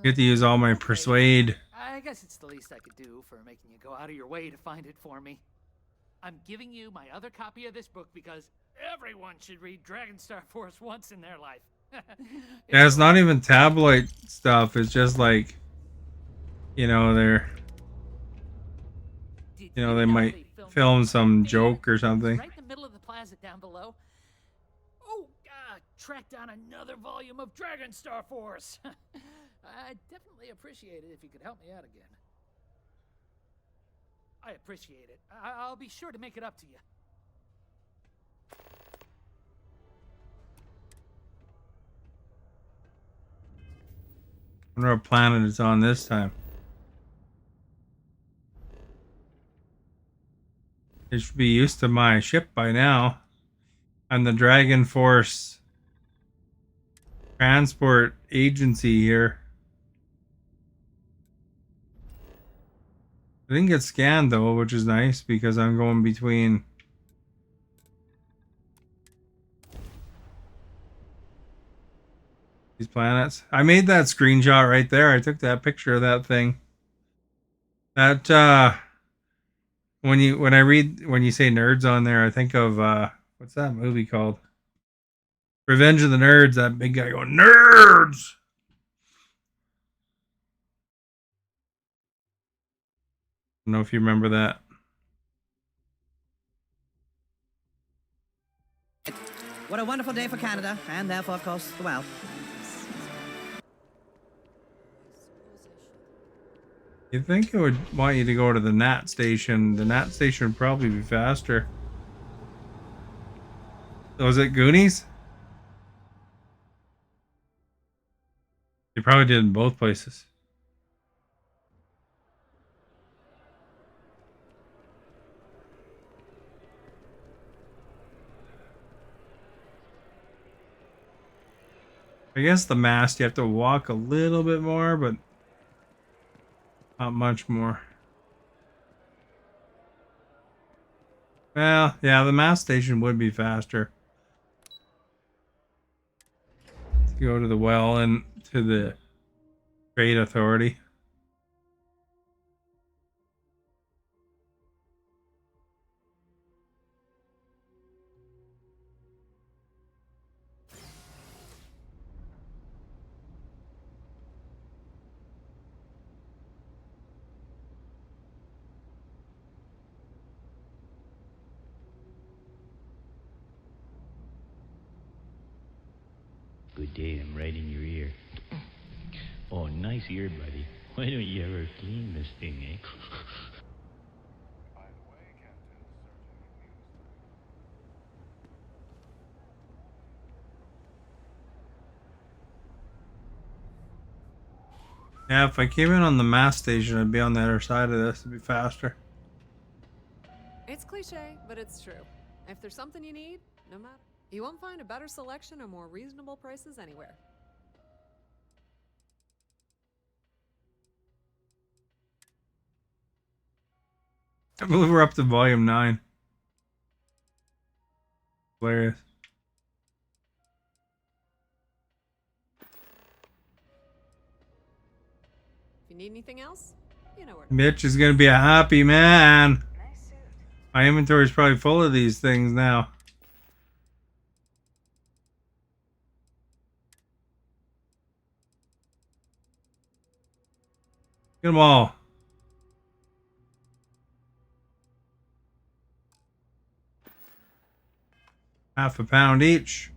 Get to use all my persuade. I guess it's the least I could do for making you go out of your way to find it for me. I'm giving you my other copy of this book because everyone should read Dragon Star Force once in their life. Yeah, it's not even tabloid stuff. It's just like, you know, they might film some joke or something. Right in the middle of the plaza down below. Oh, track down another volume of Dragon Star Force. I'd definitely appreciate it if you could help me out again. I appreciate it. I'll be sure to make it up to you. I wonder what planet it's on this time. They should be used to my ship by now. I'm the Dragon Force transport agency here. I didn't get scanned though, which is nice because I'm going between these planets. I made that screenshot right there. I took that picture of that thing. That when you say nerds on there, I think of what's that movie called? Revenge of the Nerds. That big guy going nerds. I don't know if you remember that. What a wonderful day for Canada, and therefore, of course, the Well. You'd think it would want you to go to the NAT station. The NAT station would probably be faster. Was it Goonies? You probably did in both places. I guess the mast you have to walk a little bit more, but not much more. Well, yeah, the mast station would be faster. Let's go to the well and to the Trade Authority. Good day, I'm right in your ear. Oh, nice ear, buddy. Why don't you ever clean this thing, eh? Yeah, if I came in on the mast station, I'd be on the other side of this. It'd be faster. It's cliche, but it's true. If there's something you need, no matter, you won't find a better selection or more reasonable prices anywhere. I believe we're up to volume 9. Hilarious. If you need anything else, you know where to. Mitch is gonna be a happy man. My inventory is probably full of these things now. Get them all. Half a pound each.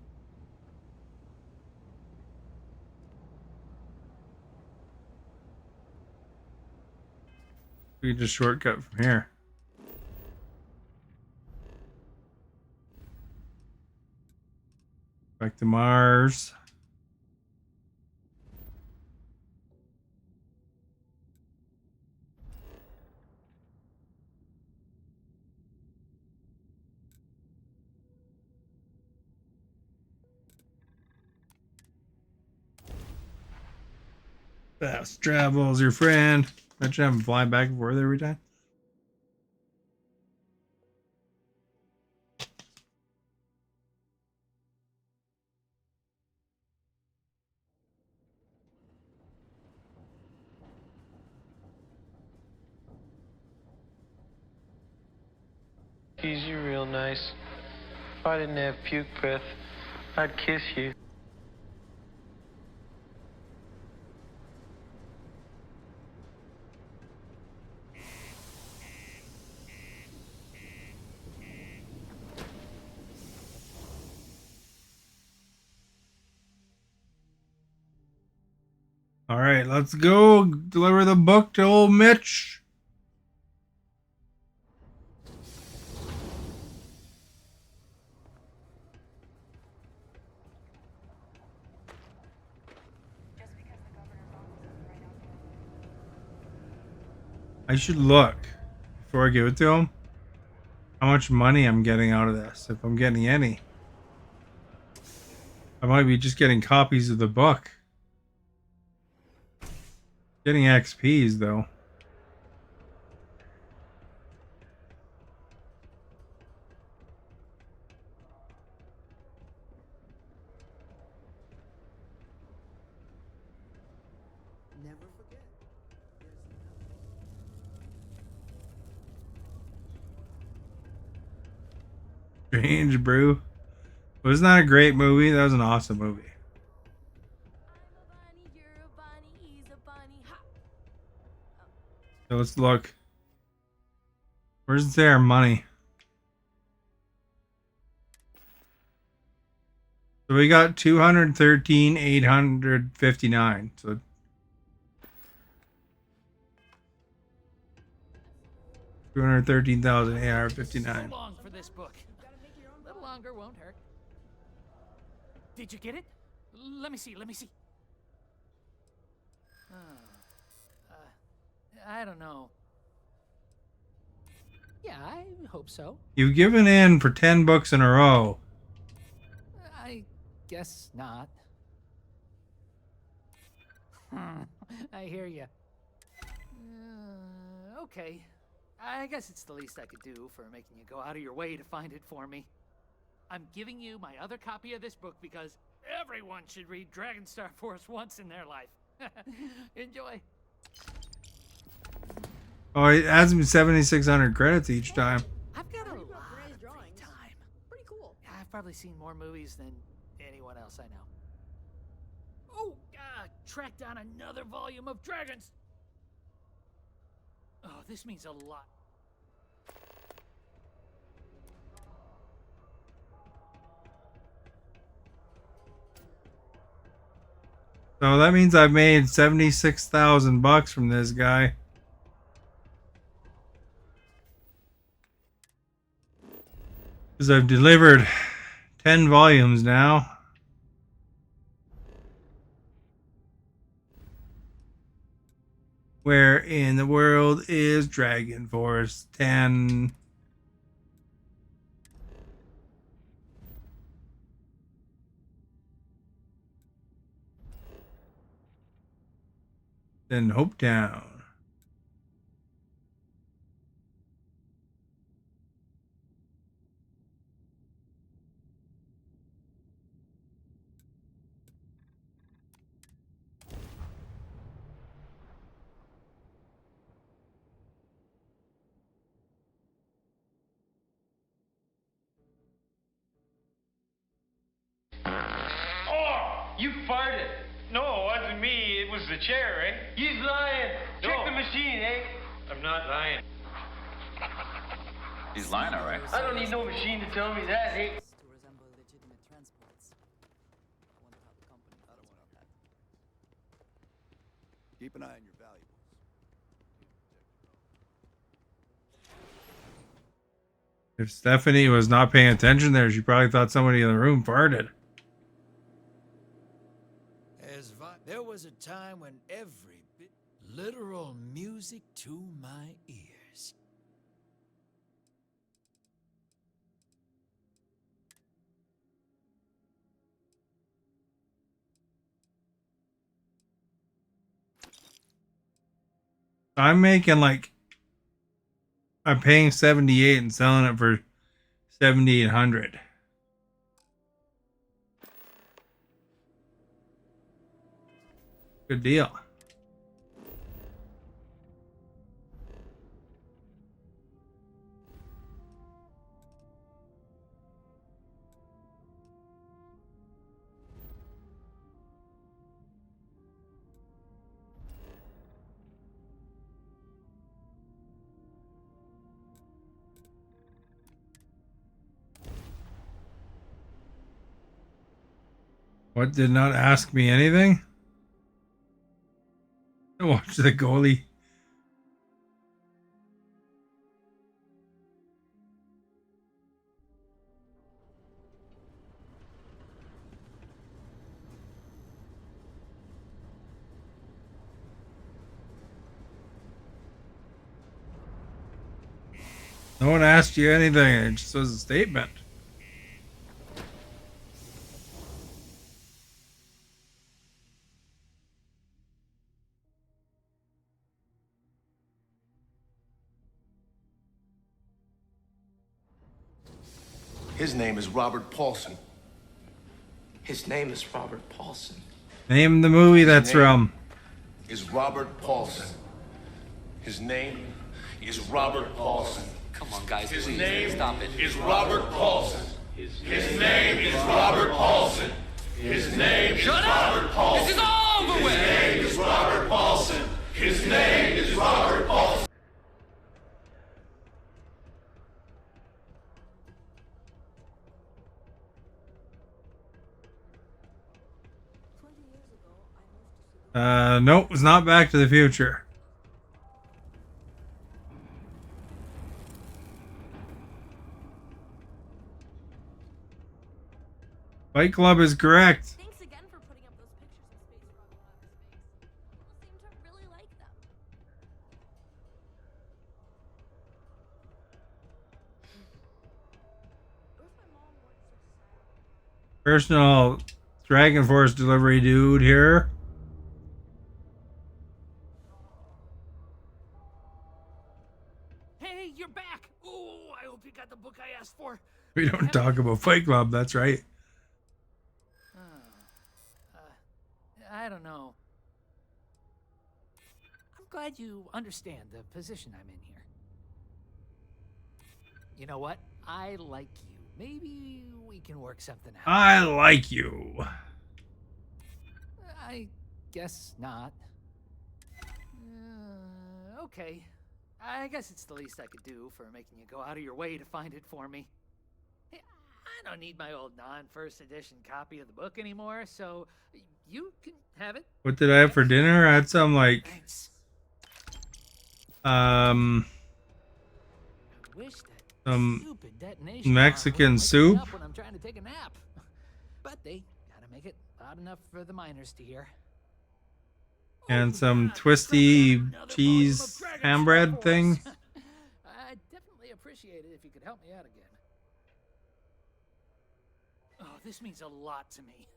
We can just shortcut from here. Back to Mars. Fast travel's your friend. Imagine having to fly back and forth every time. Tease you real nice. If I didn't have puke breath, I'd kiss you. All right, let's go deliver the book to old Mitch. I should look before I give it to him how much money I'm getting out of this, if I'm getting any. I might be just getting copies of the book. Getting XPs though. Never forget. Strange Brew. Wasn't that a great movie? That was an awesome movie. So let's look. Where's their money? So we got 213,859. So 213,859. So long for this book. A little longer won't hurt. Did you get it? Let me see. Oh, I don't know. Yeah, I hope so. You've given in for 10 books in a row. I guess not. I hear you. Okay. I guess it's the least I could do for making you go out of your way to find it for me. I'm giving you my other copy of this book because everyone should read Dragon Star Force once in their life. Enjoy. Oh, it adds me 7,600 credits each time. I've got a lot of free time. Pretty cool. Yeah, I've probably seen more movies than anyone else I know. Oh, tracked down another volume of Dragons. Oh, this means a lot. So that means I've made 76,000 bucks from this guy. Because I've delivered 10 volumes now. Where in the world is Dragon Force 10? In Hopetown. You farted. No, it wasn't me. It was the chair, eh? He's lying. Check the machine, eh? I'm not lying. He's lying, all right. I don't need no machine to tell me that, eh? To resemble legitimate transports. I wonder how the company feels about that. Keep an eye on your valuables. If Stephanie was not paying attention there, she probably thought somebody in the room farted. There was a time when every bit literal music to my ears. I'm making like, I'm paying 78 and selling it for 7,800. Good deal. What, did not ask me anything? Watch the goalie. No one asked you anything. It just was a statement. His name is Robert Paulson. His name is Robert Paulson. Name the movie that's from. Is Robert Paulson. His name is Robert Paulson. Come on, guys, His please, name stop it. is Robert Paulson. His name is Robert Paulson. His name is Robert Paulson. This is all over with. His name is Robert Paulson. His name is Robert Paulson. Nope, it's not Back to the Future. Fight Club is correct. Thanks again for putting up those pictures of space rock out of space. People seem to really like them. Personal Dragon Force delivery dude here. Hey, you're back! Oh, I hope you got the book I asked for. We don't talk about Fight Club, that's right. I don't know. I'm glad you understand the position I'm in here. You know what? I like you. Maybe we can work something out. I like you. I guess not. Okay. I guess it's the least I could do for making you go out of your way to find it for me. Hey, I don't need my old non-first edition copy of the book anymore, so you can have it. What did I have for dinner? I had some like Thanks. some Stupid detonation Mexican alarm soup. wouldn't wake me up when I'm trying to take a nap. But they gotta make it loud enough for the miners to hear. And some twisty cheese ham bread thing. I'd definitely appreciate it if you could help me out again. Oh, this means a lot to me.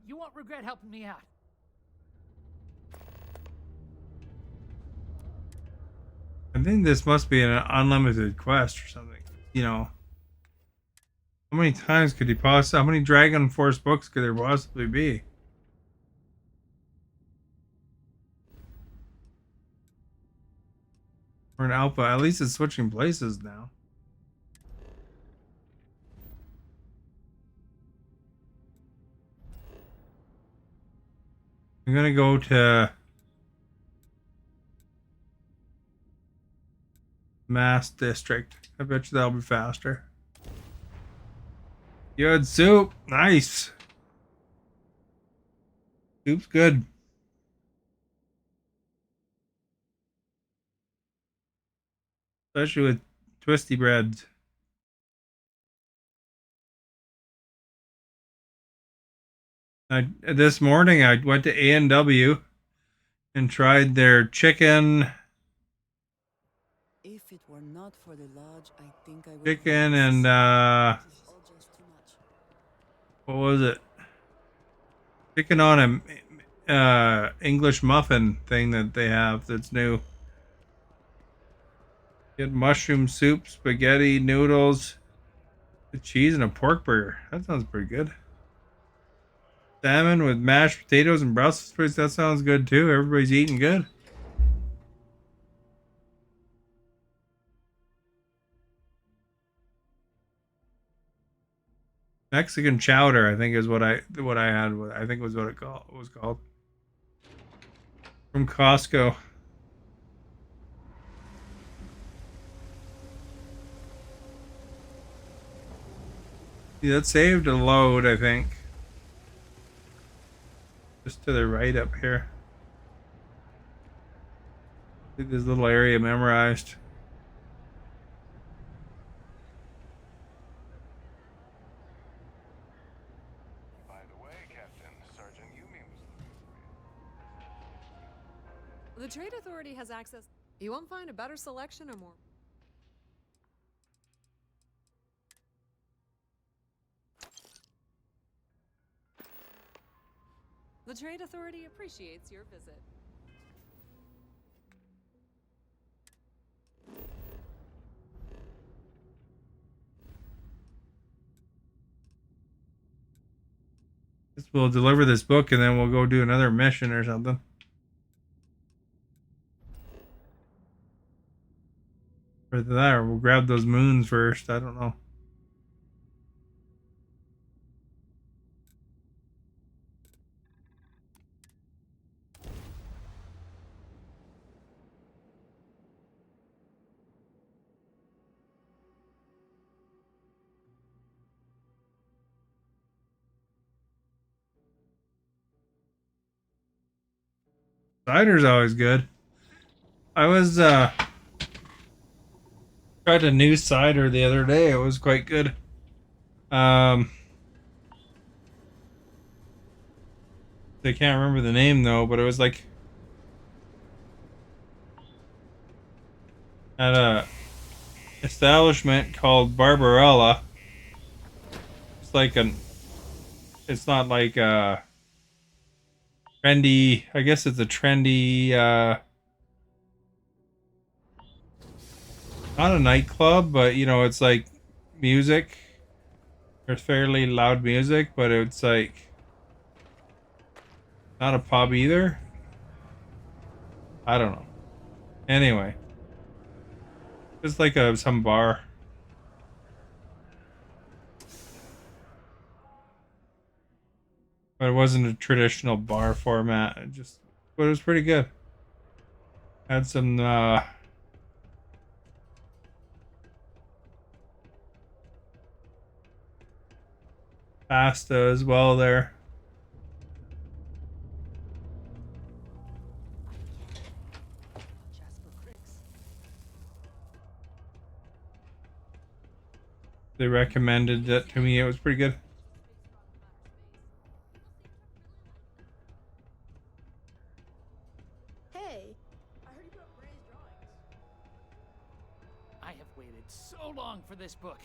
You won't regret helping me out. I think this must be an unlimited quest or something. You know, how many times could he possibly? How many Dragon Force books could there possibly be? Or an alpha. At least it's switching places now. I'm gonna go to Mass District. I bet you that'll be faster. Good soup. Nice. Soup's good. Especially with twisty breads. This morning I went to A&W and tried their chicken. If it were not for the lodge, I think I would Chicken relax. and This is all just too much. what was it? Chicken on a English muffin thing that they have that's new. Get mushroom soup, spaghetti, noodles, with cheese, and a pork burger. That sounds pretty good. Salmon with mashed potatoes and Brussels sprouts. That sounds good too. Everybody's eating good. Mexican chowder, I think, is what I had. I think was what it was called from Costco. Yeah, that saved a load, I think. Just to the right up here. Get this little area memorized. By the way, Captain, Sergeant Yumi was looking for you. The Trade Authority has access. You won't find a better selection or more. The Trade Authority appreciates your visit. We'll deliver this book and then we'll go do another mission or something. Or that, or we'll grab those moons first. I don't know. Cider's always good. I was tried a new cider the other day. It was quite good. I can't remember the name though, but it was like at a establishment called Barbarella. It's like it's not like a trendy, I guess it's a trendy not a nightclub, but you know, it's like music. There's fairly loud music, but it's like not a pub either. I don't know. Anyway, it's like some bar. But it wasn't a traditional bar format. But it was pretty good. Had some pasta as well there. They recommended it to me. It was pretty good. Hey, I heard you put up Ray's drawings. I have waited so long for this book.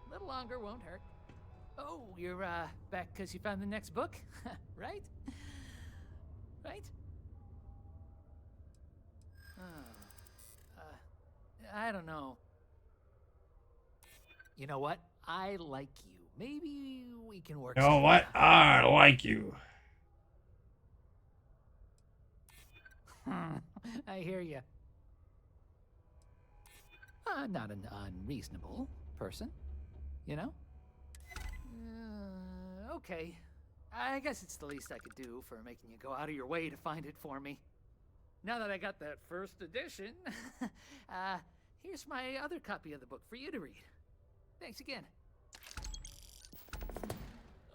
A little longer won't hurt. Oh, you're back because you found the next book, right? Right? Oh, I don't know. You know what? I like you. Maybe we can work. You know what? I like you. I hear you. Not an unreasonable person, you know? Okay. I guess it's the least I could do for making you go out of your way to find it for me. Now that I got that first edition, here's my other copy of the book for you to read. Thanks again.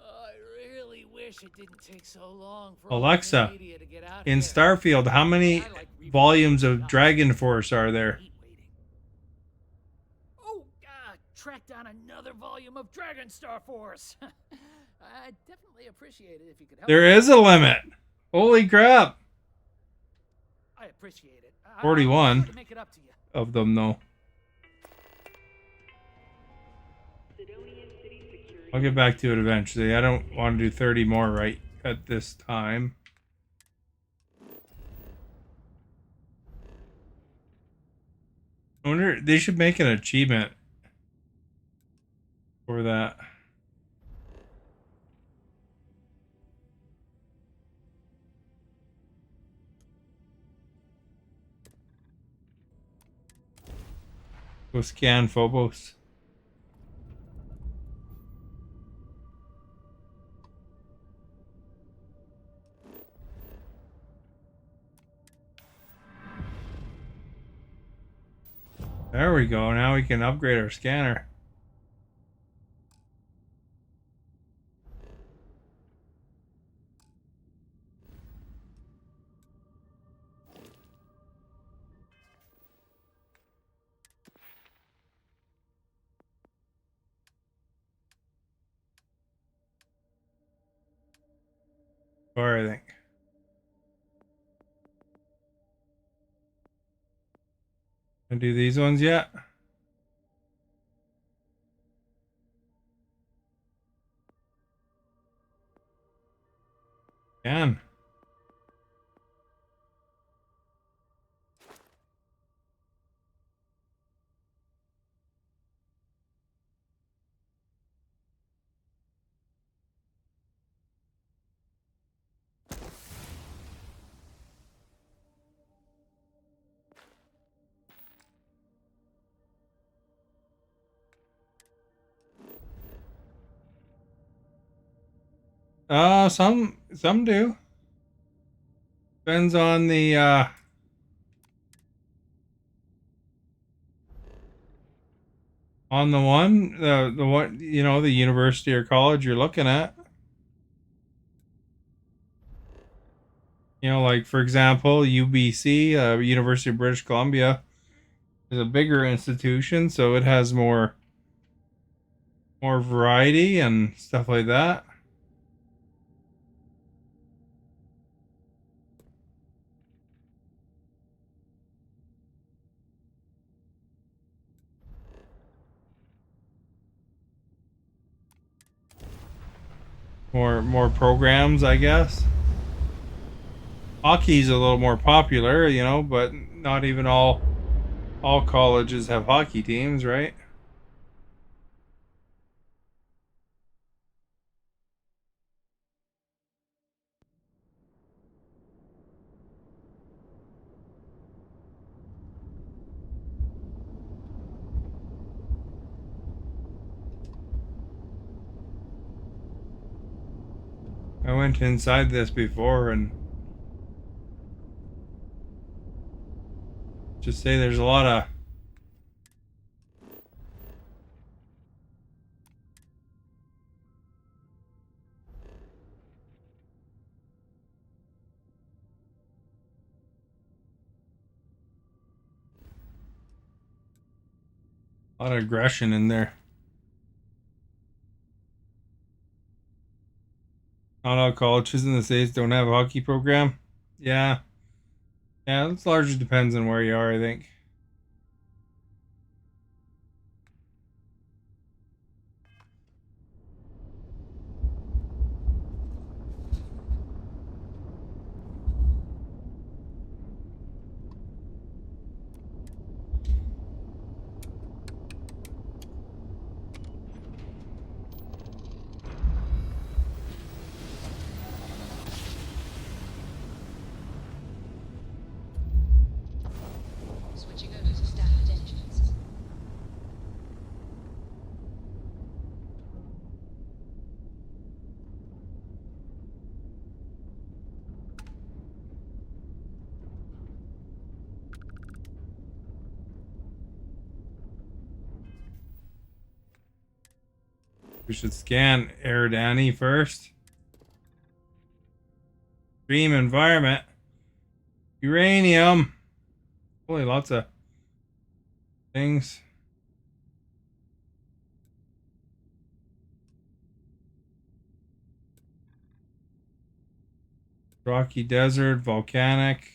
I really wish it didn't take so long for Alexa, media to get out in here. Starfield, how many volumes of Dragon Force are there? Oh, track down another volume of Dragon Star Force. I'd definitely appreciate it if you could help. There is a limit. Holy crap. I appreciate it. 41 I'll try to make it up to you. of them, though. I'll get back to it eventually. I don't want to do 30 more right at this time. I wonder, they should make an achievement for that. Go scan Phobos. There we go. Now we can upgrade our scanner. Or I think. Can I do these ones yet? Can. Some do. Depends on the the what, you know, the university or college you're looking at. You know, like for example, UBC, University of British Columbia, is a bigger institution, so it has more variety and stuff like that. More programs, I guess. Hockey's a little more popular, you know, but not even all colleges have hockey teams, right? I went inside this before and just say there's a lot of aggression in there. Not all colleges in the States don't have a hockey program. Yeah. Yeah, it largely depends on where you are, I think. We should scan Air Danny first. Extreme environment. Uranium. Holy, lots of things. Rocky Desert, volcanic.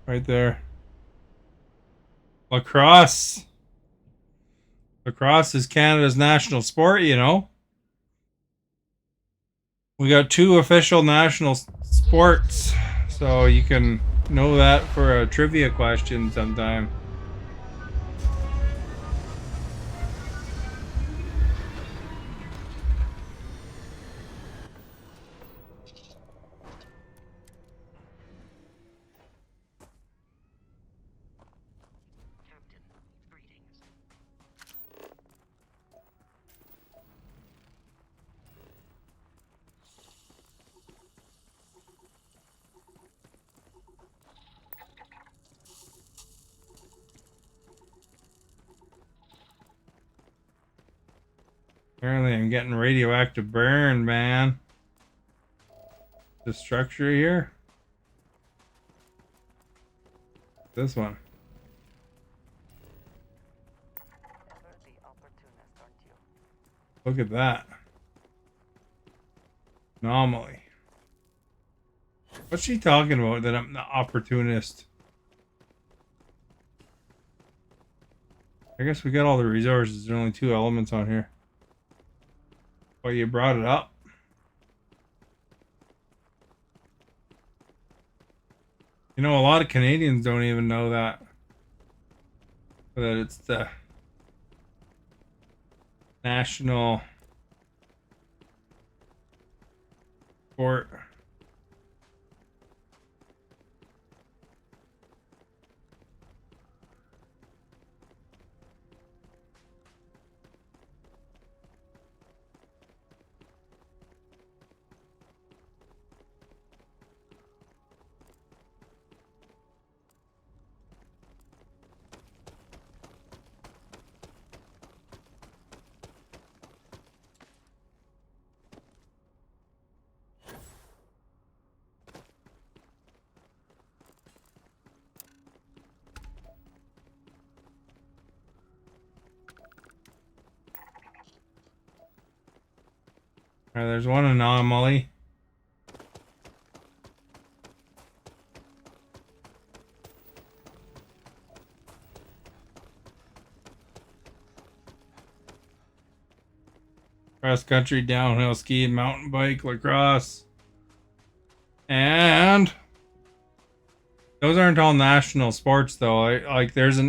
Right there. Lacrosse. Lacrosse is Canada's national sport, you know. We got 2 official national sports, so you can know that for a trivia question sometime. Apparently I'm getting radioactive burn, man. The structure here. This one. Look at that. Anomaly. What's she talking about that I'm the opportunist? I guess we got all the resources. There are only 2 elements on here. Well, you brought it up. You know, a lot of Canadians don't even know that it's the national sport. All right, there's one anomaly. Cross country, downhill ski, mountain bike, lacrosse. And those aren't all national sports though. Like there's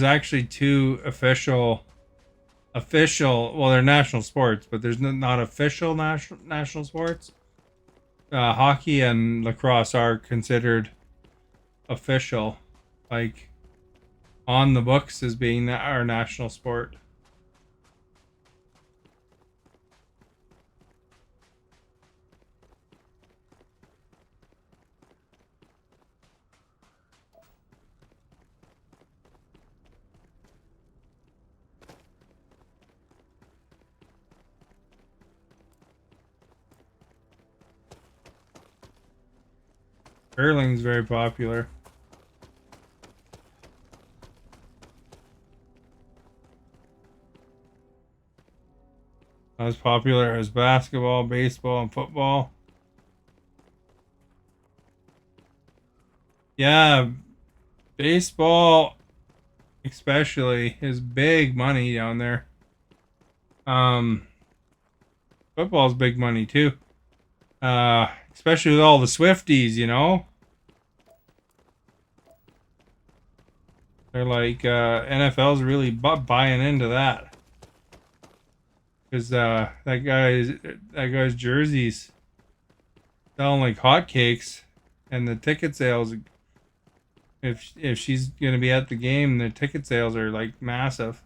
actually 2 official, well, they're national sports, but there's not official national sports. Hockey and lacrosse are considered official, like on the books as being our national sport. Curling's very popular. Not as popular as basketball, baseball, and football. Yeah, baseball especially is big money down there. Football's big money too. Especially with all the Swifties, you know. They're like NFL's really buying into that. Because that guy's jerseys selling like hotcakes. And the ticket sales, if she's gonna be at the game, the ticket sales are like massive.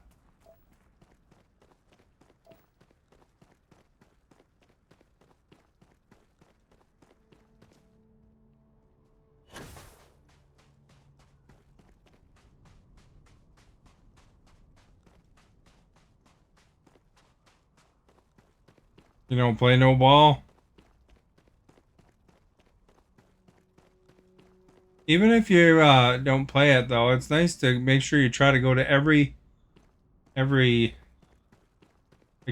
You don't play no ball. Even if you don't play it though, it's nice to make sure you try to go to every like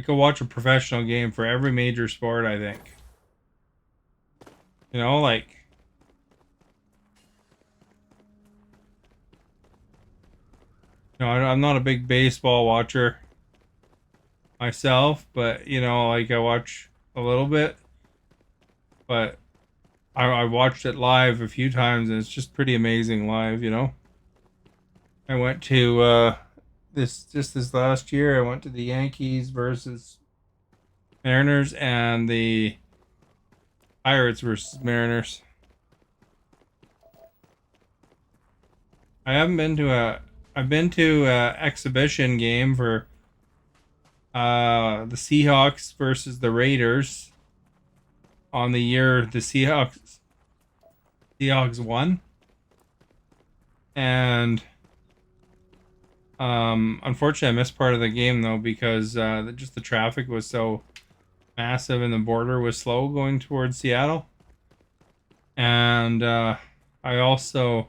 go watch a professional game for every major sport, I think. You know, like I'm not a big baseball watcher myself, but you know, like I watch a little bit, but I watched it live a few times and it's just pretty amazing live, you know. I went to this last year. I went to the Yankees versus Mariners and the Pirates versus Mariners. I haven't been to a. I've been to a exhibition game for the Seahawks versus the Raiders on the year the Seahawks won, and unfortunately I missed part of the game though because just the traffic was so massive and the border was slow going towards Seattle. And I also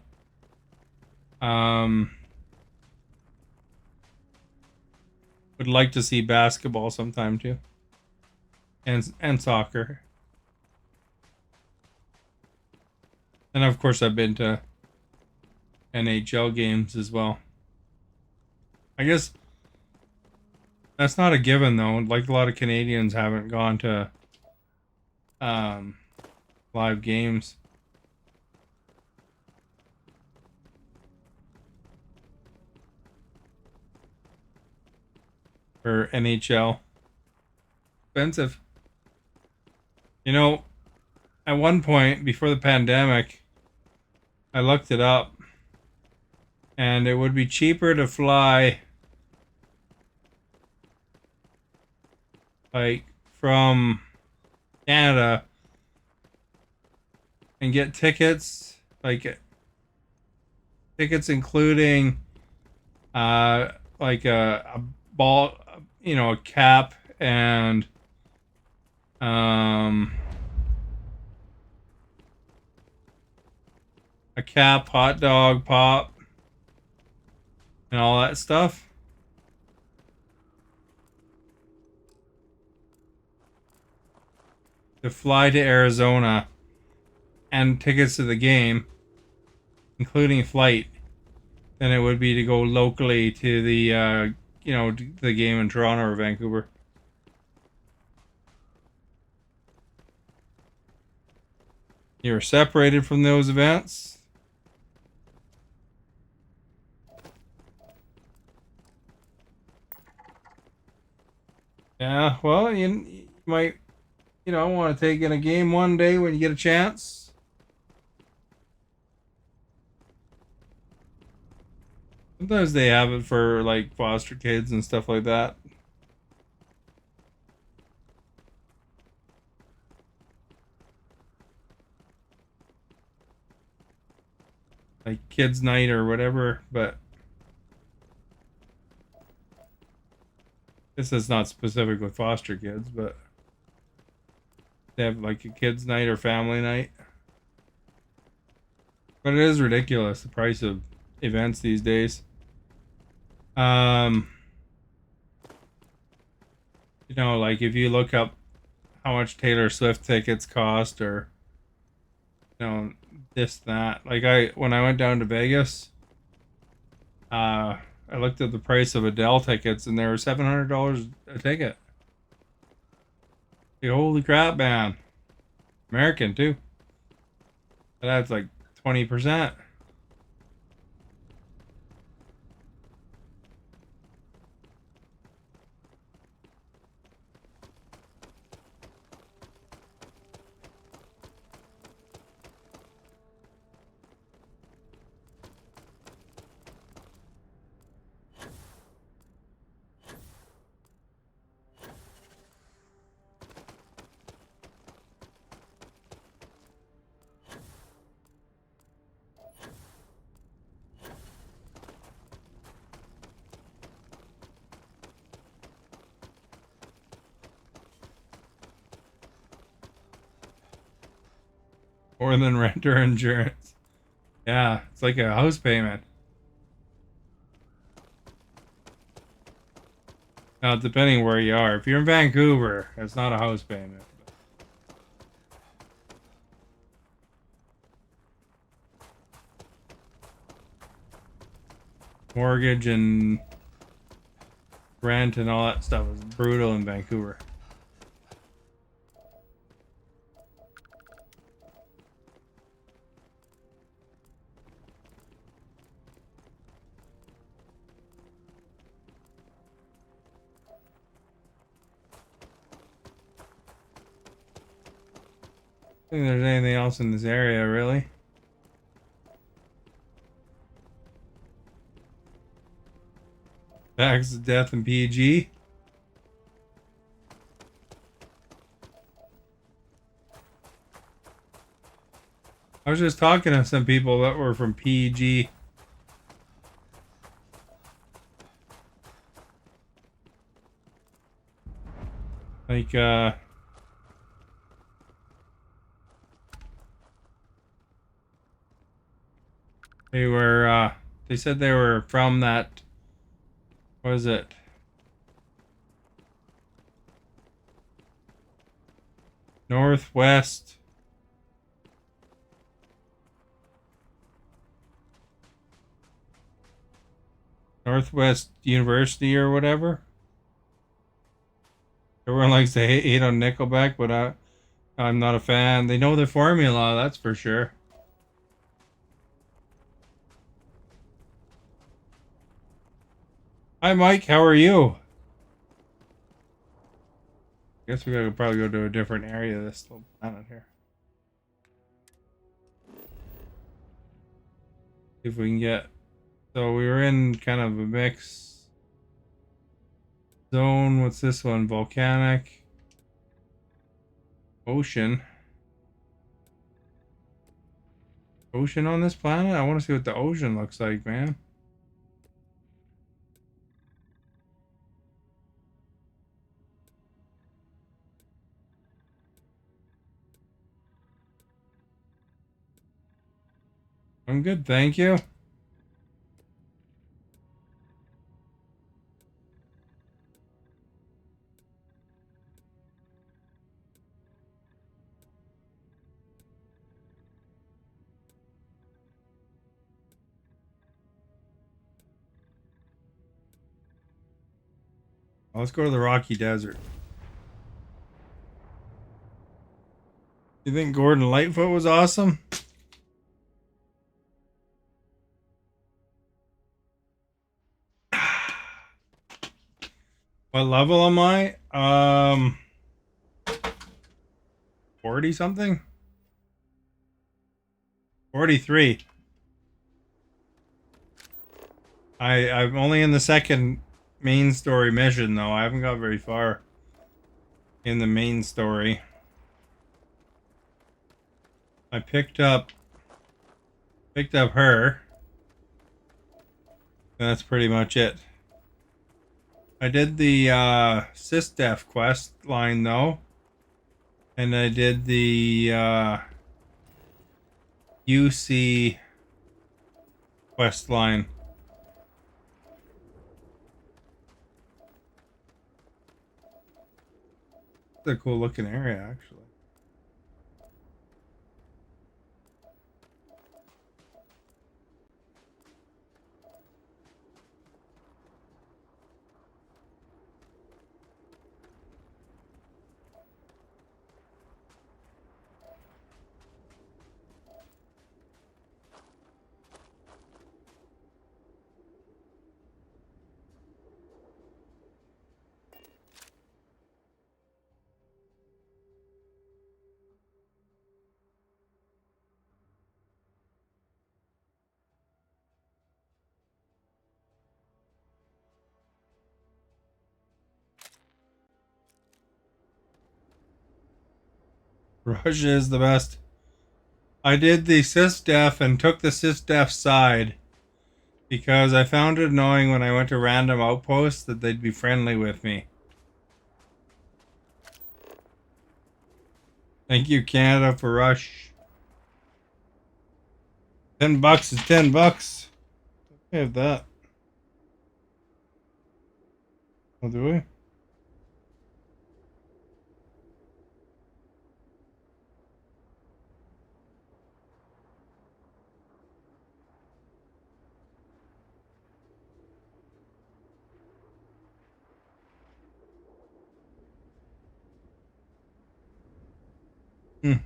would like to see basketball sometime too, and soccer. And of course, I've been to NHL games as well. I guess that's not a given though. Like a lot of Canadians haven't gone to um, live games. For NHL. Expensive. You know, at one point before the pandemic, I looked it up and it would be cheaper to fly like from Canada and get tickets, like tickets including like a ball, you know, a cap and a cap, hot dog, pop, and all that stuff. To fly to Arizona and tickets to the game, including flight, than it would be to go locally to the you know, the game in Toronto or Vancouver. You're separated from those events. Yeah, well, you might, you know, want to take in a game one day when you get a chance. Sometimes they have it for like foster kids and stuff like that. Like kids night or whatever, but this is not specific with foster kids, but they have like a kids night or family night. But it is ridiculous, the price of events these days. You know, like if you look up how much Taylor Swift tickets cost or, you know, this, that. Like when I went down to Vegas, I looked at the price of Adele tickets and they were $700 a ticket. Like, holy crap, man. American too. That's like 20%. More than renter insurance. Yeah, it's like a house payment. Now, depending where you are. If you're in Vancouver, it's not a house payment. Mortgage and rent and all that stuff is brutal in Vancouver. I don't think there's anything else in this area, really. Facts of death and PG. I was just talking to some people that were from PG. Like, they said they were from that, what is it? Northwest. Northwest University or whatever. Everyone likes to hate on Nickelback, but I'm not a fan. They know their formula, that's for sure. Hi, Mike. How are you? Guess we gotta probably go to a different area of this little planet here. See if we can get. So we were in kind of a mix zone. What's this one? Volcanic. Ocean. Ocean on this planet? I want to see what the ocean looks like, man. I'm good, thank you. Let's go to the Rocky Desert. You think Gordon Lightfoot was awesome? What level am I? 40 something? 43. I'm only in the second main story mission though. I haven't got very far in the main story. I picked up her. That's pretty much it. I did the SysDef quest line though. And I did the UC quest line. It's a cool looking area actually. Russia is the best. I did the SysDef and took the SysDef side because I found it annoying when I went to random outposts that they'd be friendly with me. Thank you, Canada, for Rush. $10 is $10. We have that. Oh, do we?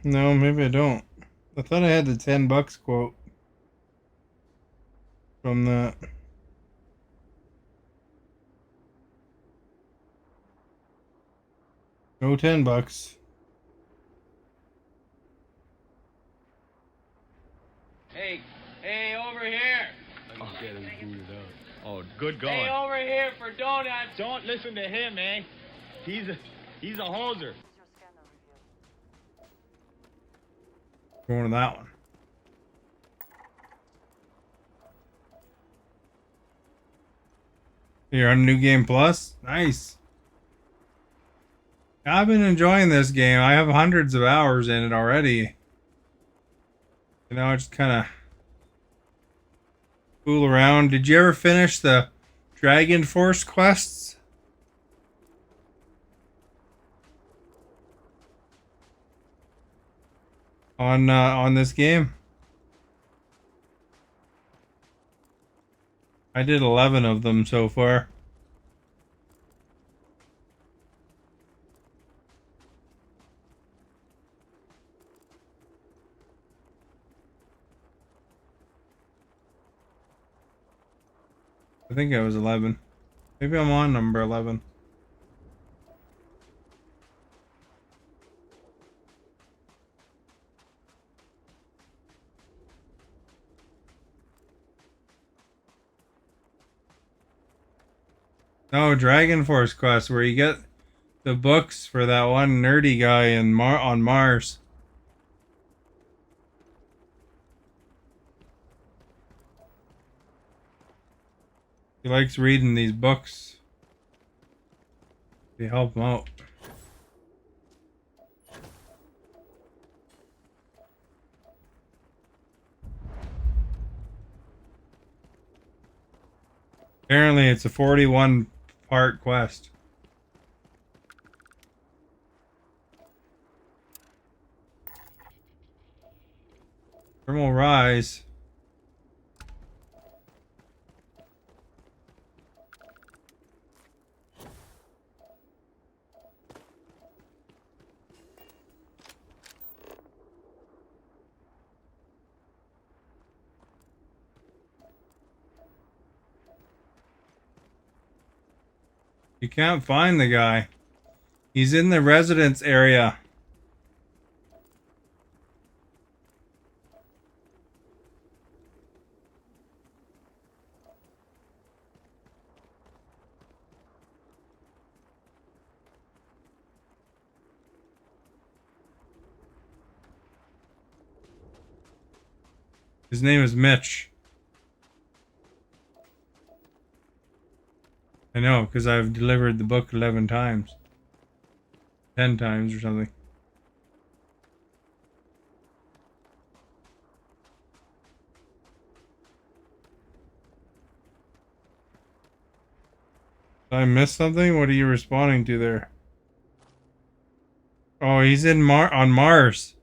No, maybe I don't. I thought I had the $10 quote from that. No $10. Hey, over here. I'm getting booted out. Oh, good going. Hey, over here for donuts. Don't listen to him, eh? He's a hoser. Going to that one. You're on New Game Plus? Nice. I've been enjoying this game. I have hundreds of hours in it already. You know, I just kind of fool around. Did you ever finish the Dragon Force quests? On this game? I did 11 of them so far. I think I was 11. Maybe I'm on number 11. No, Dragon Force quest where you get the books for that one nerdy guy on Mars. He likes reading these books. They help him out. Apparently it's a 41 part quest. Thermal Rise. You can't find the guy. He's in the residence area. His name is Mitch. I know, because I've delivered the book 11 times. 10 times or something. Did I miss something? What are you responding to there? Oh, he's on Mars.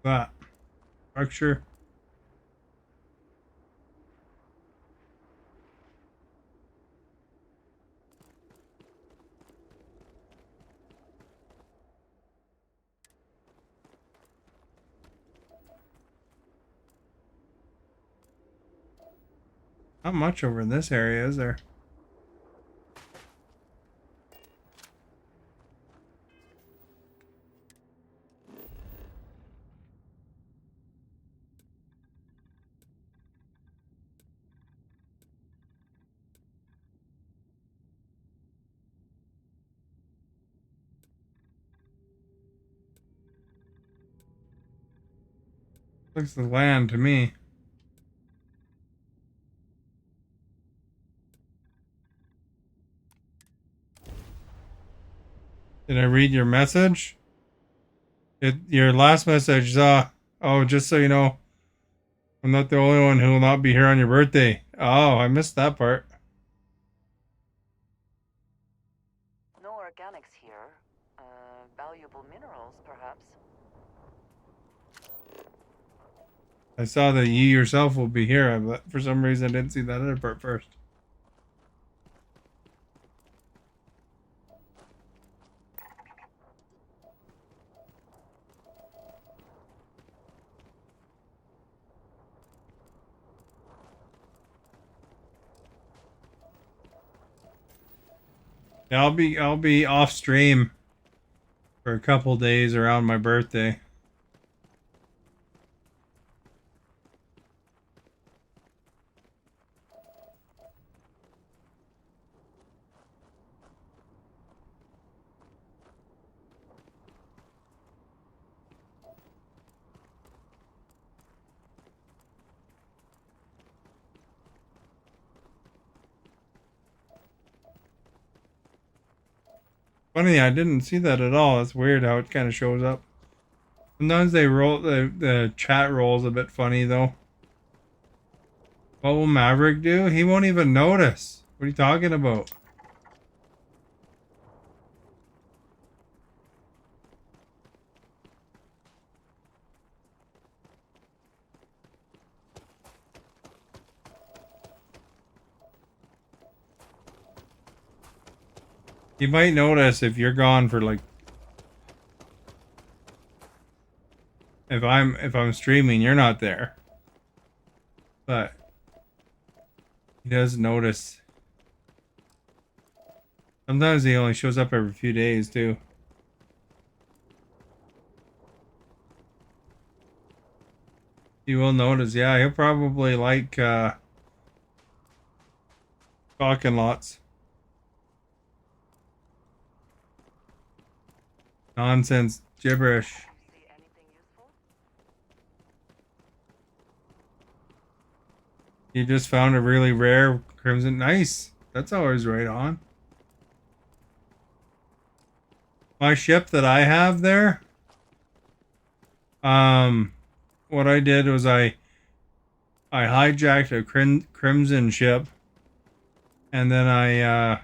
That structure. Not much over in this area, is there? Looks the land to me. Did I read your message? Your last message, oh, just so you know, I'm not the only one who will not be here on your birthday. Oh, I missed that part. No organics here. Valuable minerals, perhaps. I saw that you yourself will be here, but for some reason I didn't see that other part first. Yeah, I'll be off stream for a couple days around my birthday. Funny, I didn't see that at all. It's weird how it kind of shows up. Sometimes they roll the chat rolls a bit funny though. What will Maverick do? He won't even notice. What are you talking about? He might notice if you're gone for like if I'm streaming, you're not there. But he does notice. Sometimes he only shows up every few days too. He will notice, yeah, he'll probably like talking lots. Nonsense gibberish. You just found a really rare crimson. Nice. That's always right on. My ship that I have there. What I did was I hijacked a crimson ship, and then I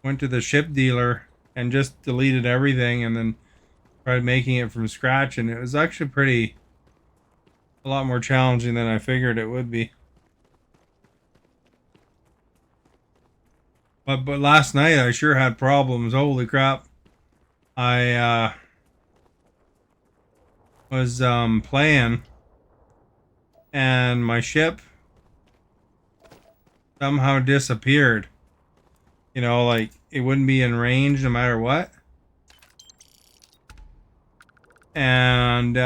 went to the ship dealer and just deleted everything, and then tried making it from scratch, and it was actually a lot more challenging than I figured it would be. But last night I sure had problems. Holy crap. I was playing and my ship somehow disappeared. You know, like it wouldn't be in range no matter what. And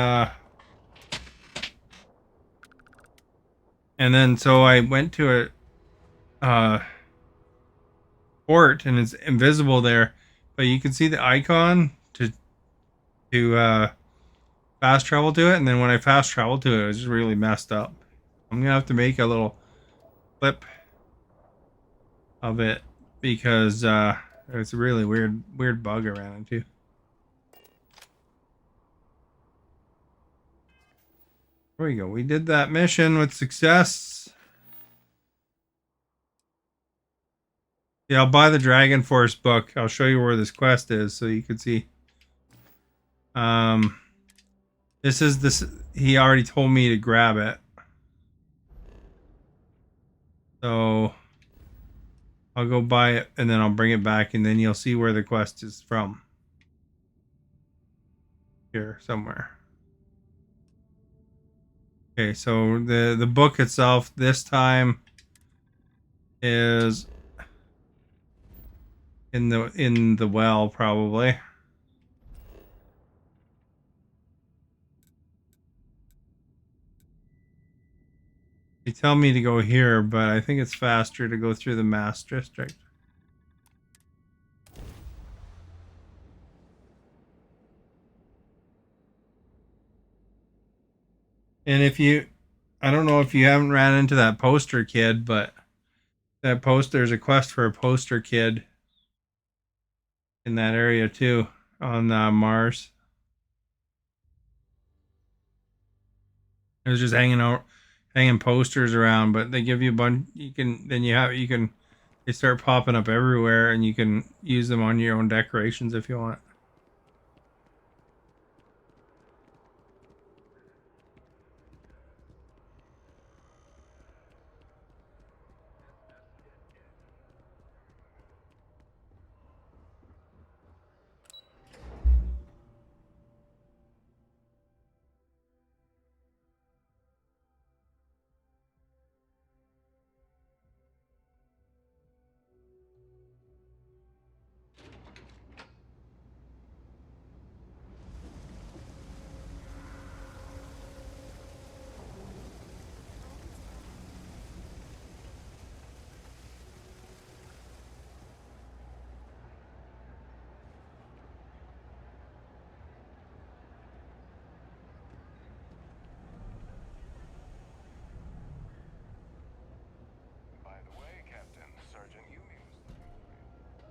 then so I went to a port and it's invisible there, but you can see the icon to fast travel to it, and then when I fast travel to it, it was just really messed up. I'm gonna have to make a little clip of it because it's a really weird bug I ran into. There we go. We did that mission with success. Yeah, I'll buy the Dragon Force book. I'll show you where this quest is so you can see. This. He already told me to grab it. So I'll go buy it and then I'll bring it back and then you'll see where the quest is from. Here somewhere. Okay, so the book itself this time is in the well probably. They tell me to go here, but I think it's faster to go through the Mass District. And I don't know if you haven't ran into that poster kid, but there's a quest for a poster kid in that area too on Mars. It was just hanging posters around, but they give you a bunch. You can they start popping up everywhere, and you can use them on your own decorations if you want.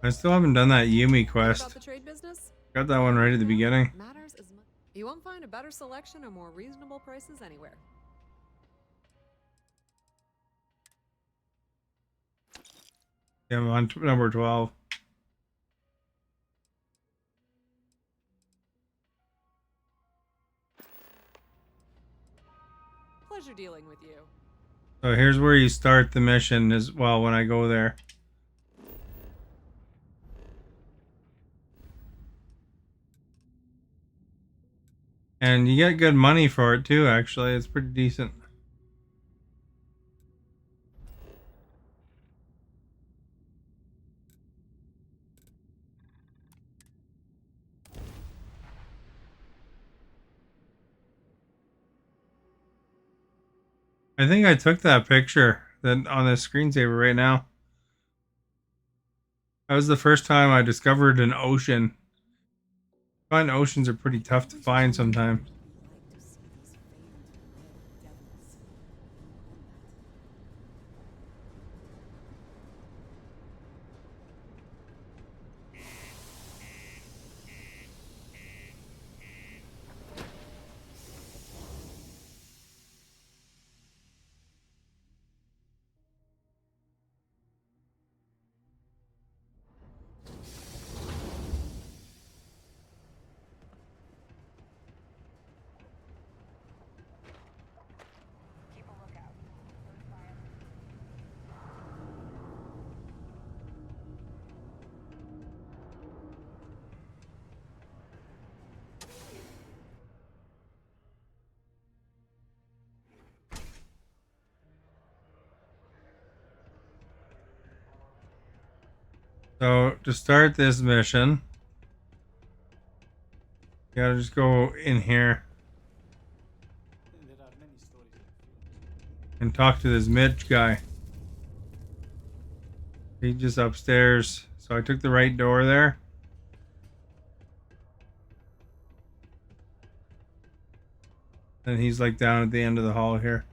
I still haven't done that Yumi quest. About the trade business? Got that one right at the beginning. Matters as much. You won't find a better selection or more reasonable prices anywhere. Yeah, I'm on number 12. Pleasure dealing with you. So here's where you start the mission as well when I go there. And you get good money for it too, actually. It's pretty decent. I think I took that picture that on the screensaver right now. That was the first time I discovered an ocean. I find oceans are pretty tough to find sometimes. So to start this mission, you gotta just go in here and talk to this Mitch guy. He's just upstairs. So I took the right door there. And he's like down at the end of the hall here.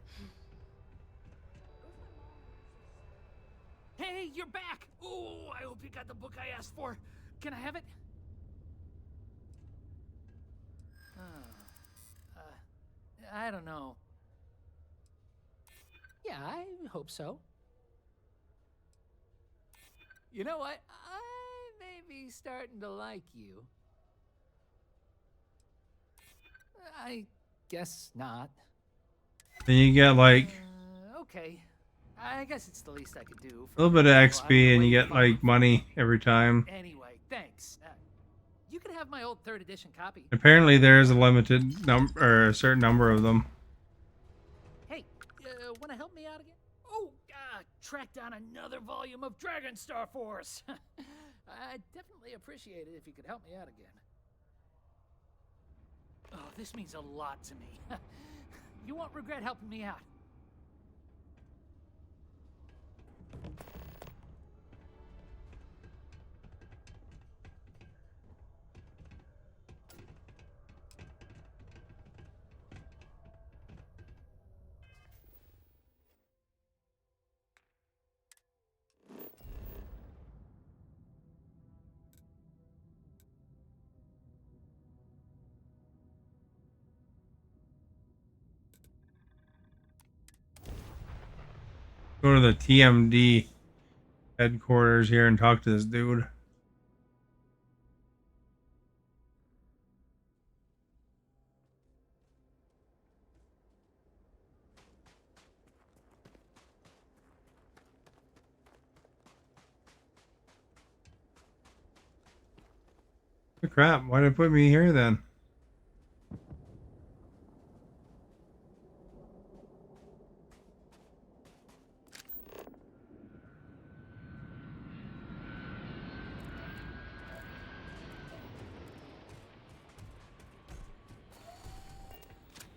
Hey, you're back! Oh, I hope you got the book I asked for. Can I have it? I don't know. Yeah, I hope so. You know what? I may be starting to like you. I guess not. Then you get like Okay. I guess it's the least I could do. a little bit of XP and you get like money every time. Anyway, thanks. You can have my old 3rd edition copy. Apparently there is a limited number or a certain number of them. Hey, want to help me out again? Oh, track down another volume of Dragon Star Force. I'd definitely appreciate it if you could help me out again. Oh, this means a lot to me. You won't regret helping me out. Go to the TMD headquarters here and talk to this dude. Oh, crap, why did it put me here then?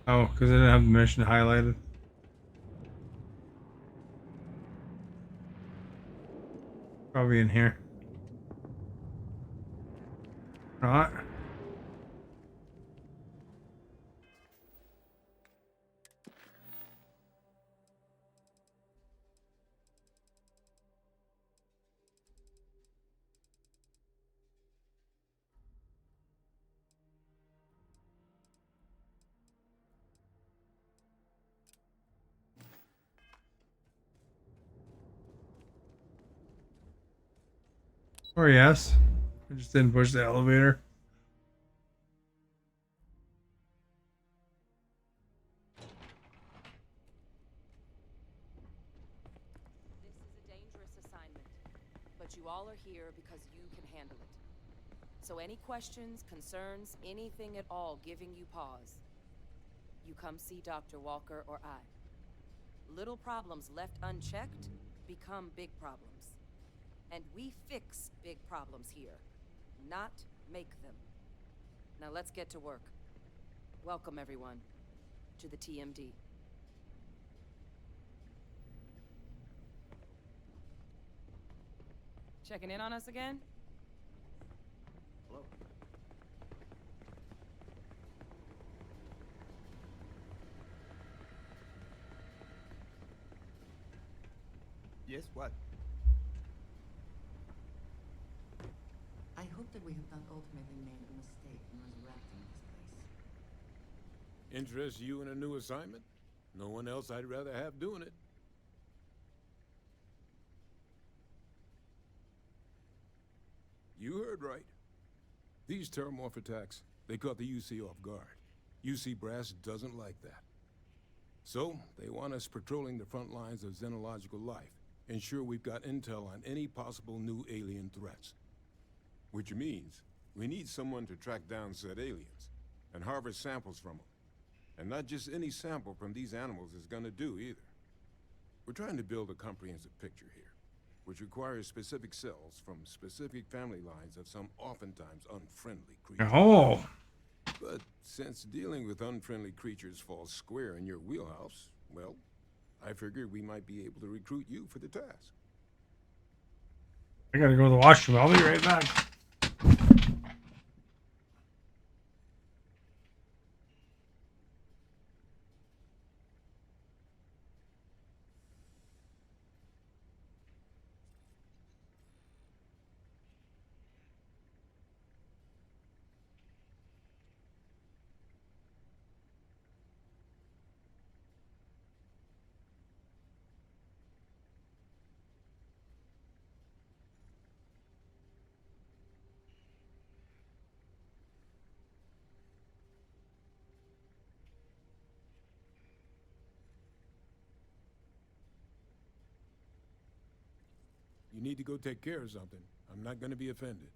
Oh, because I didn't have the mission highlighted. Probably in here. Not. Or yes. I just didn't push the elevator. This is a dangerous assignment, but you all are here because you can handle it. So any questions, concerns, anything at all giving you pause, you come see Dr. Walker or I. Little problems left unchecked become big problems. And we fix big problems here, not make them. Now let's get to work. Welcome, everyone, to the TMD. Checking in on us again? Hello. Yes, what? I hope that we have not ultimately made a mistake in resurrecting this place. Interest you in a new assignment? No one else I'd rather have doing it. You heard right. These terramorph attacks, they caught the UC off guard. UC Brass doesn't like that. So, they want us patrolling the front lines of xenological life, ensure we've got intel on any possible new alien threats. Which means we need someone to track down said aliens and harvest samples from them. And not just any sample from these animals is gonna do either. We're trying to build a comprehensive picture here, which requires specific cells from specific family lines of some oftentimes unfriendly creatures. Oh. But since dealing with unfriendly creatures falls square in your wheelhouse, well, I figured we might be able to recruit you for the task. I gotta go to the washroom. I'll be right back. You need to go take care of something. I'm not gonna be offended.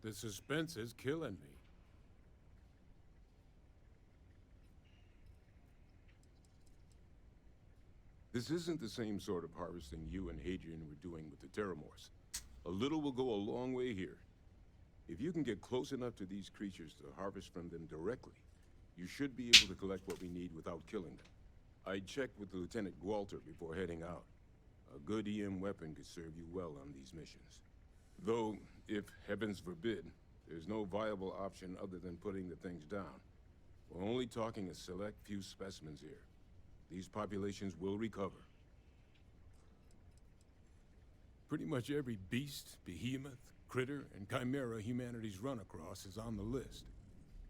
The suspense is killing me. This isn't the same sort of harvesting you and Hadrian were doing with the Terramorphs. A little will go a long way here. If you can get close enough to these creatures to harvest from them directly, you should be able to collect what we need without killing them. I checked with Lieutenant Gwalter before heading out. A good EM weapon could serve you well on these missions. Though, if heavens forbid, there's no viable option other than putting the things down. We're only talking a select few specimens here. These populations will recover. Pretty much every beast, behemoth, critter, and chimera humanity's run across is on the list.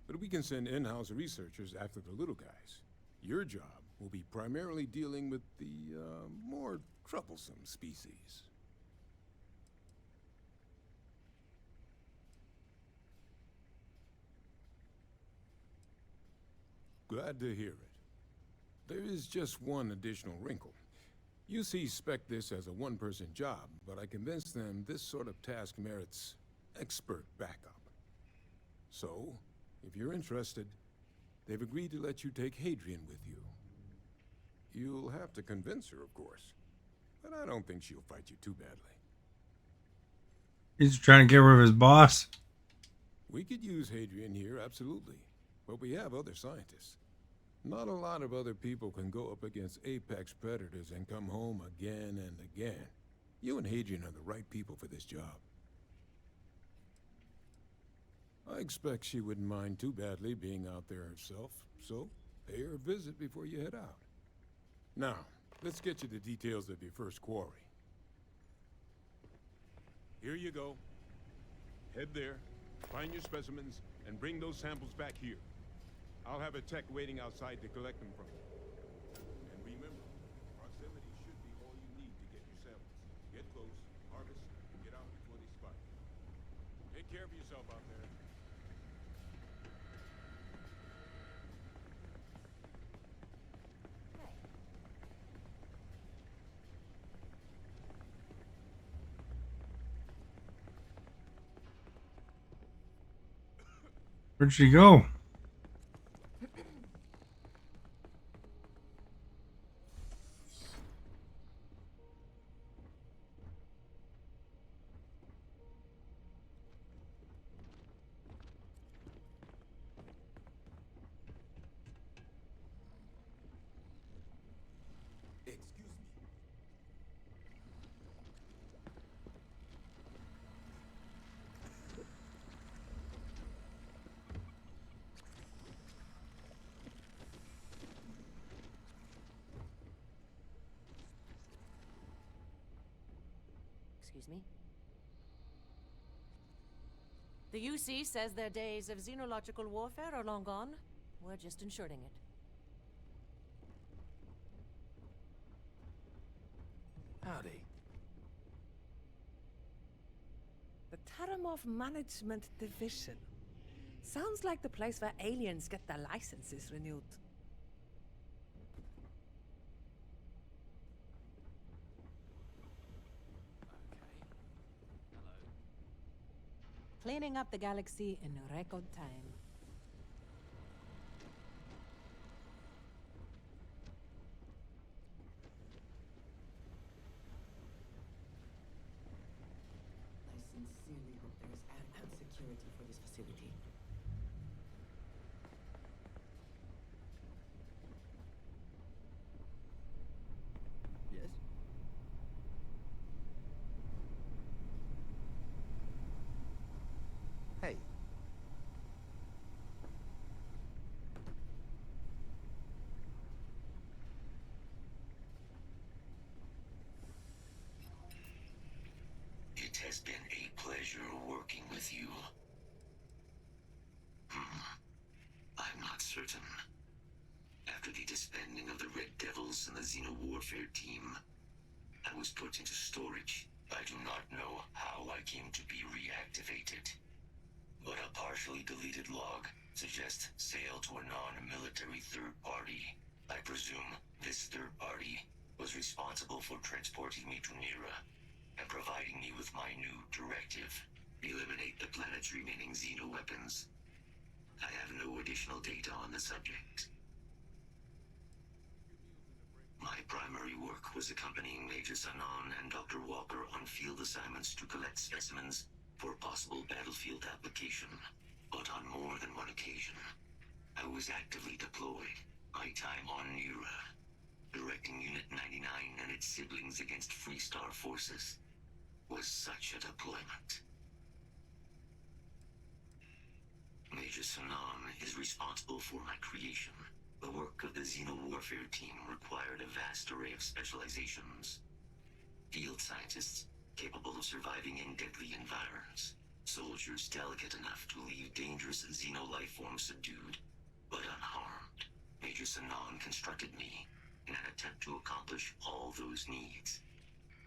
But we can send in-house researchers after the little guys. Your job will be primarily dealing with the, more troublesome species. Glad to hear it. There is just one additional wrinkle. UC spec this as a one-person job, but I convinced them this sort of task merits expert backup. So, if you're interested, they've agreed to let you take Hadrian with you. You'll have to convince her, of course, but I don't think she'll fight you too badly. He's trying to get rid of his boss. We could use Hadrian here, absolutely, but we have other scientists. Not a lot of other people can go up against apex predators and come home again and again. You and Hadrian are the right people for this job. I expect she wouldn't mind too badly being out there herself, so pay her a visit before you head out. Now, let's get you the details of your first quarry. Here you go. Head there, find your specimens, and bring those samples back here. I'll have a tech waiting outside to collect them from you. And remember, proximity should be all you need to get your samples. Get close, harvest, and get out before they spot you. Take care of yourself out there. Where'd she go? Excuse me? The UC says their days of xenological warfare are long gone. We're just ensuring it. Howdy. The Terramorph Management Division. Sounds like the place where aliens get their licenses renewed. Cleaning up the galaxy in record time. I sincerely hope there is adequate security for this facility. Yes? Hey. It has been a pleasure working with you. I'm not certain. After the disbanding of the Red Devils and the Xeno Warfare team, I was put into storage. I do not know how I came to be reactivated. But a partially deleted log suggests sale to a non-military third party. I presume this third party was responsible for transporting me to Nira and providing me with my new directive. Eliminate the planet's remaining Xeno weapons. I have no additional data on the subject. My primary work was accompanying Major Sanan and Dr. Walker on field assignments to collect specimens for possible battlefield application. But on more than one occasion, I was actively deployed. My time on Nura, directing Unit 99 and its siblings against Freestar forces, was such a deployment. Major Sanan is responsible for my creation. The work of the Xeno-Warfare team required a vast array of specializations. Field scientists capable of surviving in deadly environs. Soldiers delicate enough to leave dangerous Xeno-life forms subdued, but unharmed. Major Sanan constructed me in an attempt to accomplish all those needs.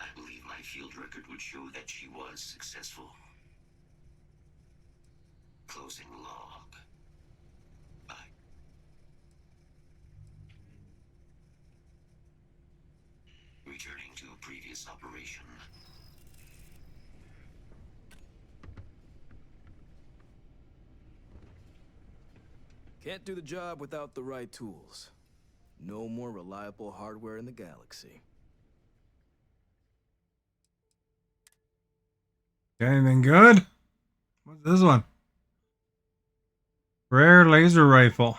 I believe my field record would show that she was successful. Closing log. Returning to a previous operation. Can't do the job without the right tools. No more reliable hardware in the galaxy. Got anything good? What's this one? Rare laser rifle.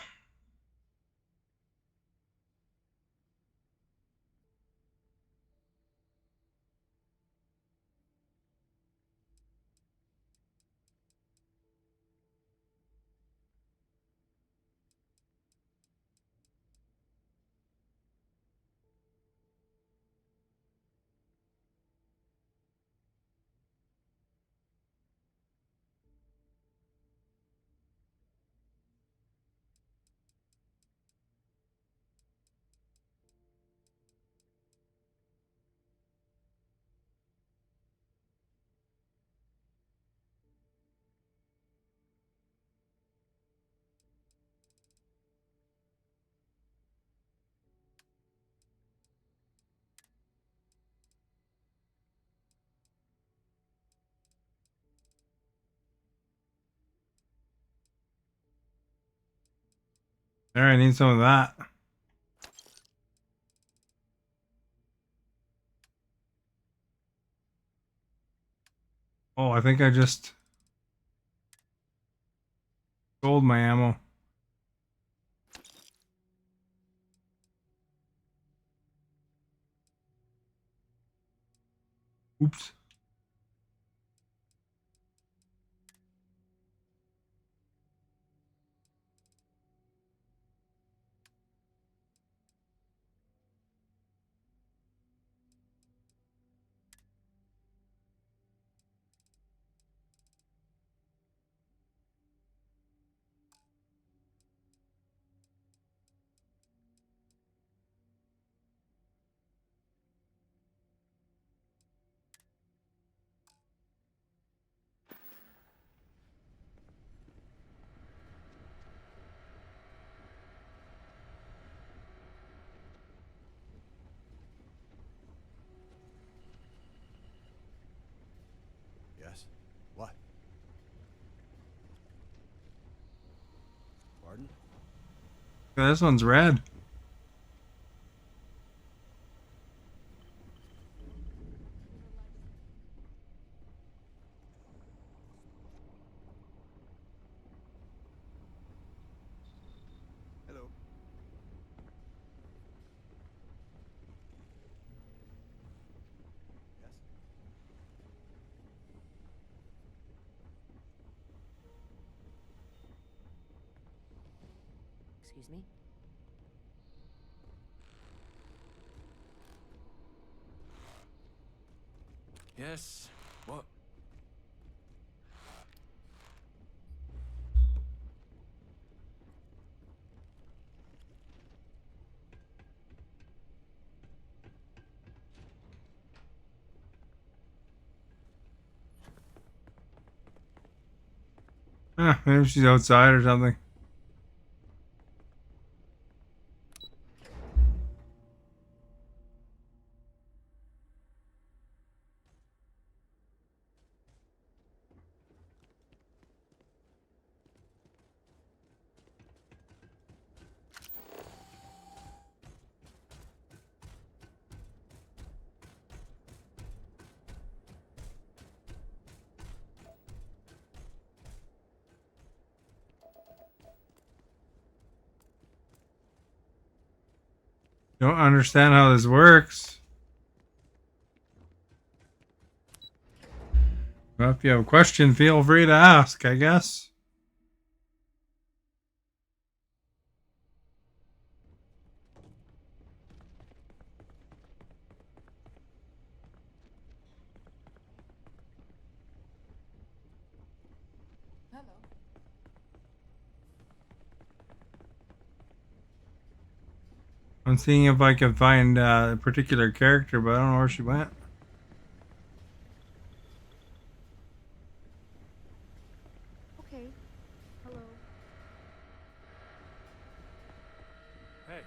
There, I need some of that. Oh, I think I just sold my ammo. Oops. Yes? What? Pardon? This one's red. Hello. Yes? Excuse me? Yes? What? Maybe she's outside or something. Don't understand how this works. Well, if you have a question, feel free to ask, I guess. Hello. I'm seeing if I can find a particular character, but I don't know where she went. Okay. Hello. Hey.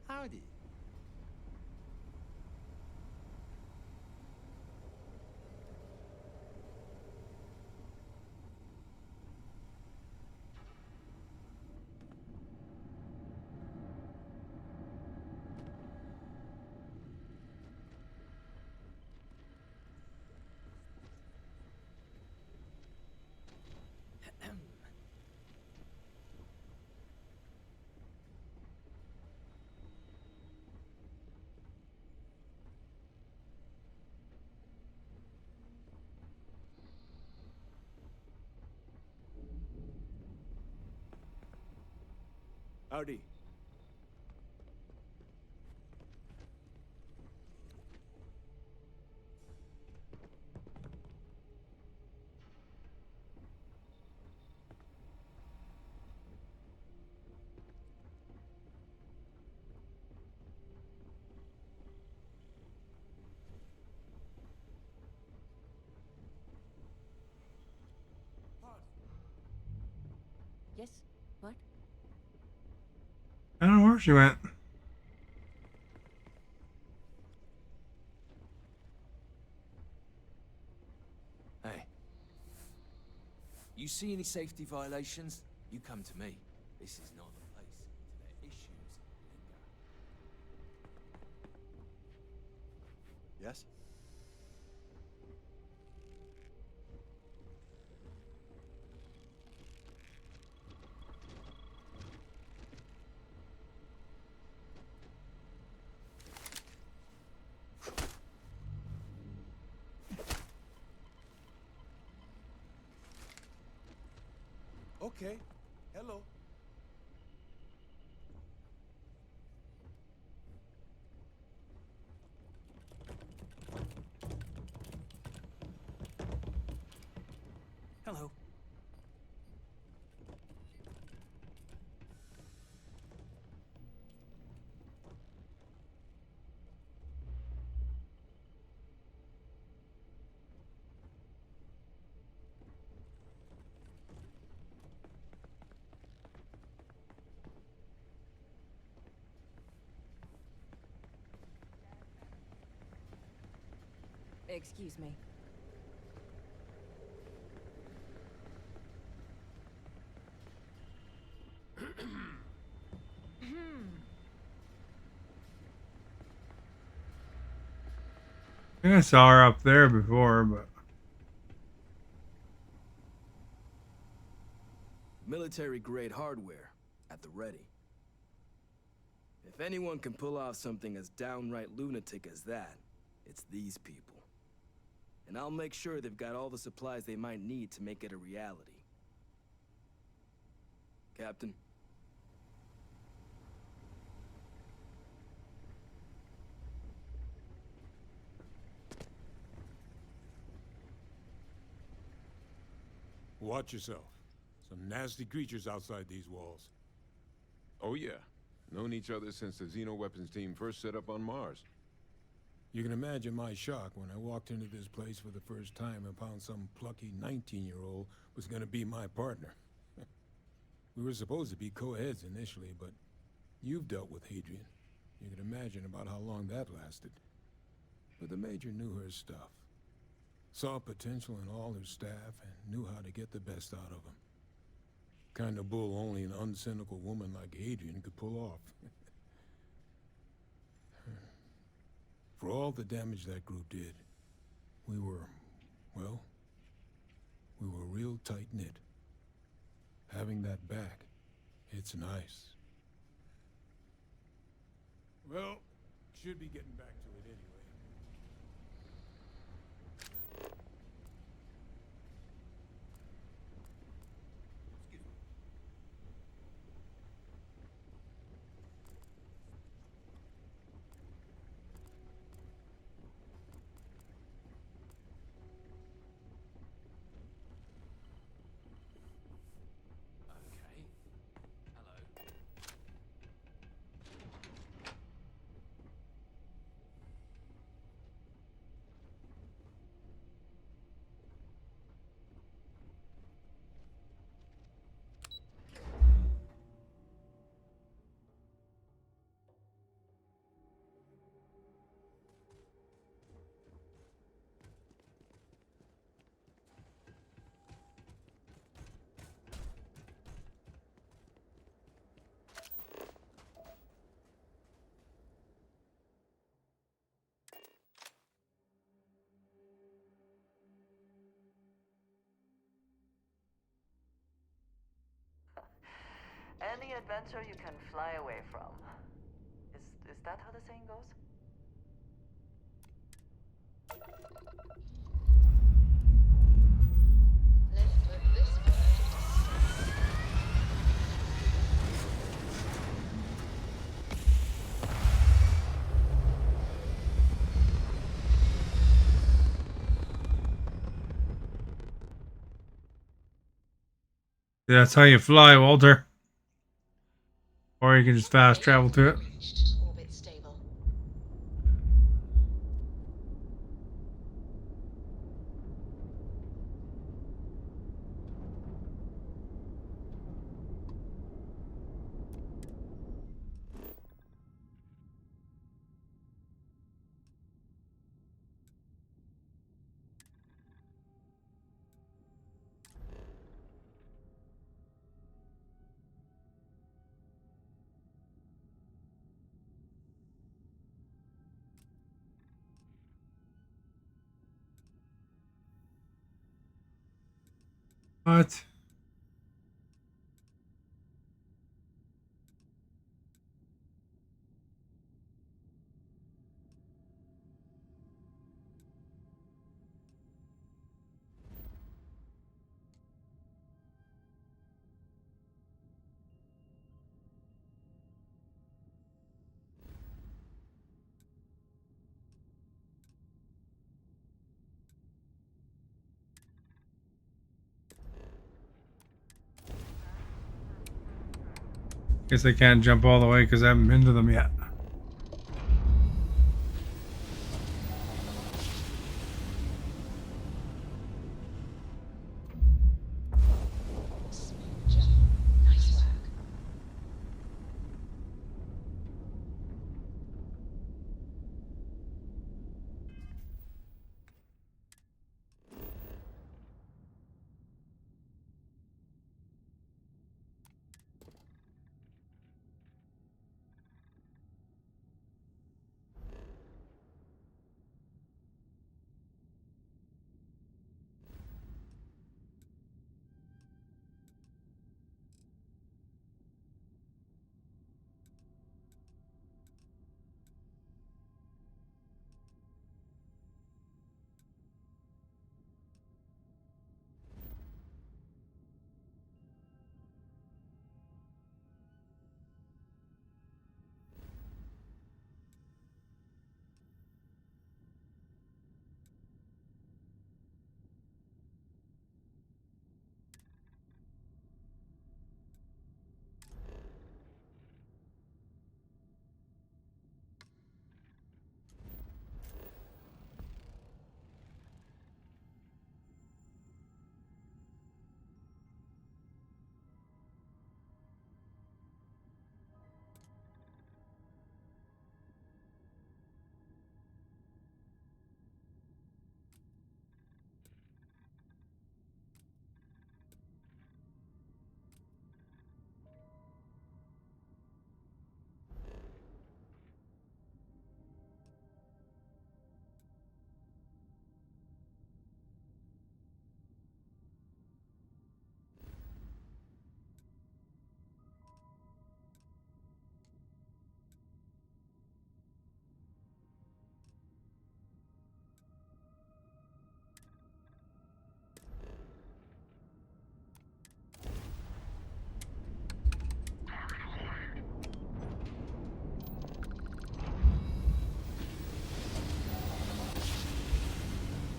Howdy. Howdy. Yes? What? I don't know where she went. Hey. You see any safety violations? You come to me. This is not the place to let issues linger. Yes? Okay. Hello. Hello. Excuse me. I think I saw her up there before, but Military-grade hardware at the ready. If anyone can pull off something as downright lunatic as that, it's these people. And I'll make sure they've got all the supplies they might need to make it a reality. Captain? Watch yourself. Some nasty creatures outside these walls. Oh, yeah. Known each other since the Xeno-weapons team first set up on Mars. You can imagine my shock when I walked into this place for the first time and found some plucky 19-year-old was gonna be my partner. We were supposed to be co-heads initially, but you've dealt with Hadrian. You can imagine about how long that lasted. But the Major knew her stuff. Saw potential in all her staff and knew how to get the best out of them. Kind of bull only an uncynical woman like Hadrian could pull off. For all the damage that group did, we were Well, we were real tight-knit. Having that back, it's nice. Well, should be getting back to it anyway. Okay. Hello. Any adventure you can fly away from. Is that how the saying goes? That's how you fly, Walter. Or you can just fast travel to it. Orbit stable. What? Guess I can't jump all the way because I haven't been to them yet. Nice work.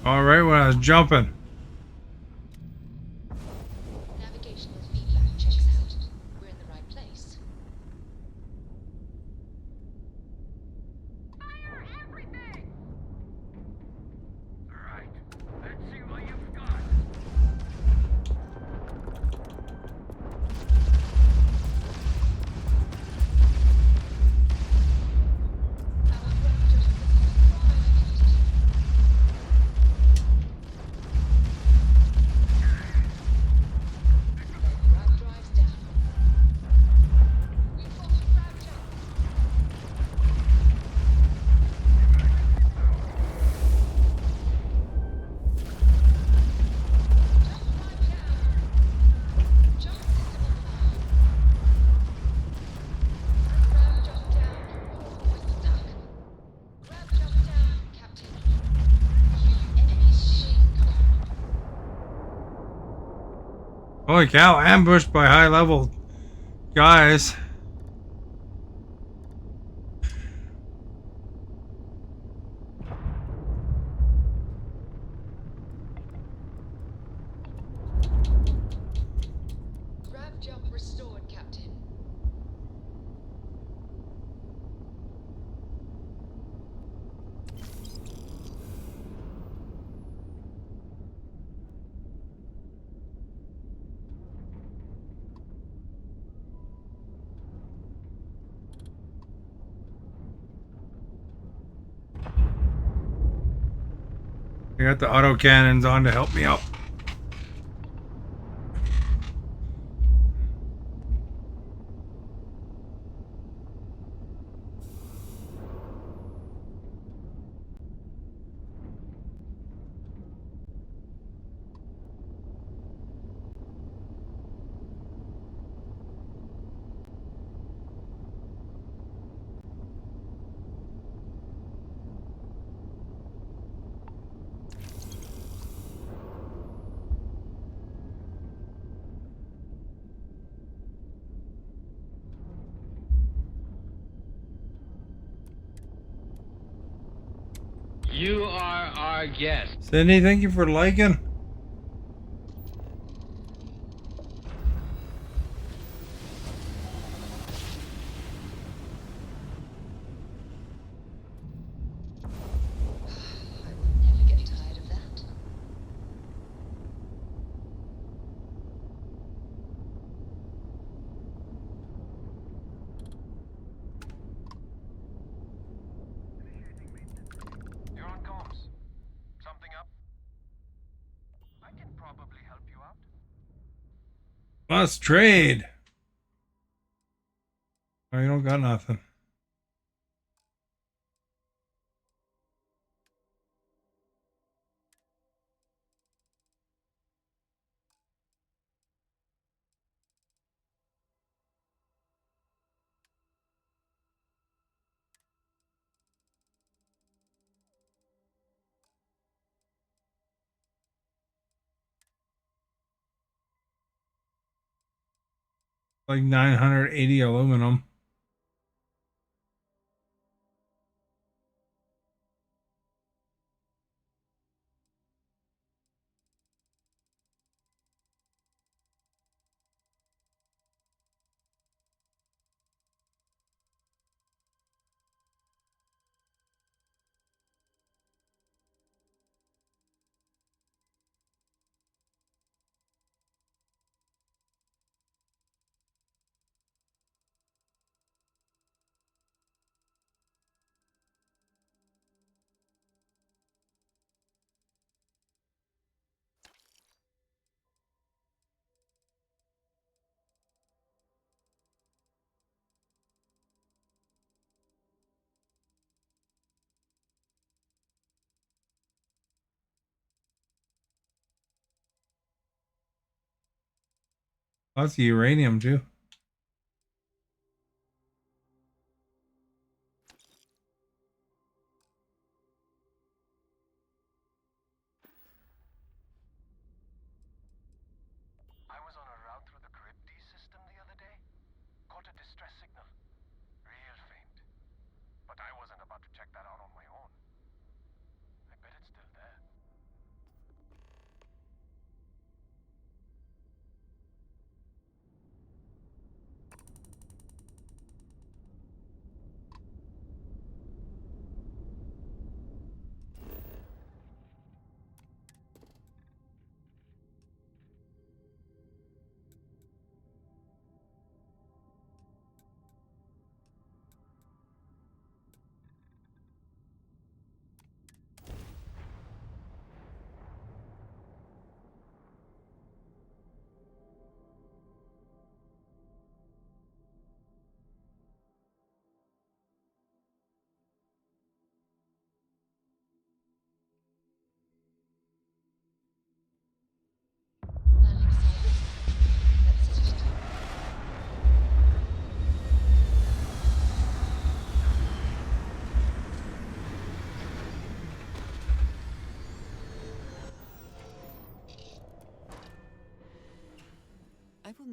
All right, when I was jumping. Navigational feedback checks out. We're in the right place. Holy cow, ambushed by high level guys. Grav jump restored, Captain. I got the auto cannons on to help me out. You are our guest. Sydney, thank you for liking. Never get tired of that. You're on comms. Something up? I can probably help you out. Let's trade. Oh, you don't got nothing. Like 980 aluminum. Lots of uranium too. I was on a route through the Crypti system the other day. Caught a distress signal. Real faint. But I wasn't about to check that out on my own. I bet it's still there.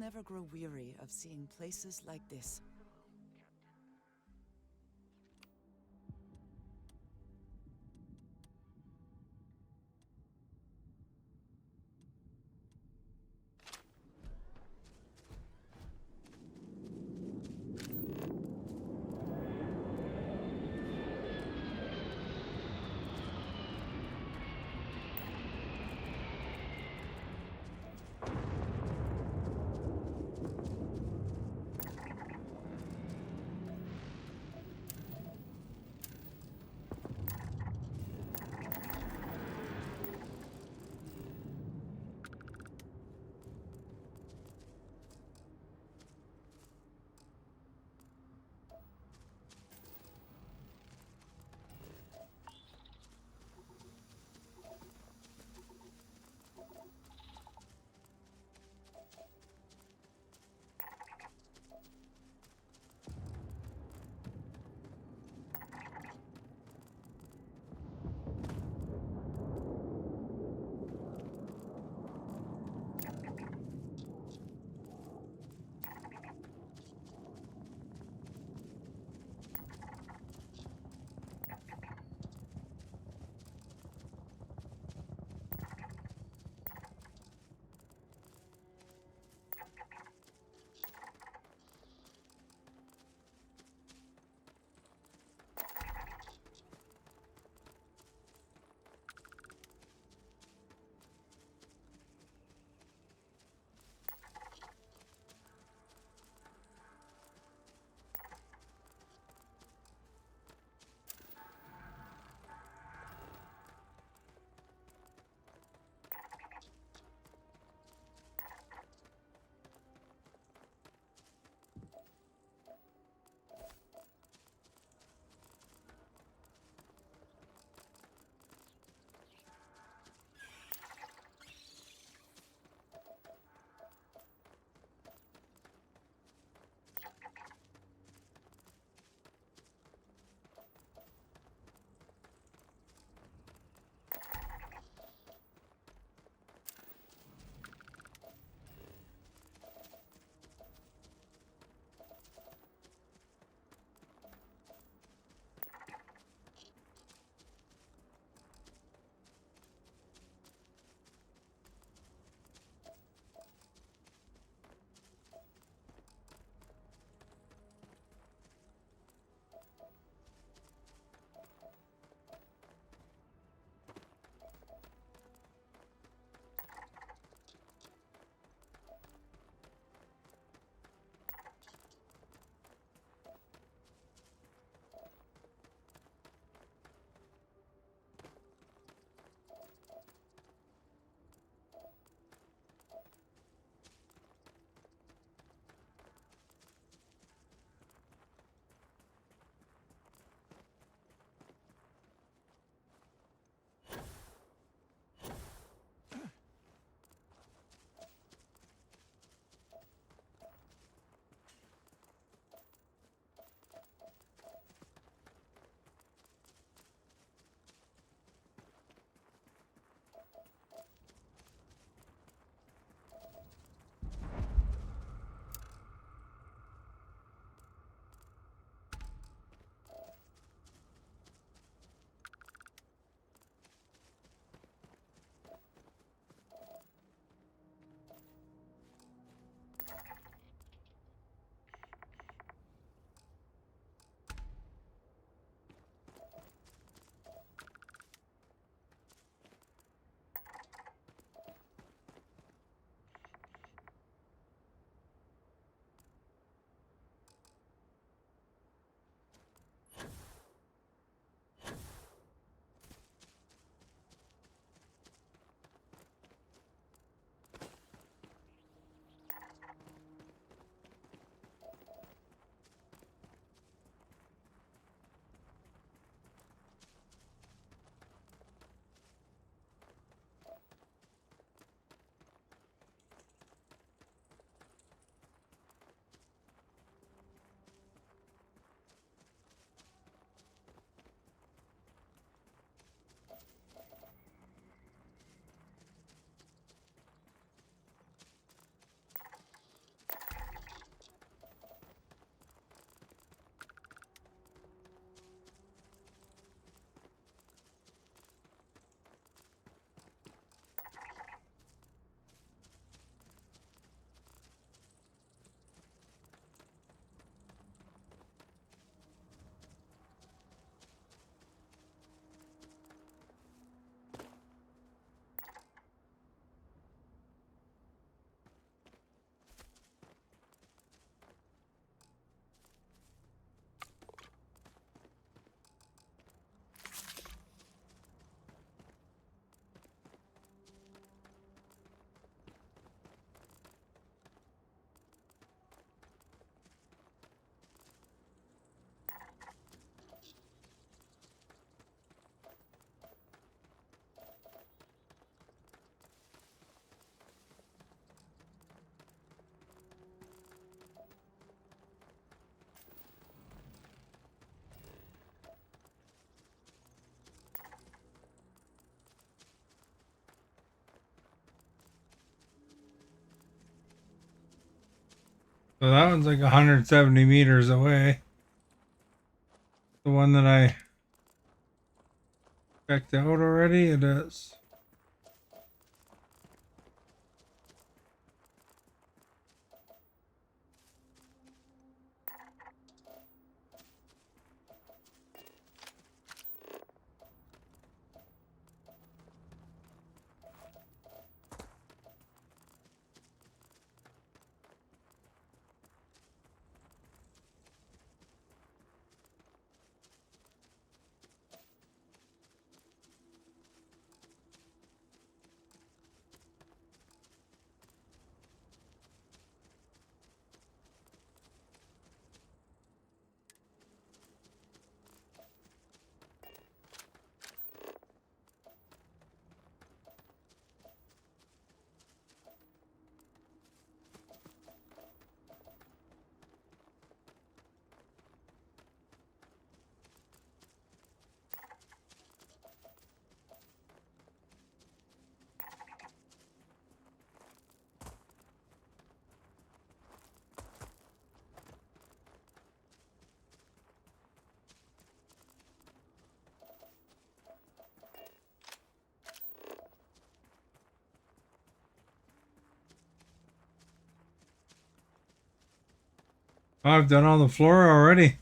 never grow weary of seeing places like this. So that one's like 170 meters away. The one that I checked out already, it is. Oh, I've done all the floor already.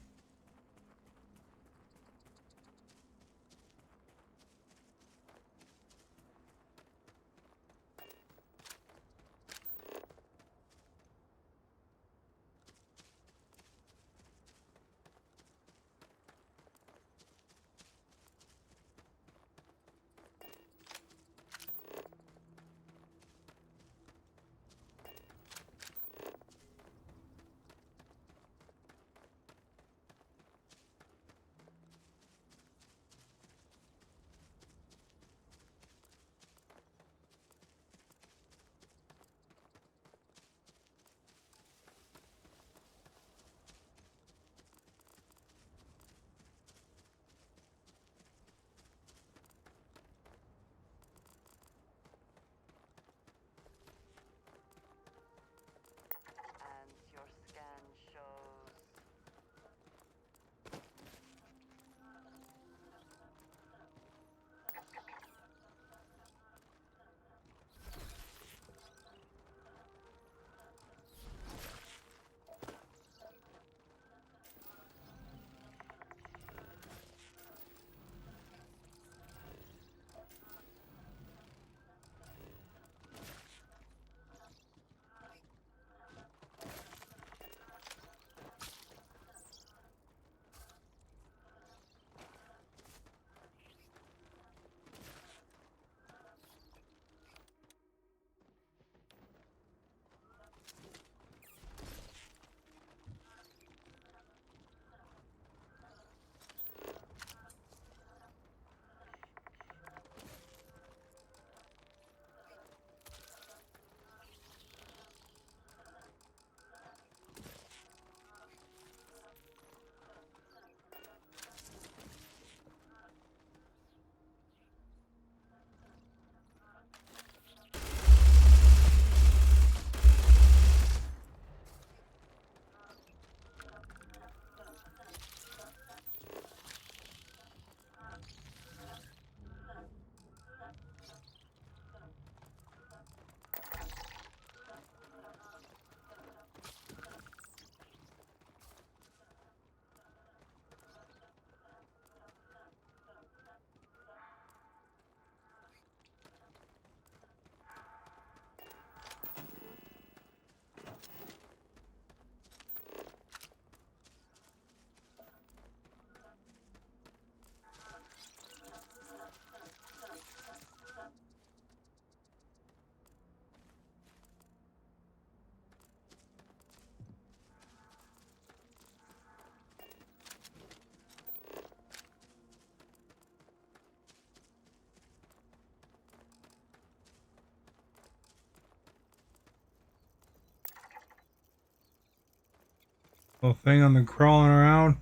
Little thing on the crawling around.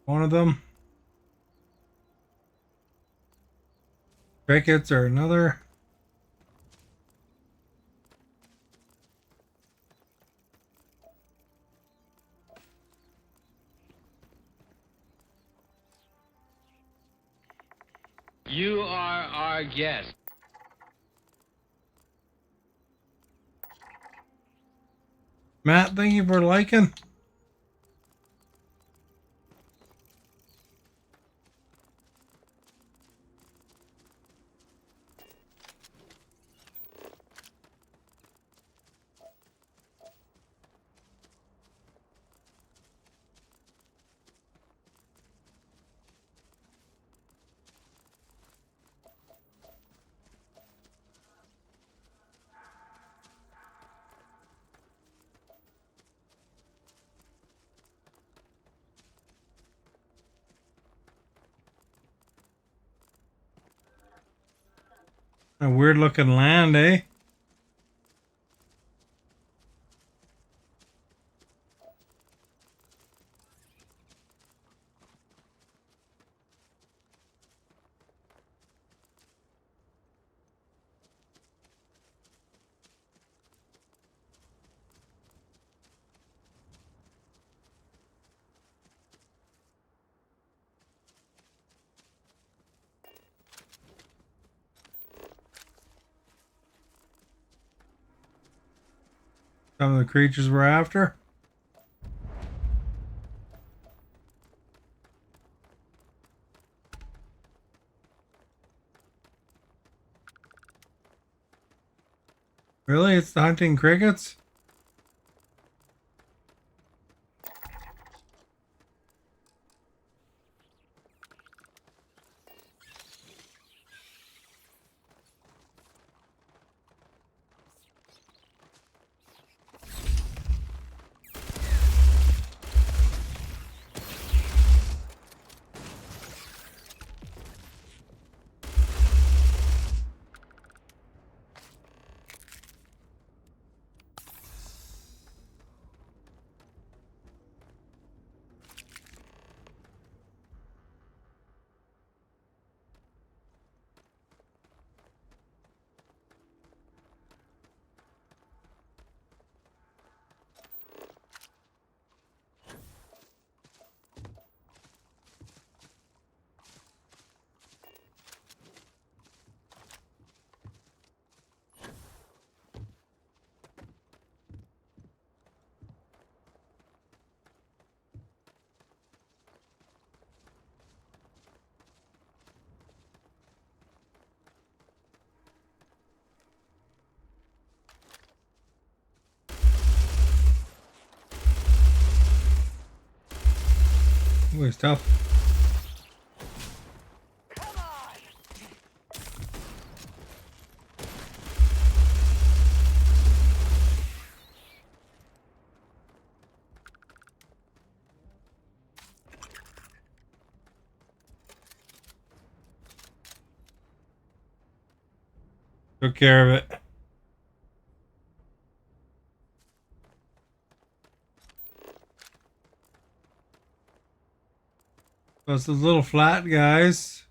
One of them. Crickets are another. You are our guest. Matt, thank you for liking. A weird looking land, eh? Some of the creatures we're after. Really? It's the hunting crickets? Ooh, it's tough. Took care of it. So it's those little flat guys.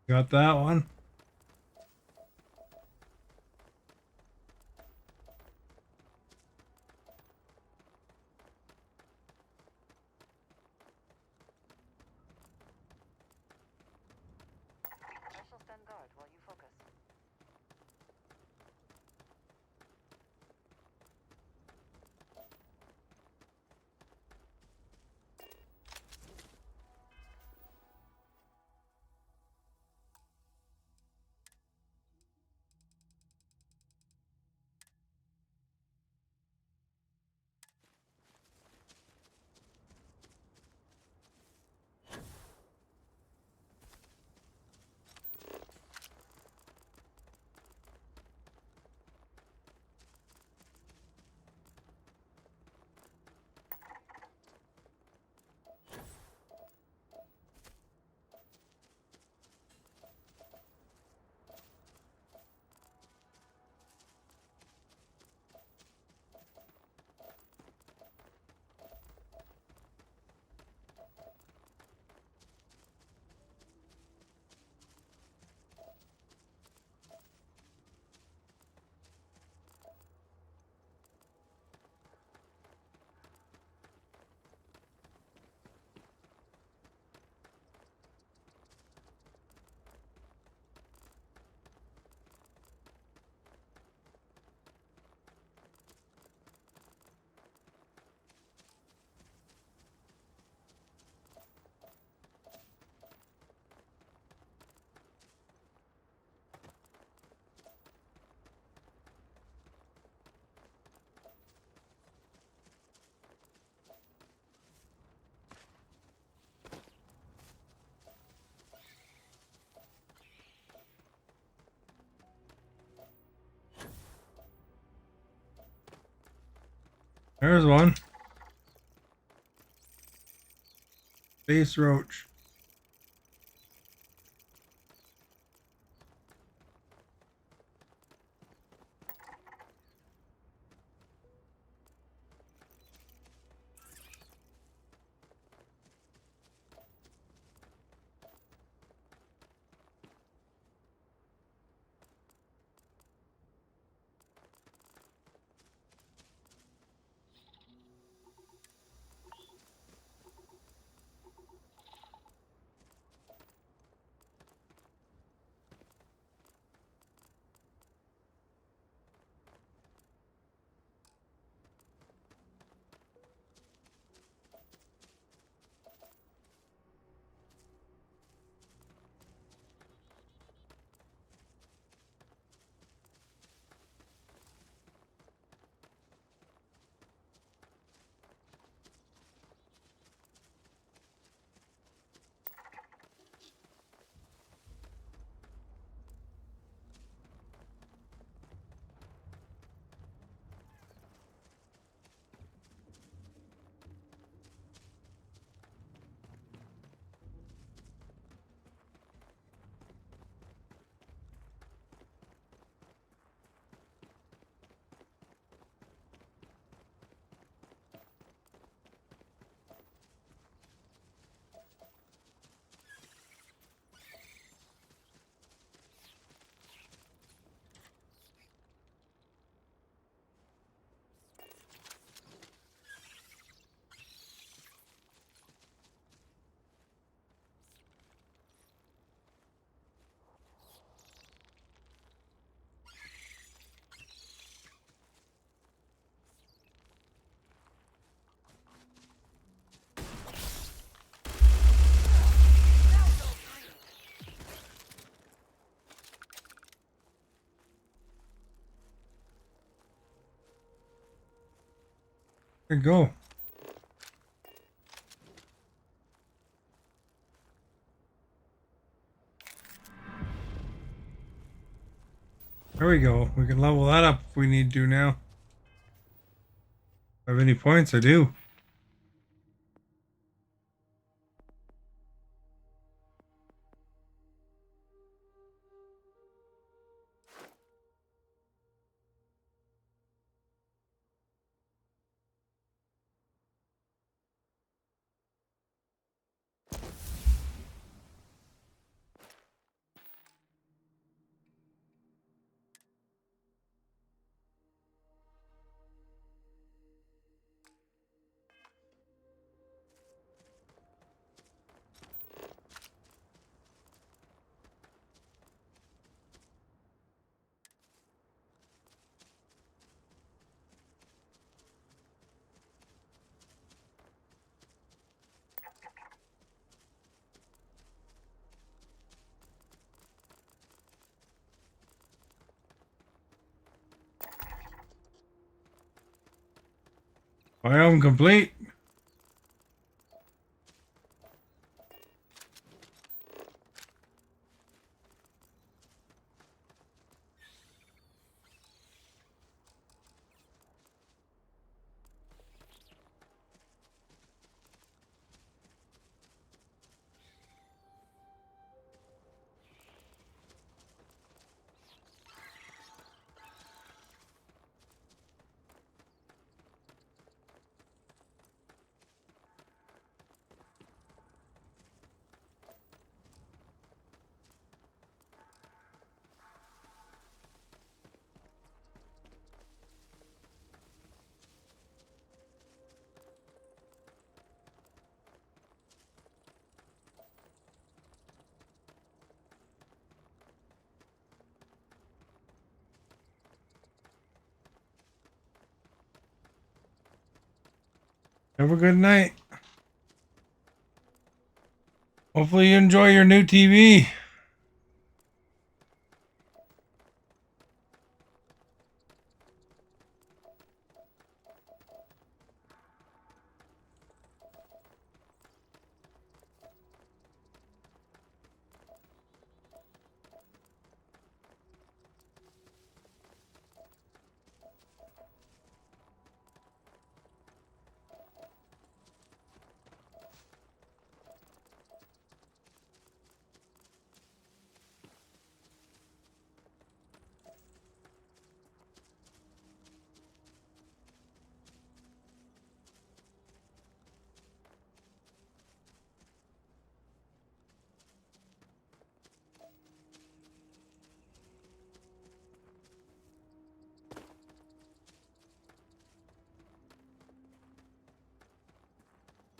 Got that one. I shall stand guard while you focus. There's one. Space roach. There you go. There we go. We can level that up if we need to now. If I have any points, I do. Biome complete. Have a good night. Hopefully you enjoy your new TV.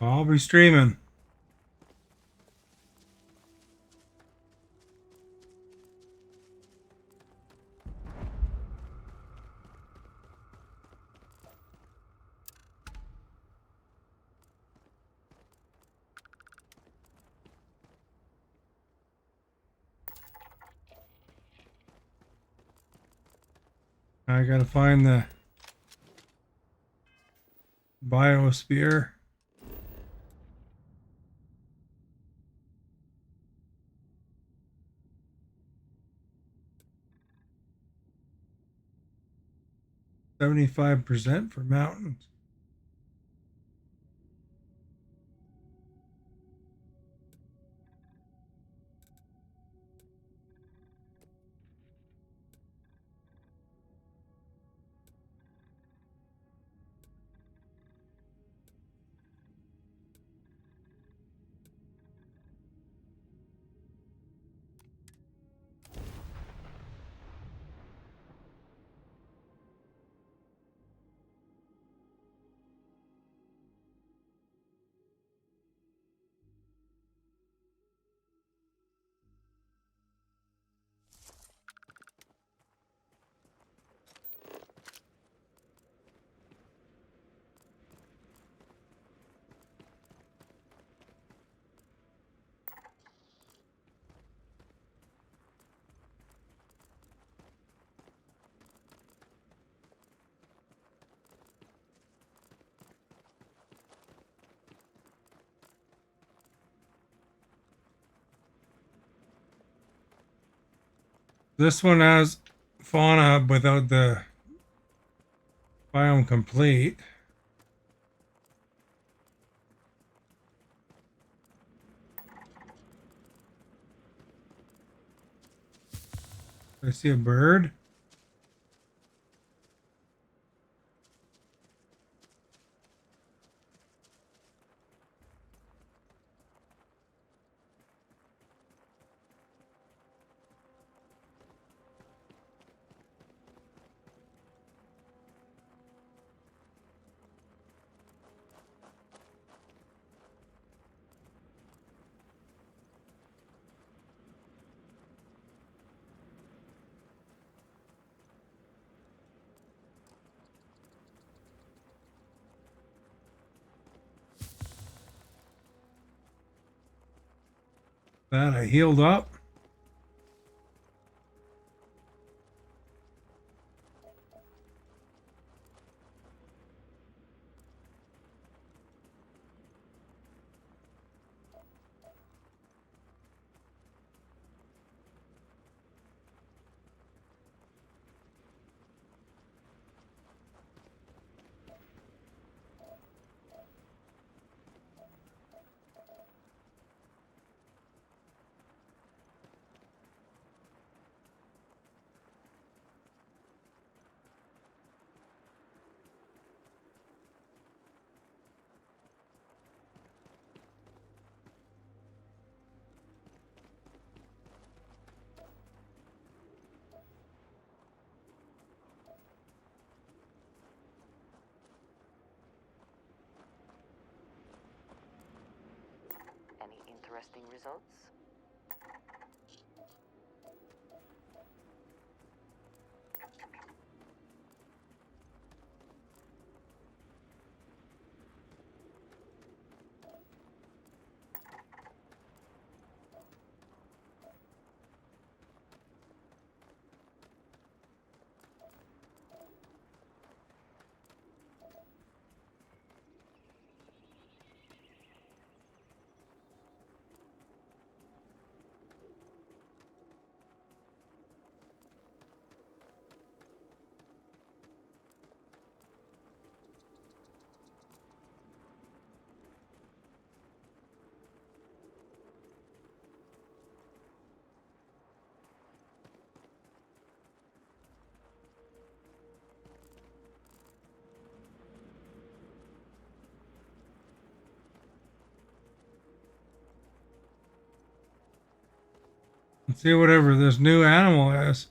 I'll be streaming. I gotta find the biosphere. %75% for mountains. This one has fauna without the biome complete. I see a bird. That I healed up. Any interesting results? Let's see whatever this new animal is.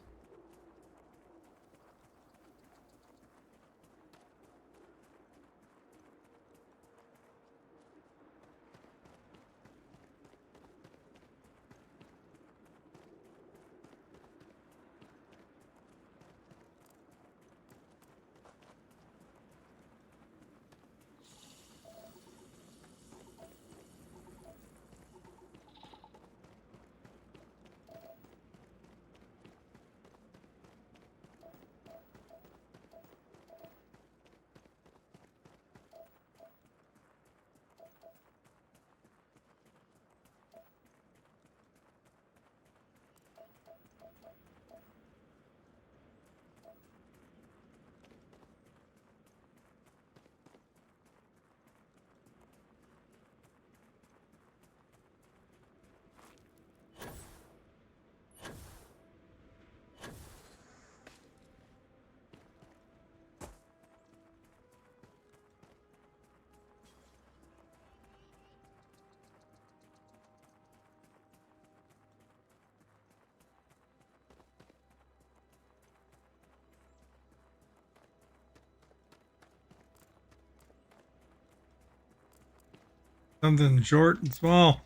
Something short and small.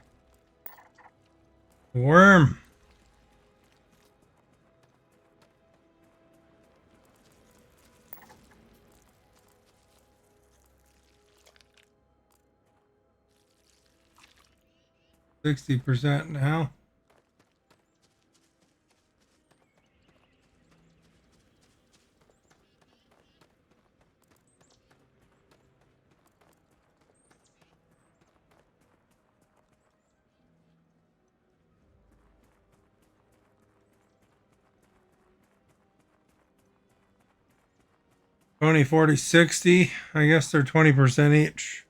Worm. %60 now. Twenty, 40, 60. I guess they're 20% each.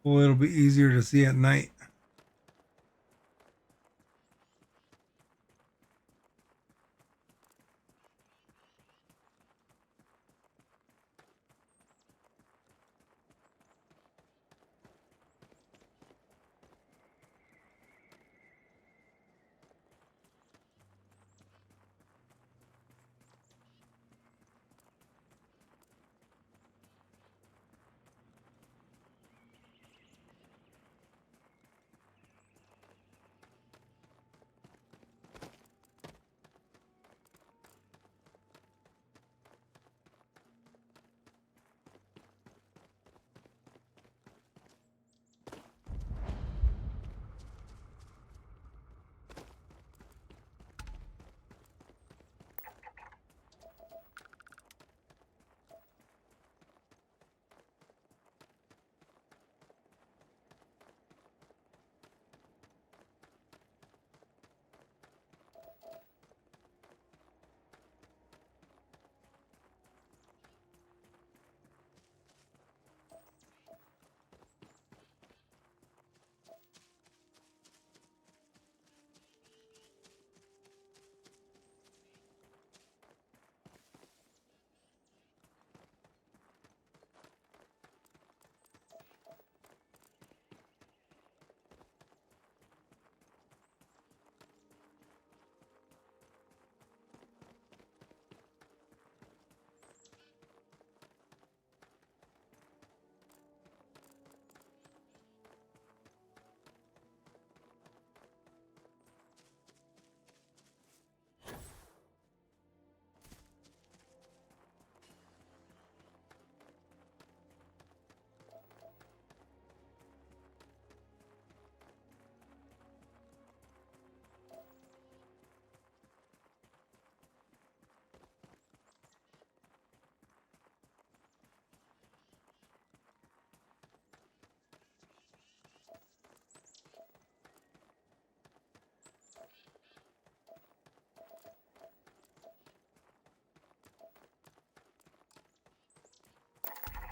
Well, it'll be easier to see at night.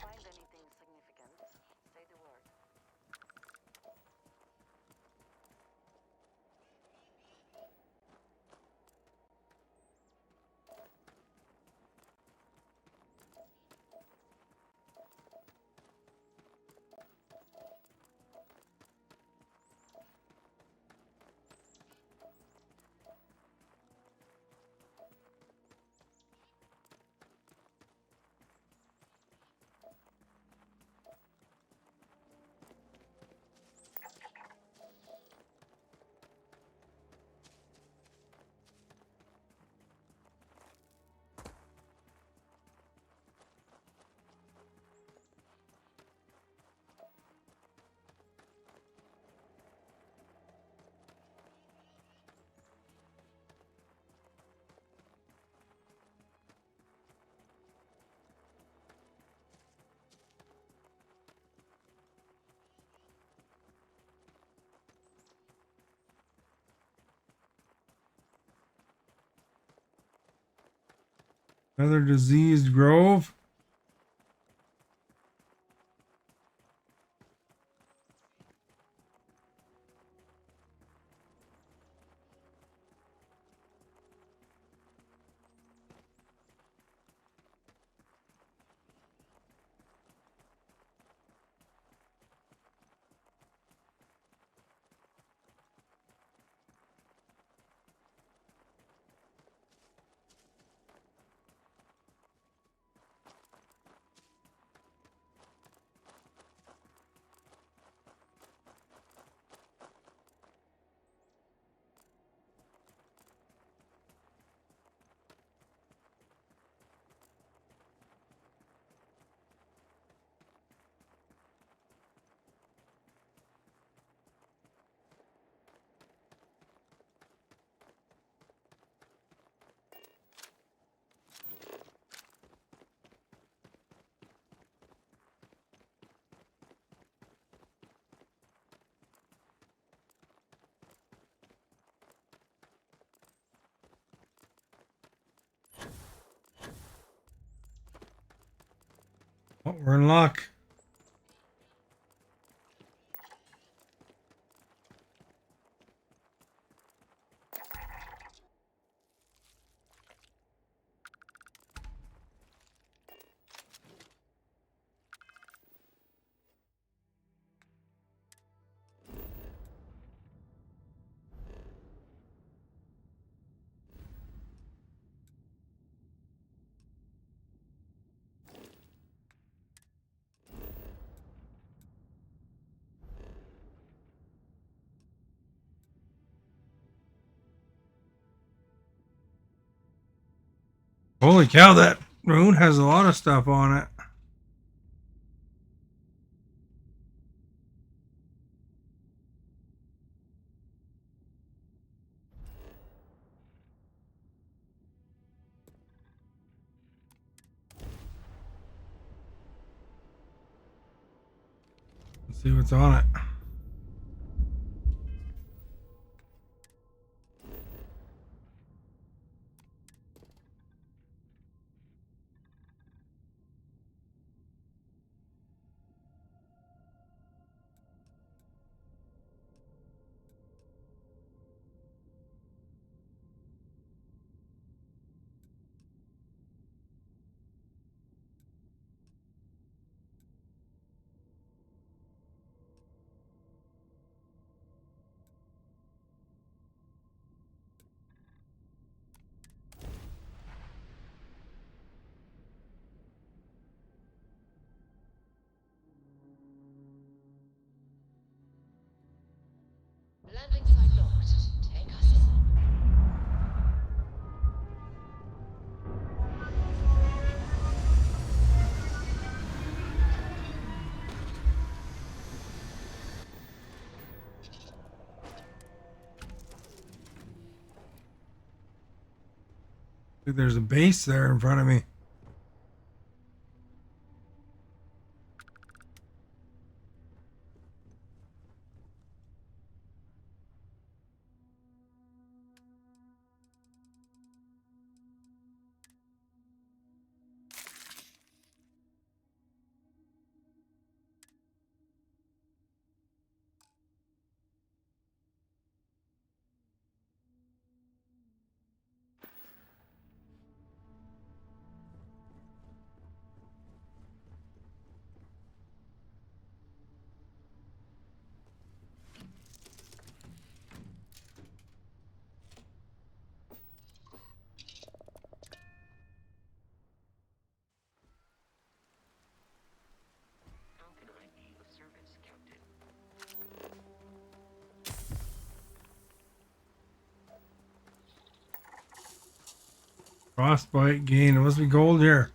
Find anything significant, say the word. Another diseased grove. Oh, we're in luck. Holy cow, that rune has a lot of stuff on it. Let's see what's on it. Landing site locked. Take us in. There's a base there in front of me. Frostbite gain. There must be gold here.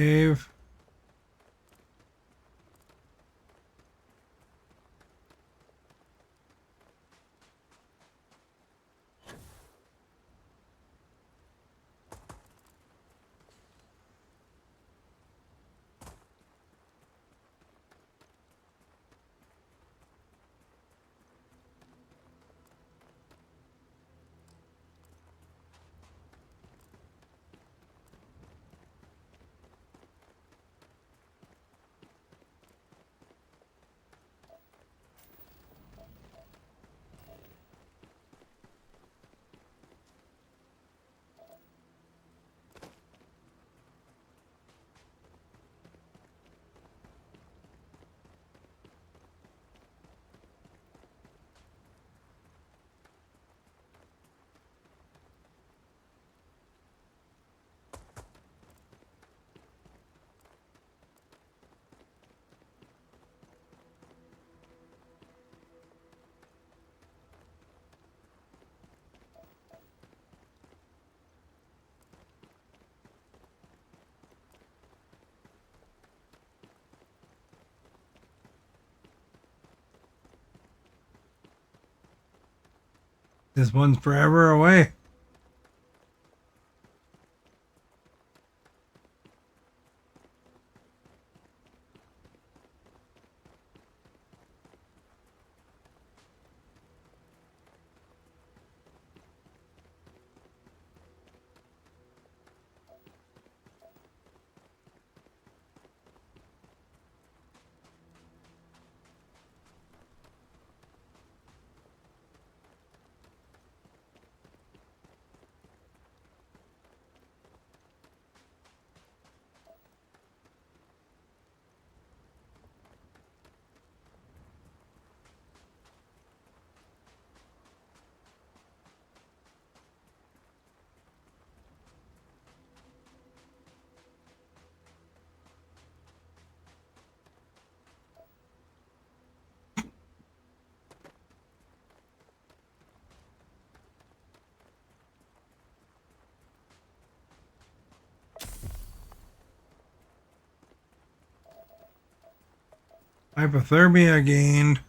Dave. This one's forever away. Hypothermia gained.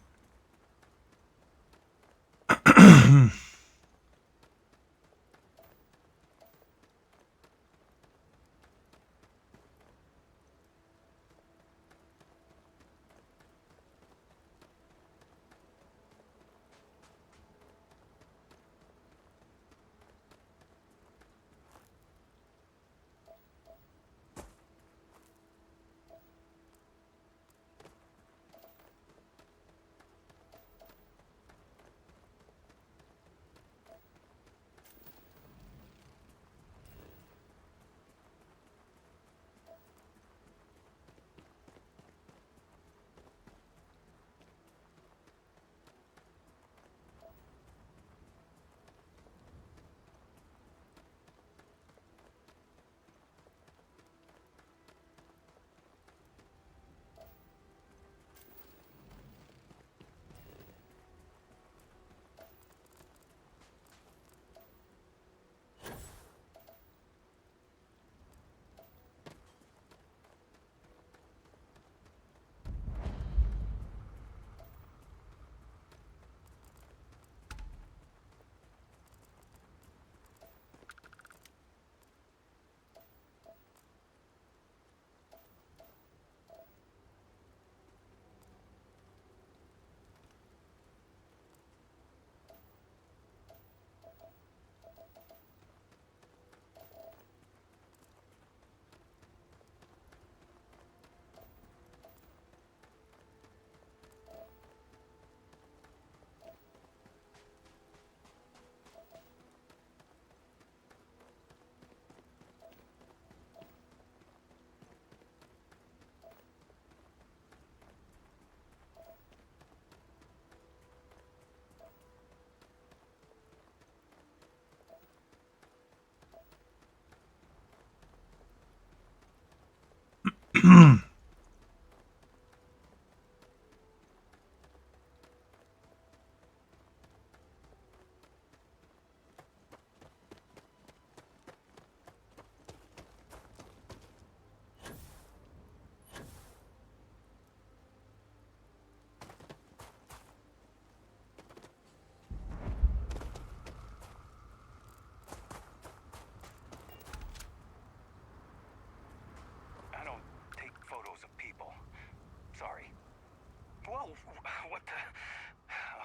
what the?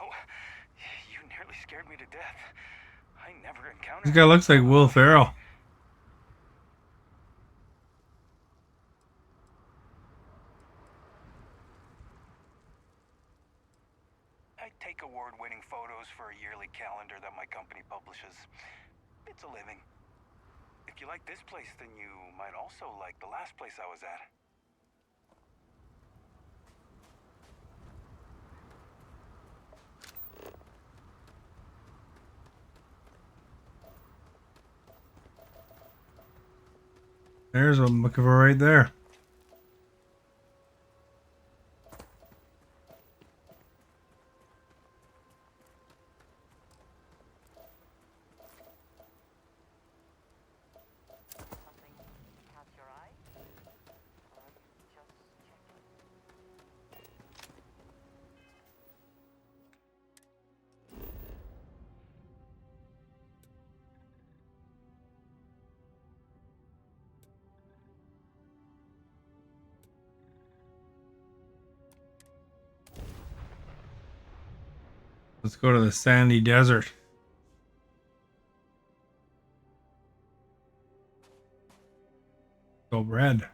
Oh, you nearly scared me to death. I never encountered. This guy looks like Will Ferrell. I take award-winning photos for a yearly calendar that my company publishes. It's a living. If you like this place, then you might also like the last place I was at. There's what I'm looking for right there. Let's go to the sandy desert. Go red.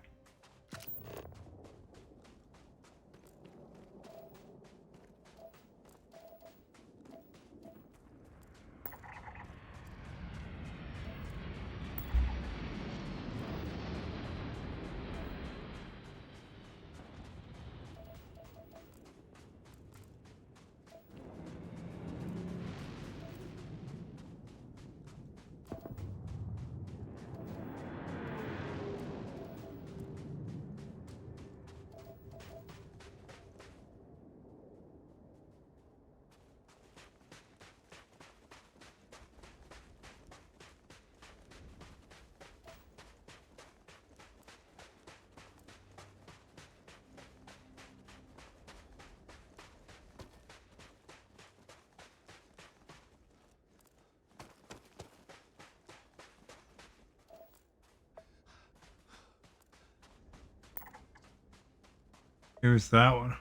Here's that one.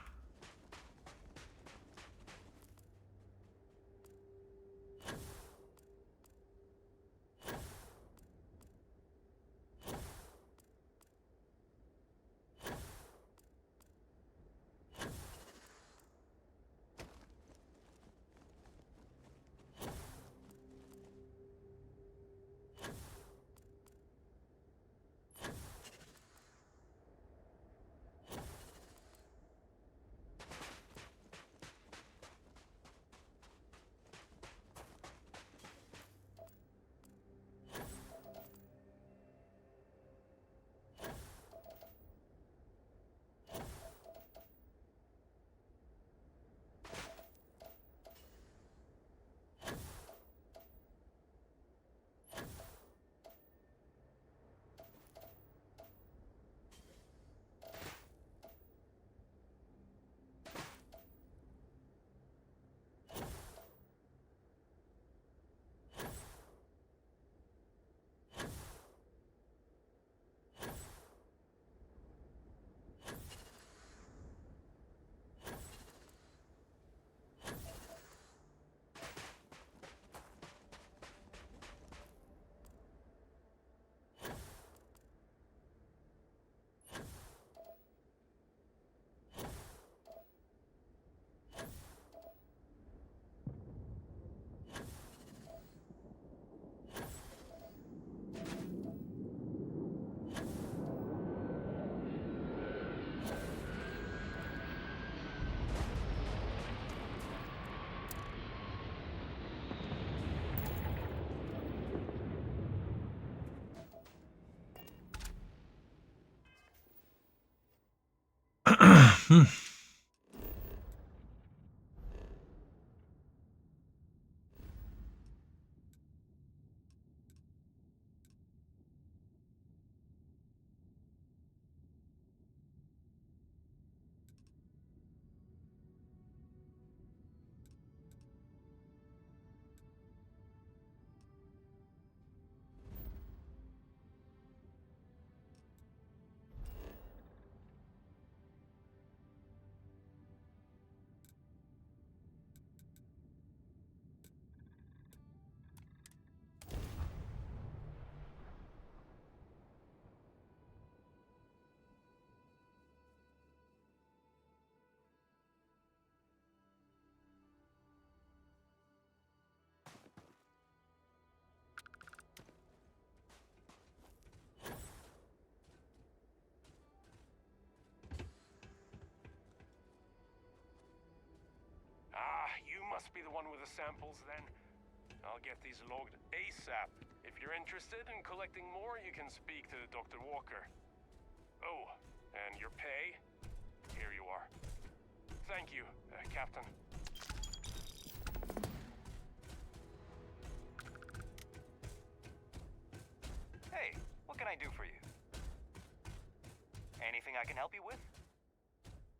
must be the one with the samples then. I'll get these logged ASAP. If you're interested in collecting more, you can speak to Dr. Walker. Oh, and your pay? Here you are. Thank you, Captain. Hey, what can I do for you? Anything I can help you with?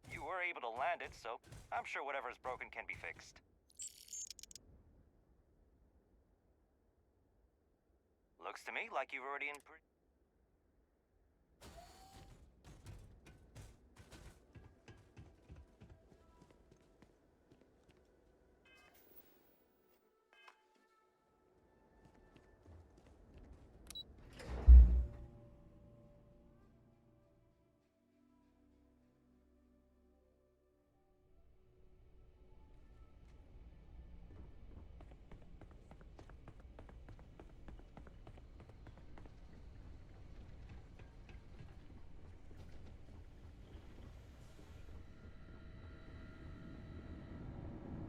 You were able to land it, so I'm sure whatever's broken can be fixed. Looks to me like you've already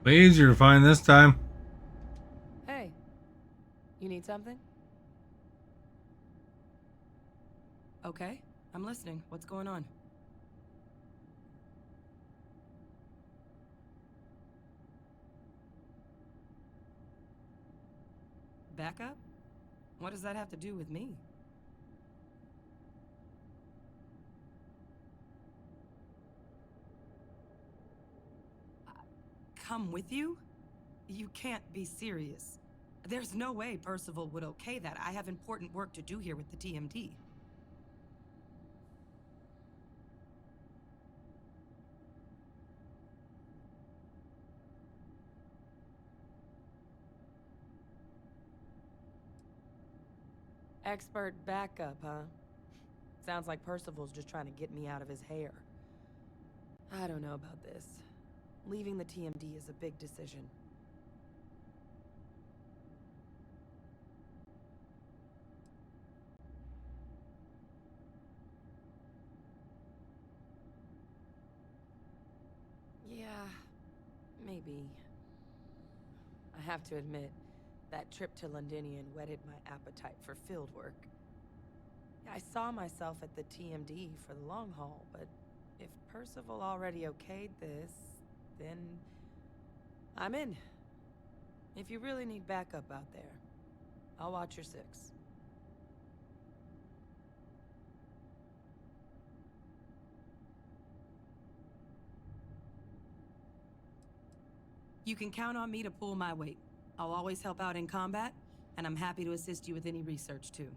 Way easier to find this time. Hey, you need something? Okay, I'm listening. What's going on? Backup? What does that have to do with me? Come with you? You can't be serious. There's no way Percival would okay that. I have important work to do here with the TMD. Expert backup, huh? Sounds like Percival's just trying to get me out of his hair. I don't know about this. Leaving the TMD is a big decision. Yeah, maybe. I have to admit, that trip to Londinian whetted my appetite for field work. I saw myself at the TMD for the long haul, but if Percival already okayed this, then I'm in. If you really need backup out there, I'll watch your six. You can count on me to pull my weight. I'll always help out in combat, and I'm happy to assist you with any research too.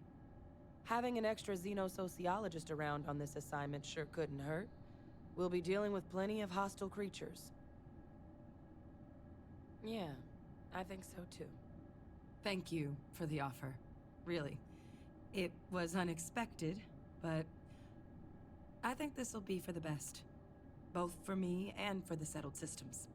Having an extra xenosociologist around on this assignment sure couldn't hurt. We'll be dealing with plenty of hostile creatures. Yeah, I think so too. Thank you for the offer. Really. It was unexpected, but I think this'll be for the best. Both for me and for the settled systems.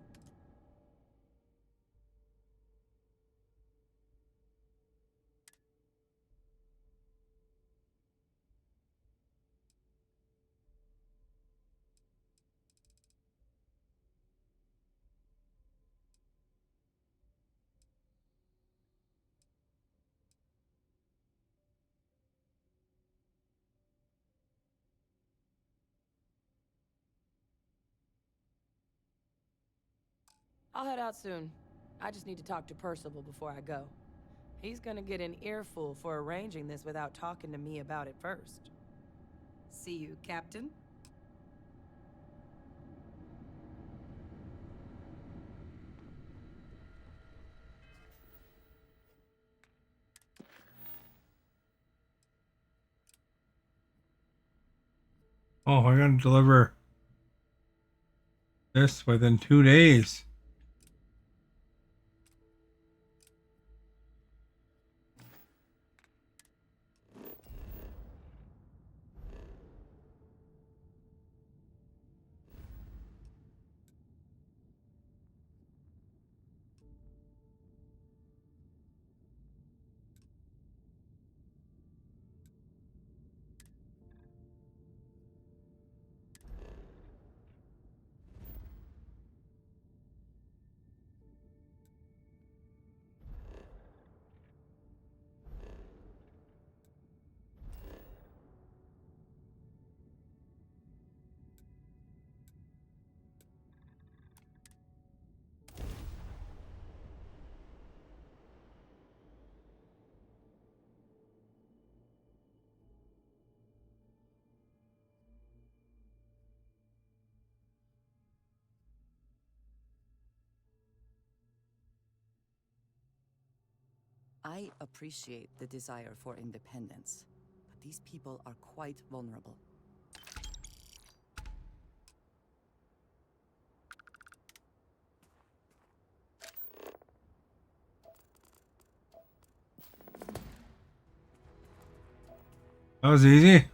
I'll head out soon. I just need to talk to Percival before I go. He's gonna get an earful for arranging this without talking to me about it first. See you, Captain. Oh, I gotta deliver this within 2 days. I appreciate the desire for independence, but these people are quite vulnerable. That was easy.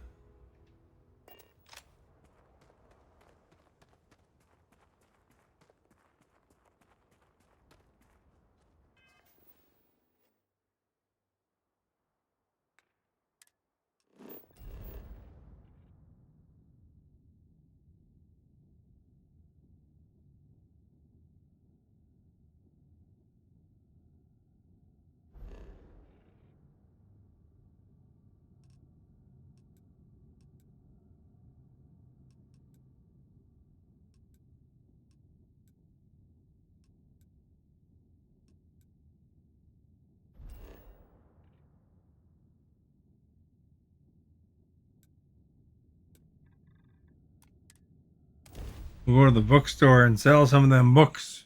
We'll go to the bookstore and sell some of them books.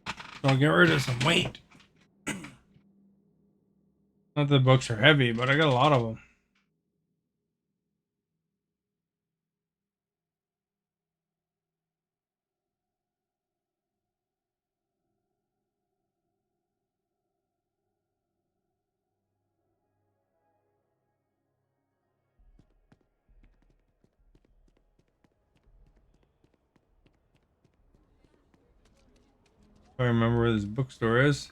So I'll get rid of some weight. Not that the books are heavy, but I got a lot of them. I remember where this bookstore is.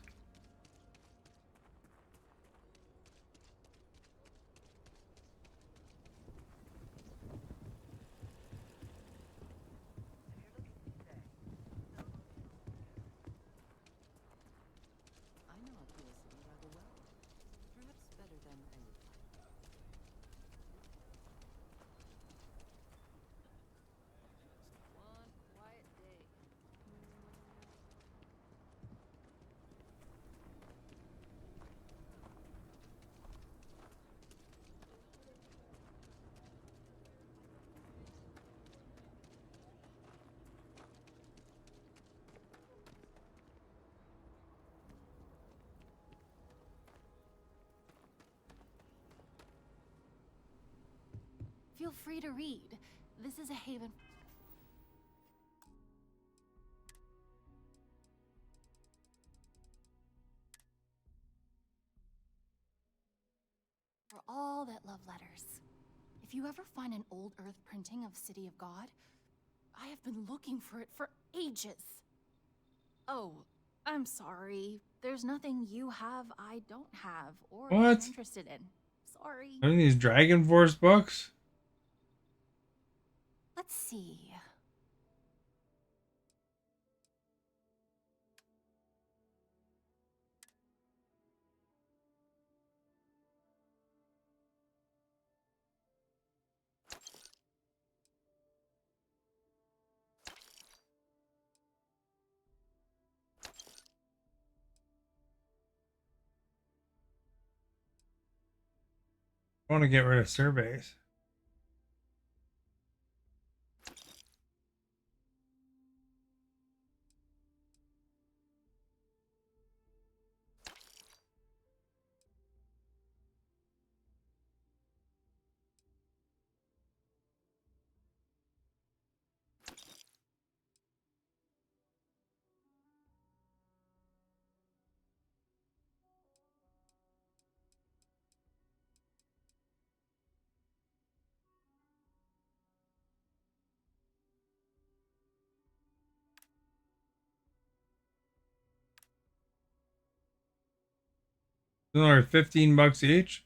I know Appeal City rather well. Perhaps better than I would like. One quiet day. Feel free to read. This is a haven. For all that love letters. If you ever find an old Earth printing of City of God, I have been looking for it for ages. Oh, I'm sorry. There's nothing you have I don't have or am What? interested in. Sorry. Are these Dragon Force books? Let's see. I want to get rid of surveys. Another $15 each.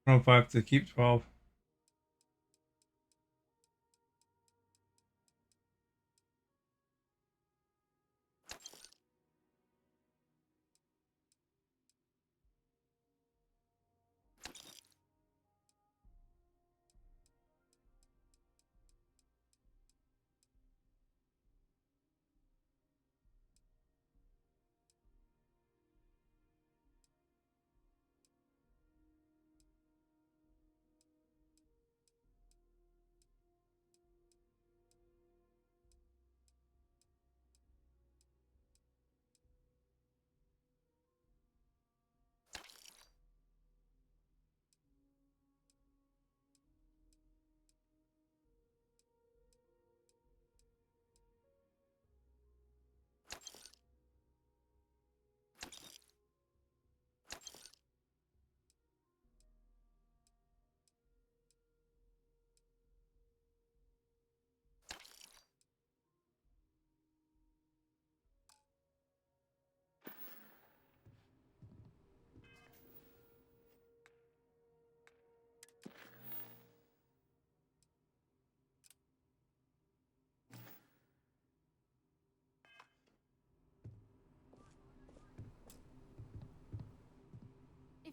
I don't know if I have to keep 12.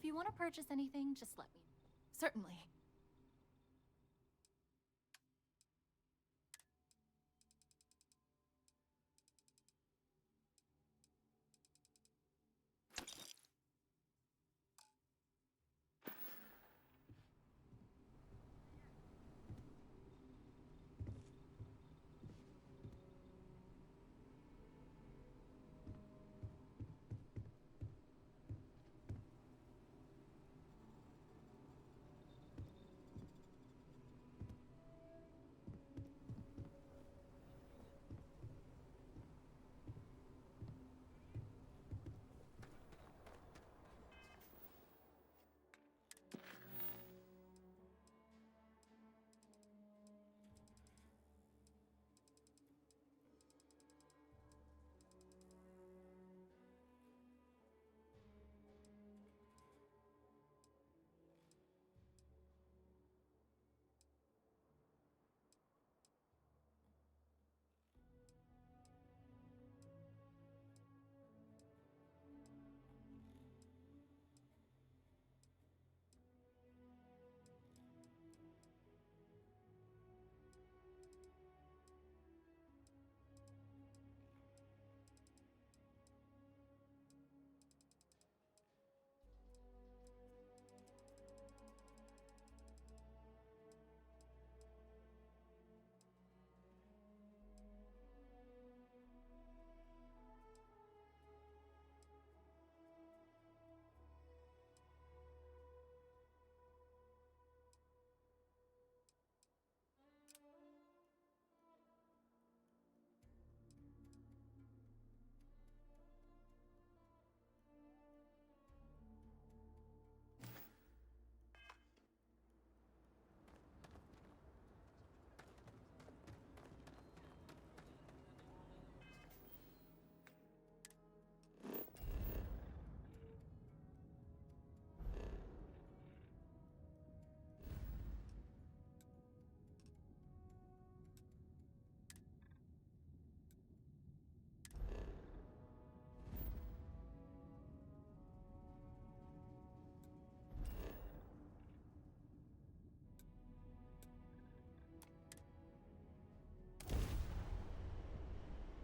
If you want to purchase anything, just let me. Certainly.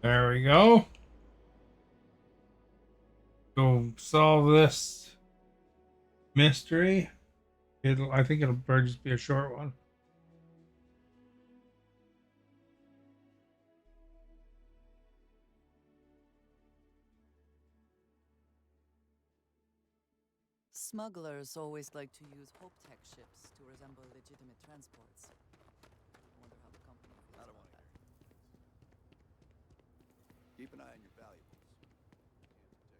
There we go. Go solve this mystery. I think it'll probably just be a short one. Smugglers always like to use Hope Tech ships to resemble legitimate transports. I wonder how the company feels I don't about want to that. hear. Keep an eye on your valuables. You can't protect your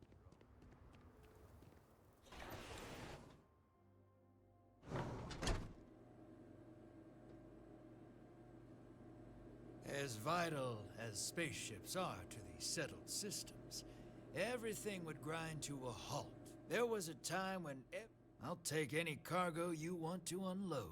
own. As vital as spaceships are to the settled systems, everything would grind to a halt. There was a time when I'll take any cargo you want to unload.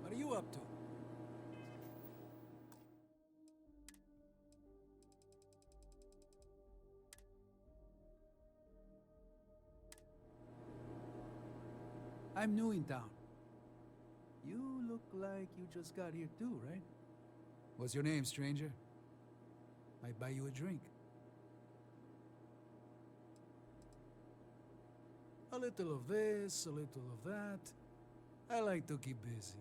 What are you up to? I'm new in town. You look like you just got here too, right? What's your name, stranger? Might buy you a drink. A little of this, a little of that. I like to keep busy.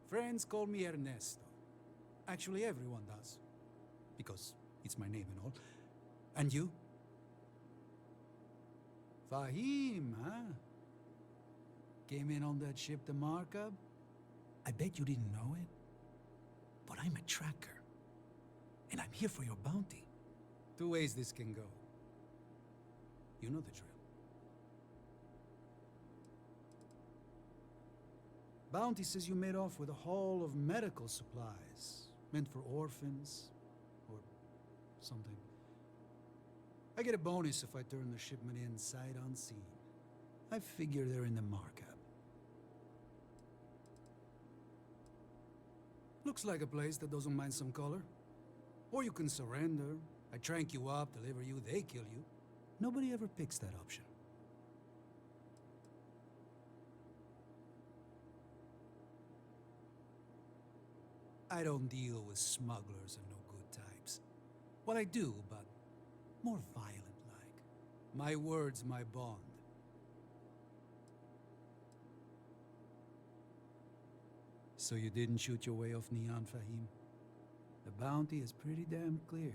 Friends call me Ernesto. Actually, everyone does. Because it's my name and all. And you? Fahim, huh? Came in on that ship to Markup? I bet you didn't know it, but I'm a tracker. And I'm here for your bounty. Two ways this can go. You know the drill. Bounty says you made off with a haul of medical supplies, meant for orphans, or something. I get a bonus if I turn the shipment in sight unseen. I figure they're in the markup. Looks like a place that doesn't mind some color. Or you can surrender. I trank you up, deliver you, they kill you. Nobody ever picks that option. I don't deal with smugglers and no good types. Well, I do, but more violent-like. My word's my bond. So you didn't shoot your way off Neon, Fahim? The bounty is pretty damn clear.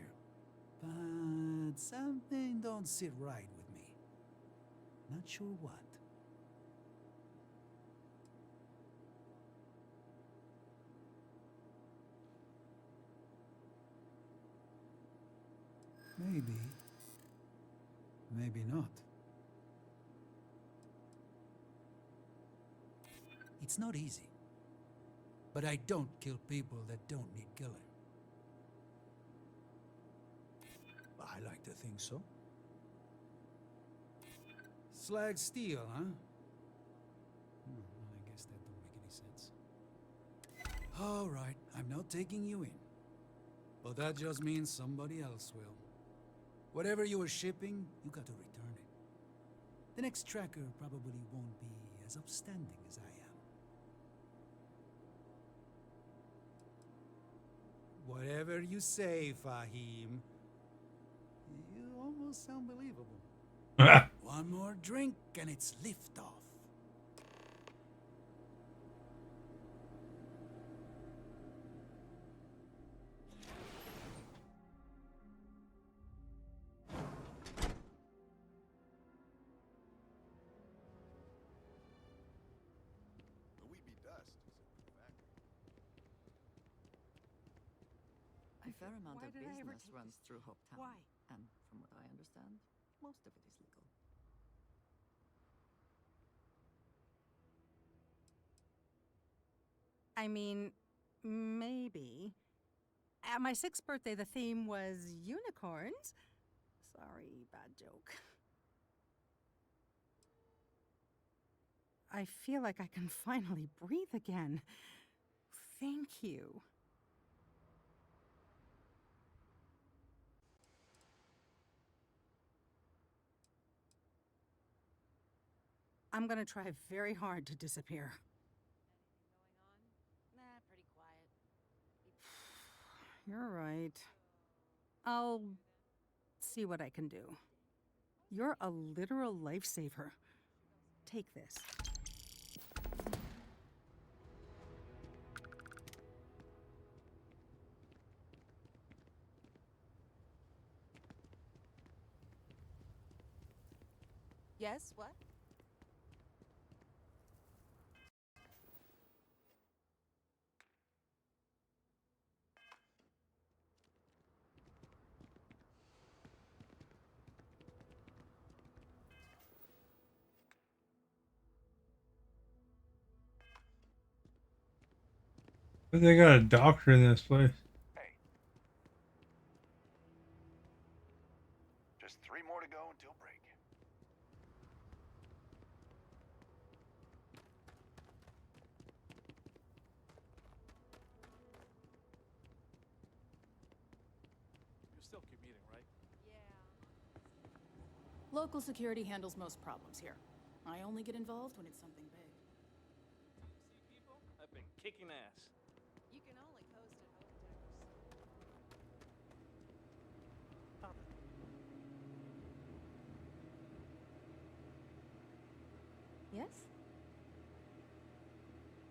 But something don't sit right with me. Not sure what. Maybe. Maybe not. It's not easy. But I don't kill people that don't need killing. I like to think so. Slag steel, huh? I guess that don't make any sense. All right, I'm not taking you in. But that just means somebody else will. Whatever you were shipping, you got to return it. The next tracker probably won't be as upstanding as I am. Whatever you say, Fahim. You almost sound believable. One more drink and it's liftoff. The weepy dust is a good factor. A fair amount Why of did I ever business take runs this through trip? Hopetown. Why? And from what I understand, most of it is legal. I mean, maybe. At my 6th birthday, the theme was unicorns. Sorry, bad joke. I feel like I can finally breathe again. Thank you. I'm gonna try very hard to disappear. Nah, pretty quiet. You're right. I'll see what I can do. You're a literal lifesaver. Take this. Yes, what? But they got a doctor in this place. Hey. Just 3 more to go until break. You're still commuting, right? Local security handles most problems here. I only get involved when it's something big. People? I've been kicking ass. You can only coast at Hope Yes?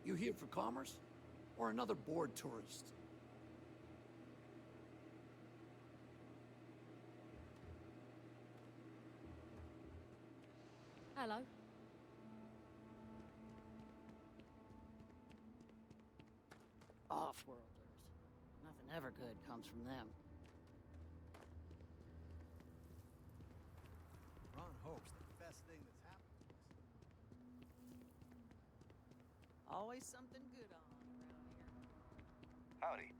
You here for commerce? Or another bored tourist? Hello. This-Worlders. Nothing ever good comes from them. Ron Hope's the best thing that's happened to us. Always something good on around here. Howdy.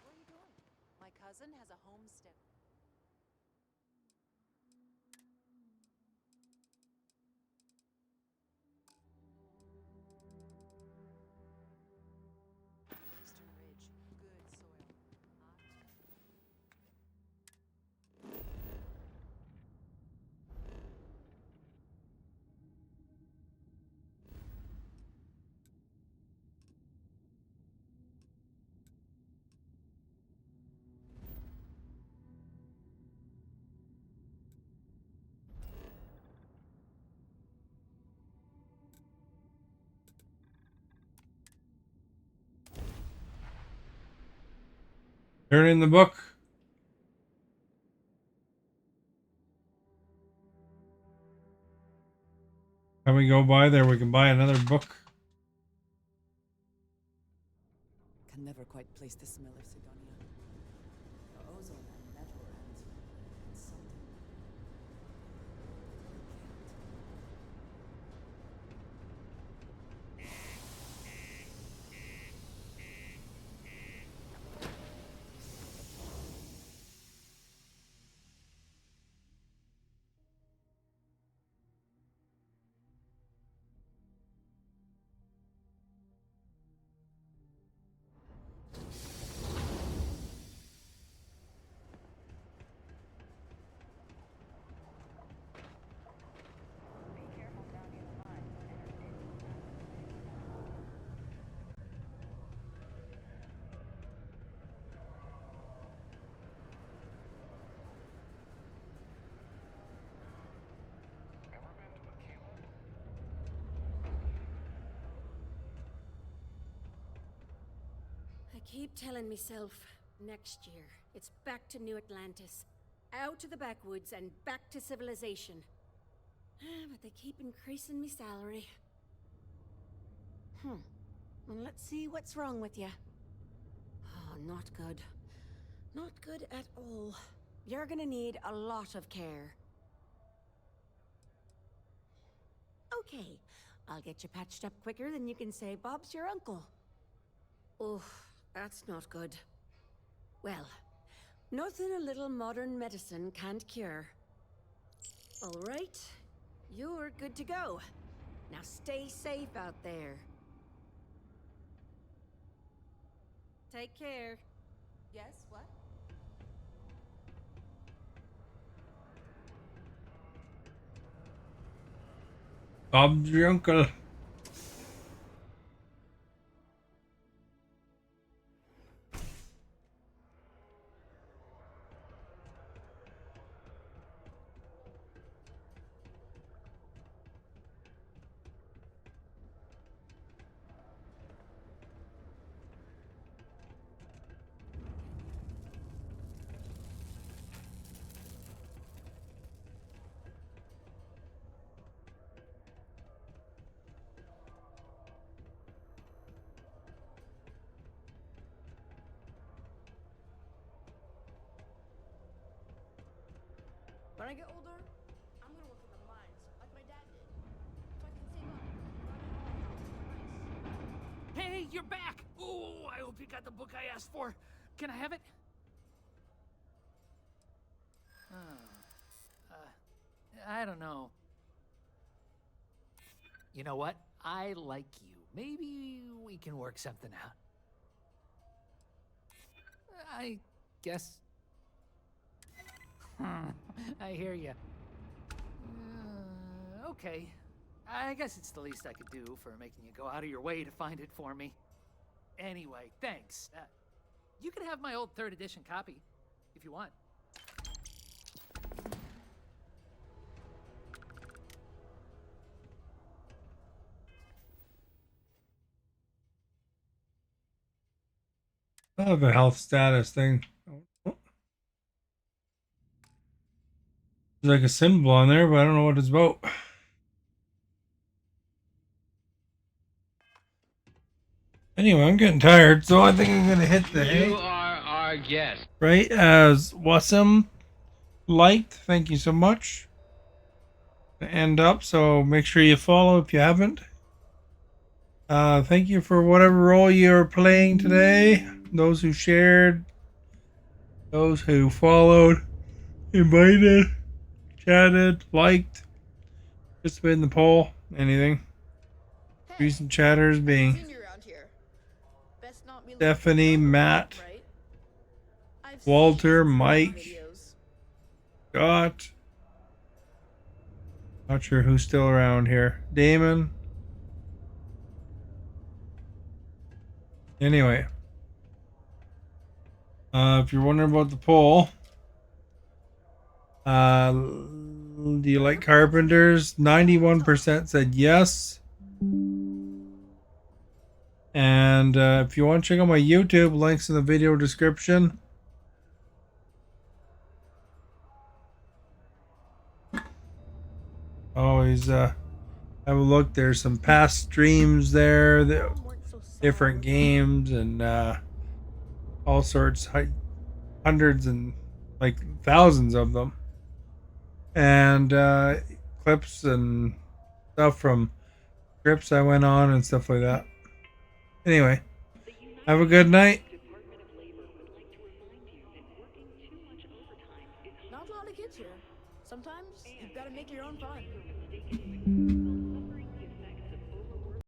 Where are you going? My cousin has a homestead. Eastern Ridge, good soil. Turn in the book. When we go by there, we can buy another book. Can never quite place the smell of Sidonia. The ozone and metal and something. I keep telling myself, next year, it's back to New Atlantis. Out to the backwoods and back to civilization. But they keep increasing me salary. Well, let's see what's wrong with you. Oh, not good. Not good at all. You're gonna need a lot of care. Okay, I'll get you patched up quicker than you can say Bob's your uncle. Oh, that's not good. Well, nothing a little modern medicine can't cure. All right, you're good to go. Now stay safe out there. Take care. Yes, what? Bob's your uncle. When I get older, I'm gonna work in the mines, like my dad did. So I can save up and run it all out. Hey, you're back! Oh, I hope you got the book I asked for. Can I have it? I don't know. You know what? I like you. Maybe we can work something out. I guess. I hear you. Okay. I guess it's the least I could do for making you go out of your way to find it for me. Anyway, thanks. You can have my old 3rd edition copy, if you want. I have a health status thing. There's like a symbol on there, but I don't know what it's about. Anyway, I'm getting tired, so I think I'm gonna hit the hay. You are our guest. Right as Wassam liked. Thank you so much. To end up, so make sure you follow if you haven't. Thank you for whatever role you're playing today. Those who shared, those who followed, invited, chatted, liked, participated in the poll, anything. Recent chatters being Stephanie, Matt, Walter, Mike, Scott. Not sure who's still around here. Damon. Anyway, if you're wondering about the poll, do you like carpenters? 91% said yes. And if you want to check out my YouTube, links in the video description. Always have a look. There's some past streams there, different games, and all sorts, hundreds and like thousands of them, and clips and stuff from trips I went on and stuff like that. Anyway, have a good night.